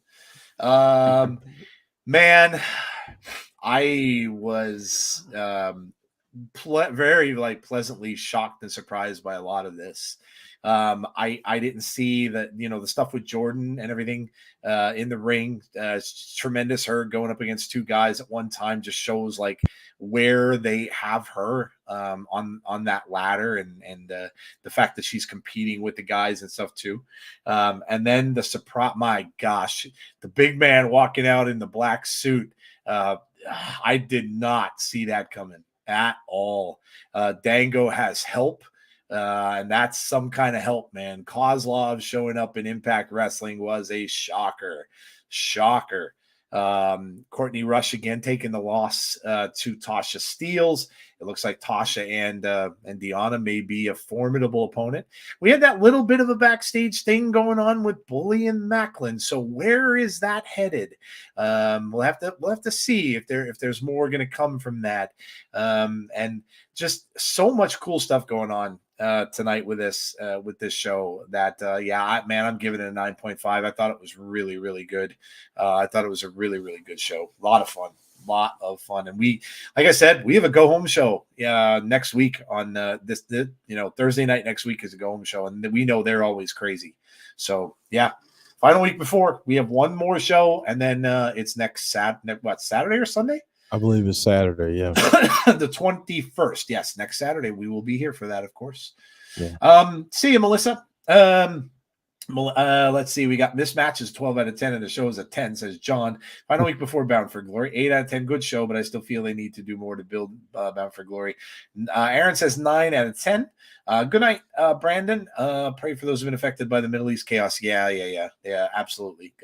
Man, I was very pleasantly shocked and surprised by a lot of this. I didn't see that, the stuff with Jordynne and everything in the ring. It's tremendous. Her going up against two guys at one time just shows like where they have her on that ladder and the fact that she's competing with the guys and stuff too. And then the surprise, my gosh, the big man walking out in the black suit. I did not see that coming at all. Dango has help. And that's some kind of help, man. Kozlov showing up in Impact Wrestling was a shocker. Courtney Rush again taking the loss to Tasha Steelz. It looks like Tasha and Deanna may be a formidable opponent. We had that little bit of a backstage thing going on with Bully and Macklin. So where is that headed? We'll have to see if there's more going to come from that. And just so much cool stuff going on tonight with this show that I'm giving it a 9.5. I thought it was really, really good. I thought it was a really, really good show. A lot of fun. And we, like I said, we have a go home show next week on this Thursday night next week is a go home show, and we know they're always crazy. So yeah, final week before we have one more show, and then it's next Saturday or Sunday? I believe it's Saturday, yeah. The 21st. Yes, next Saturday. We will be here for that, of course. Yeah. See you, Melissa. Let's see. We got this match is 12 out of 10, and the show is a 10, says John. Final week before Bound for Glory. 8 out of 10. Good show, but I still feel they need to do more to build Bound for Glory. Aaron says 9 out of 10. Good night, Brandon. Pray for those who've been affected by the Middle East chaos. Yeah, absolutely.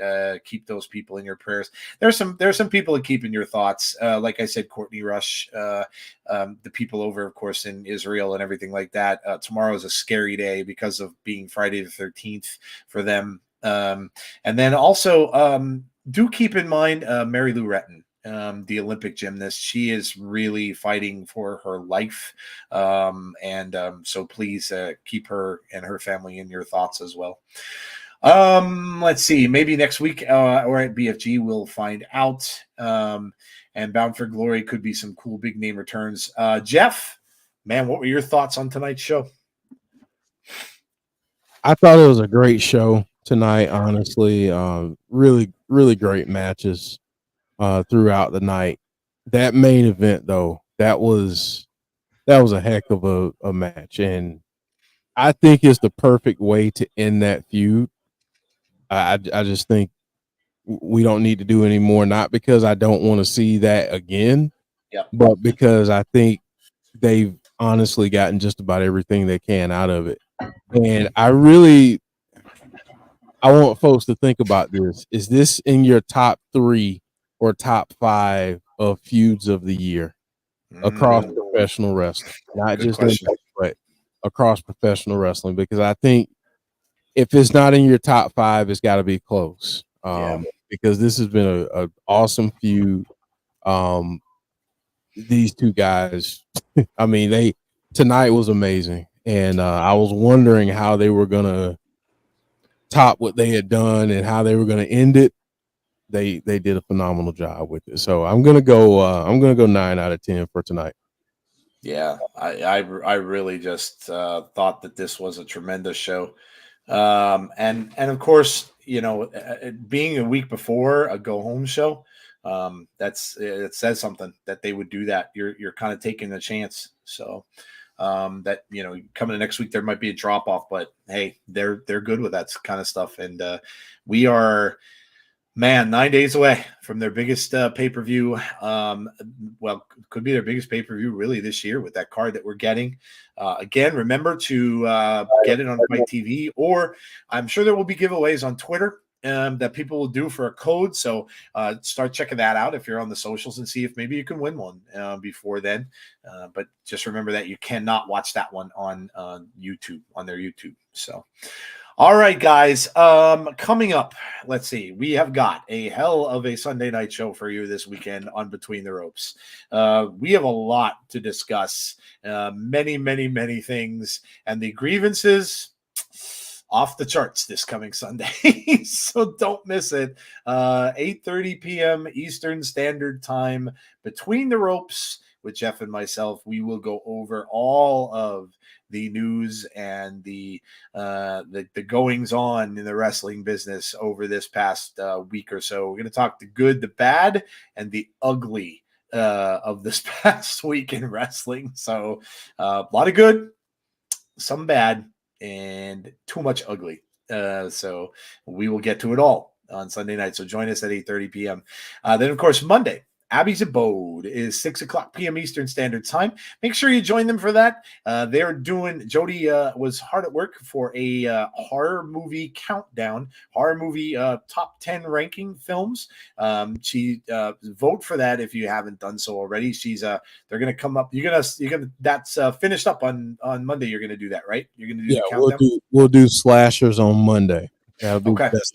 Keep those people in your prayers. There's some people to keep in your thoughts. Like I said, Courtney Rush, the people over, of course, in Israel and everything like that. Tomorrow is a scary day because of being Friday the 13th for them. And then also do keep in mind Mary Lou Retton. The Olympic gymnast. She is really fighting for her life. So please keep her and her family in your thoughts as well. Let's see. Maybe next week or at BFG, we'll find out. And Bound for Glory could be some cool big name returns. Jeff, man, what were your thoughts on tonight's show? I thought it was a great show tonight, honestly. Really, really great matches throughout the night. That main event, though, that was a heck of a match, and I think it's the perfect way to end that feud. I just think, we don't need to do anymore. Not because I don't want to see that again, Yep. but because I think they've honestly gotten just about everything they can out of it. And I want folks to think about this. Is this in your top 3 or top 5 of feuds of the year across professional wrestling? Not Good just question. but across professional wrestling, because I think if it's not in your top 5, it's got to be close. Because this has been a awesome feud. These two guys, I mean, tonight was amazing, and I was wondering how they were gonna top what they had done and how they were gonna end it. They did a phenomenal job with it. So I'm gonna go 9 out of 10 for tonight. Yeah, I really just thought that this was a tremendous show, and of course, being a week before a go home show, it says something that they would do that. You're kind of taking a chance. So that coming to next week there might be a drop off, but hey, they're good with that kind of stuff, and we are. 9 days away from their biggest pay-per-view. Well, could be their biggest pay-per-view really this year with that card that we're getting. Again, remember to get it on Fight TV, or I'm sure there will be giveaways on Twitter that people will do for a code. So start checking that out if you're on the socials and see if maybe you can win one before then. But just remember that you cannot watch that one on YouTube, on their YouTube. So. All right, guys. Coming up, let's see. We have got a hell of a Sunday night show for you this weekend on Between the Ropes. We have a lot to discuss. Many, many, many things. And the grievances off the charts this coming Sunday. So don't miss it. 8:30 p.m. Eastern Standard Time. Between the Ropes with Jeff and myself. We will go over all of the news and the goings on in the wrestling business over this past week or so. We're going to talk the good, the bad, and the ugly of this past week in wrestling. So a lot of good, some bad, and too much ugly. So we will get to it all on Sunday night. So join us at 8:30 p.m. Then, of course, Monday. Abby's Abode is 6 o'clock p.m. Eastern Standard Time. Make sure you join them for that. They're doing, Jody was hard at work for a horror movie countdown, horror movie top 10 ranking films. She vote for that if you haven't done so already. They're going to come up. That's finished up on Monday. You're going to do that, right? You're going to do the countdown? We'll do slashers on Monday. Okay. That's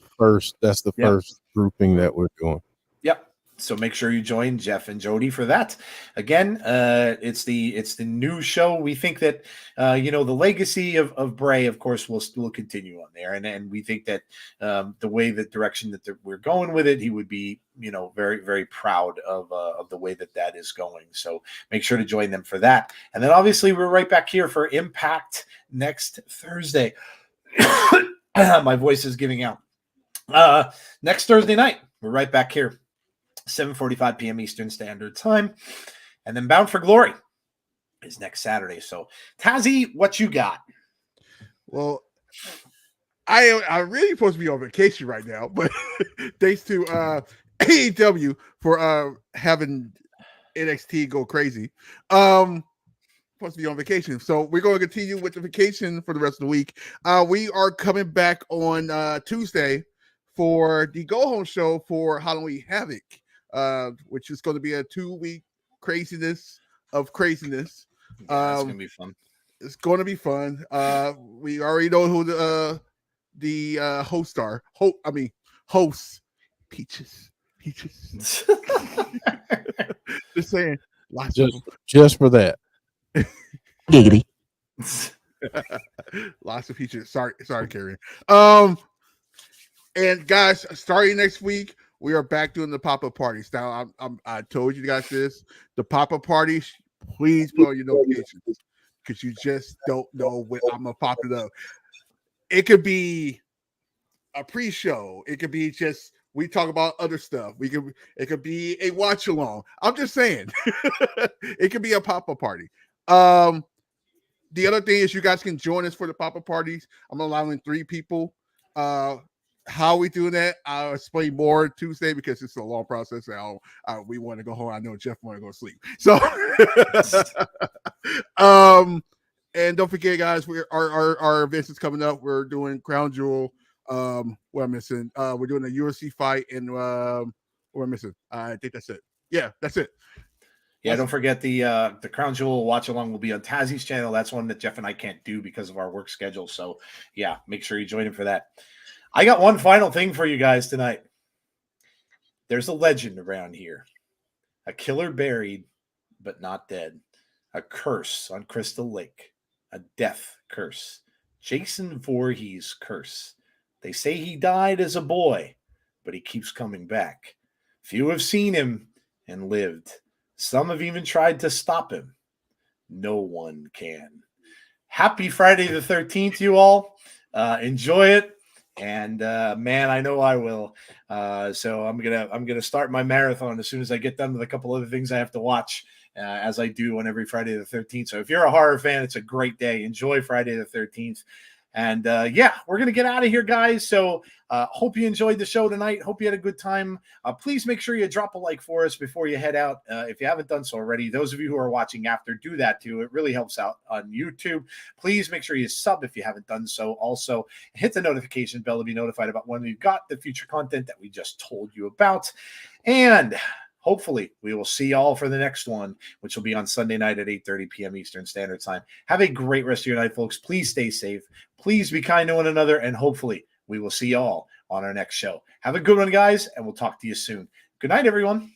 the first grouping that we're doing. Yep. So make sure you join Jeff and Jody for that. Again, it's the new show. We think that the legacy of Bray, of course, will continue on there, and we think that the direction that we're going with it, he would be very, very proud of the way that is going. So make sure to join them for that. And then obviously we're right back here for Impact next Thursday. My voice is giving out. Next Thursday night, we're right back here. 7:45 p.m. Eastern Standard Time. And then Bound for Glory is next Saturday. So, Tazzy, what you got? Well, I'm really supposed to be on vacation right now, but thanks to AEW for having NXT go crazy. Supposed to be on vacation. So we're going to continue with the vacation for the rest of the week. We are coming back on Tuesday for the go-home show for Halloween Havoc. Which is going to be a 2-week craziness of craziness. Yeah, it's going to be fun. It's going to be fun. We already know who the hosts are. Hosts. Peaches. Just saying. Just for that. Giggity. Lots of peaches. Sorry, Karen. And guys, starting next week, we are back doing the pop-up parties. Now, I told you guys this. The pop-up parties, please put on your notifications because you just don't know when I'm going to pop it up. It could be a pre-show. It could be just we talk about other stuff. It could be a watch-along. I'm just saying. It could be a pop-up party. The other thing is you guys can join us for the pop-up parties. I'm allowing 3 people. how we do that, I'll explain more Tuesday because it's a long process. We want to go home. I know Jeff want to go to sleep. So, and don't forget, guys, our events is coming up. We're doing Crown Jewel. What I'm missing? We're doing a UFC fight, and what am I missing? I think that's it. Yeah, that's it. Yeah, don't forget the Crown Jewel watch along will be on Tazzie's channel. That's one that Jeff and I can't do because of our work schedule. So yeah, make sure you join him for that. I got one final thing for you guys tonight. There's a legend around here. A killer buried, but not dead. A curse on Crystal Lake. A death curse. Jason Voorhees' curse. They say he died as a boy, but he keeps coming back. Few have seen him and lived. Some have even tried to stop him. No one can. Happy Friday the 13th, you all. Enjoy it. And man, I know I will. So I'm gonna start my marathon as soon as I get done with a couple other things I have to watch, as I do on every Friday the 13th. So if you're a horror fan, it's a great day. Enjoy Friday the 13th. And yeah, we're going to get out of here, guys. So hope you enjoyed the show tonight. Hope you had a good time. Please make sure you drop a like for us before you head out. If you haven't done so already, those of you who are watching after, do that too. It really helps out on YouTube. Please make sure you sub if you haven't done so. Also, hit the notification bell to be notified about when we've got the future content that we just told you about. And hopefully, we will see y'all for the next one, which will be on Sunday night at 8:30 p.m. Eastern Standard Time. Have a great rest of your night, folks. Please stay safe. Please be kind to one another, and hopefully we will see y'all on our next show. Have a good one, guys, and we'll talk to you soon. Good night, everyone.